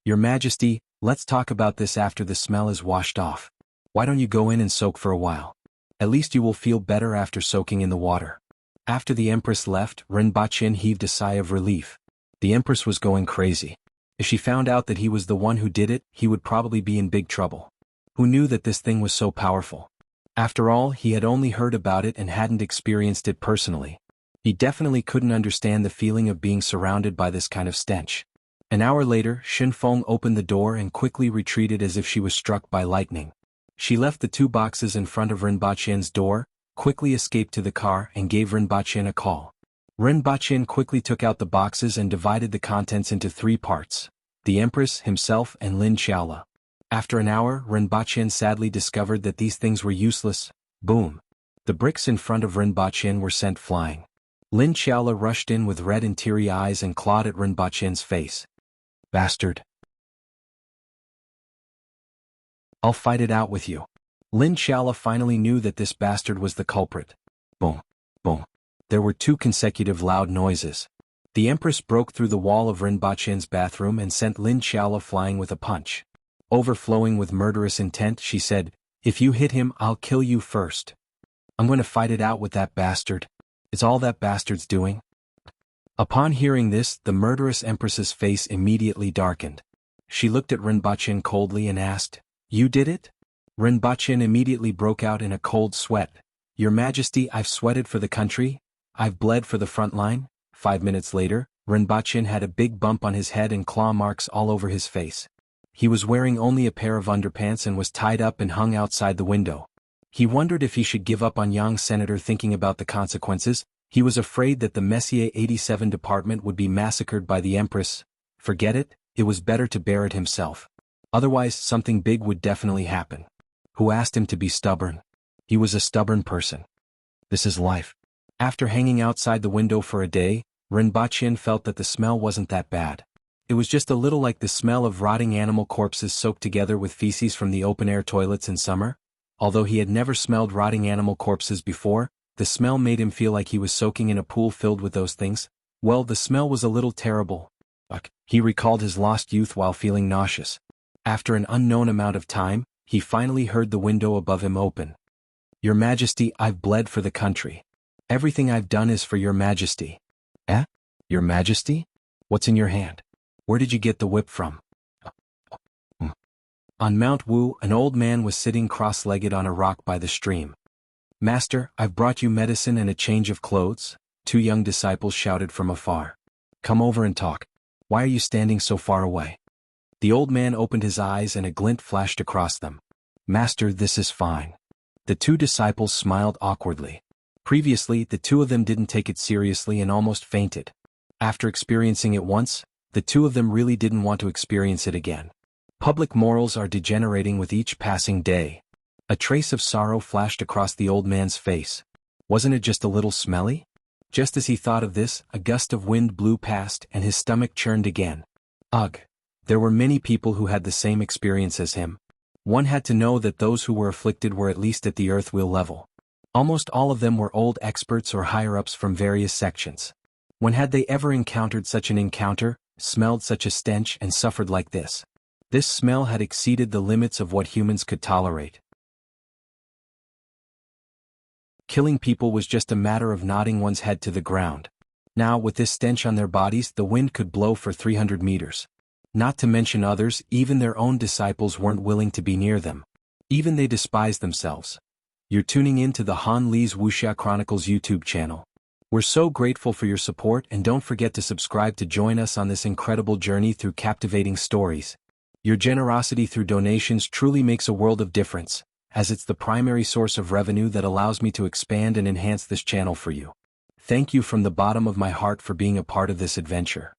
Speaker 1: Your Majesty, let's talk about this after the smell is washed off. Why don't you go in and soak for a while? At least you will feel better after soaking in the water. After the Empress left, Rinpoche heaved a sigh of relief. The Empress was going crazy. If she found out that he was the one who did it, he would probably be in big trouble. Who knew that this thing was so powerful? After all, he had only heard about it and hadn't experienced it personally. He definitely couldn't understand the feeling of being surrounded by this kind of stench. An hour later, Shin Feng opened the door and quickly retreated as if she was struck by lightning. She left the 2 boxes in front of Rinpoche's door, quickly escaped to the car and gave Rinpoche a call. Rinpoche quickly took out the boxes and divided the contents into 3 parts: the Empress, himself and Lin Xiaola. After an hour, Rinpoche sadly discovered that these things were useless. Boom! The bricks in front of Rinpoche were sent flying. Lin Xiaola rushed in with red and teary eyes and clawed at Rinpoche's face. Bastard! I'll fight it out with you. Lin Xiaola finally knew that this bastard was the culprit. Boom! Boom! There were 2 consecutive loud noises. The Empress broke through the wall of Rinpoche's bathroom and sent Lin Xiaola flying with a punch. Overflowing with murderous intent, she said, "If you hit him, I'll kill you first." I'm going to fight it out with that bastard. It's all that bastard's doing. Upon hearing this, the murderous empress's face immediately darkened. She looked at Rinpochen coldly and asked, "You did it?" Rinpochen immediately broke out in a cold sweat. "Your Majesty, I've sweated for the country. I've bled for the front line." 5 minutes later, Rinpochen had a big bump on his head and claw marks all over his face. He was wearing only a pair of underpants and was tied up and hung outside the window. He wondered if he should give up on young senator, thinking about the consequences. He was afraid that the Messier 87 department would be massacred by the Empress. Forget it, it was better to bear it himself. Otherwise, something big would definitely happen. Who asked him to be stubborn? He was a stubborn person. This is life. After hanging outside the window for a day, Rinpochen felt that the smell wasn't that bad. It was just a little like the smell of rotting animal corpses soaked together with feces from the open-air toilets in summer. Although he had never smelled rotting animal corpses before, the smell made him feel like he was soaking in a pool filled with those things. Well, the smell was a little terrible. He recalled his lost youth while feeling nauseous. After an unknown amount of time, he finally heard the window above him open. "Your Majesty, I've bled for the country. Everything I've done is for your Majesty." "Eh? Your Majesty? What's in your hand? Where did you get the whip from?" On Mount Wu, an old man was sitting cross-legged on a rock by the stream. "Master, I've brought you medicine and a change of clothes," 2 young disciples shouted from afar. "Come over and talk. Why are you standing so far away?" The old man opened his eyes and a glint flashed across them. "Master, this is fine." The 2 disciples smiled awkwardly. Previously, the 2 of them didn't take it seriously and almost fainted. After experiencing it once, the 2 of them really didn't want to experience it again. Public morals are degenerating with each passing day. A trace of sorrow flashed across the old man's face. Wasn't it just a little smelly? Just as he thought of this, a gust of wind blew past and his stomach churned again. Ugh! There were many people who had the same experience as him. One had to know that those who were afflicted were at least at the earth wheel level. Almost all of them were old experts or higher-ups from various sections. When had they ever encountered such an encounter, smelled such a stench and suffered like this? This smell had exceeded the limits of what humans could tolerate. Killing people was just a matter of nodding one's head to the ground. Now, with this stench on their bodies, the wind could blow for 300 meters. Not to mention others, even their own disciples weren't willing to be near them. Even they despised themselves. You're tuning in to the Han Lee's Wuxia Chronicles YouTube channel. We're so grateful for your support, and don't forget to subscribe to join us on this incredible journey through captivating stories. Your generosity through donations truly makes a world of difference, as it's the primary source of revenue that allows me to expand and enhance this channel for you. Thank you from the bottom of my heart for being a part of this adventure.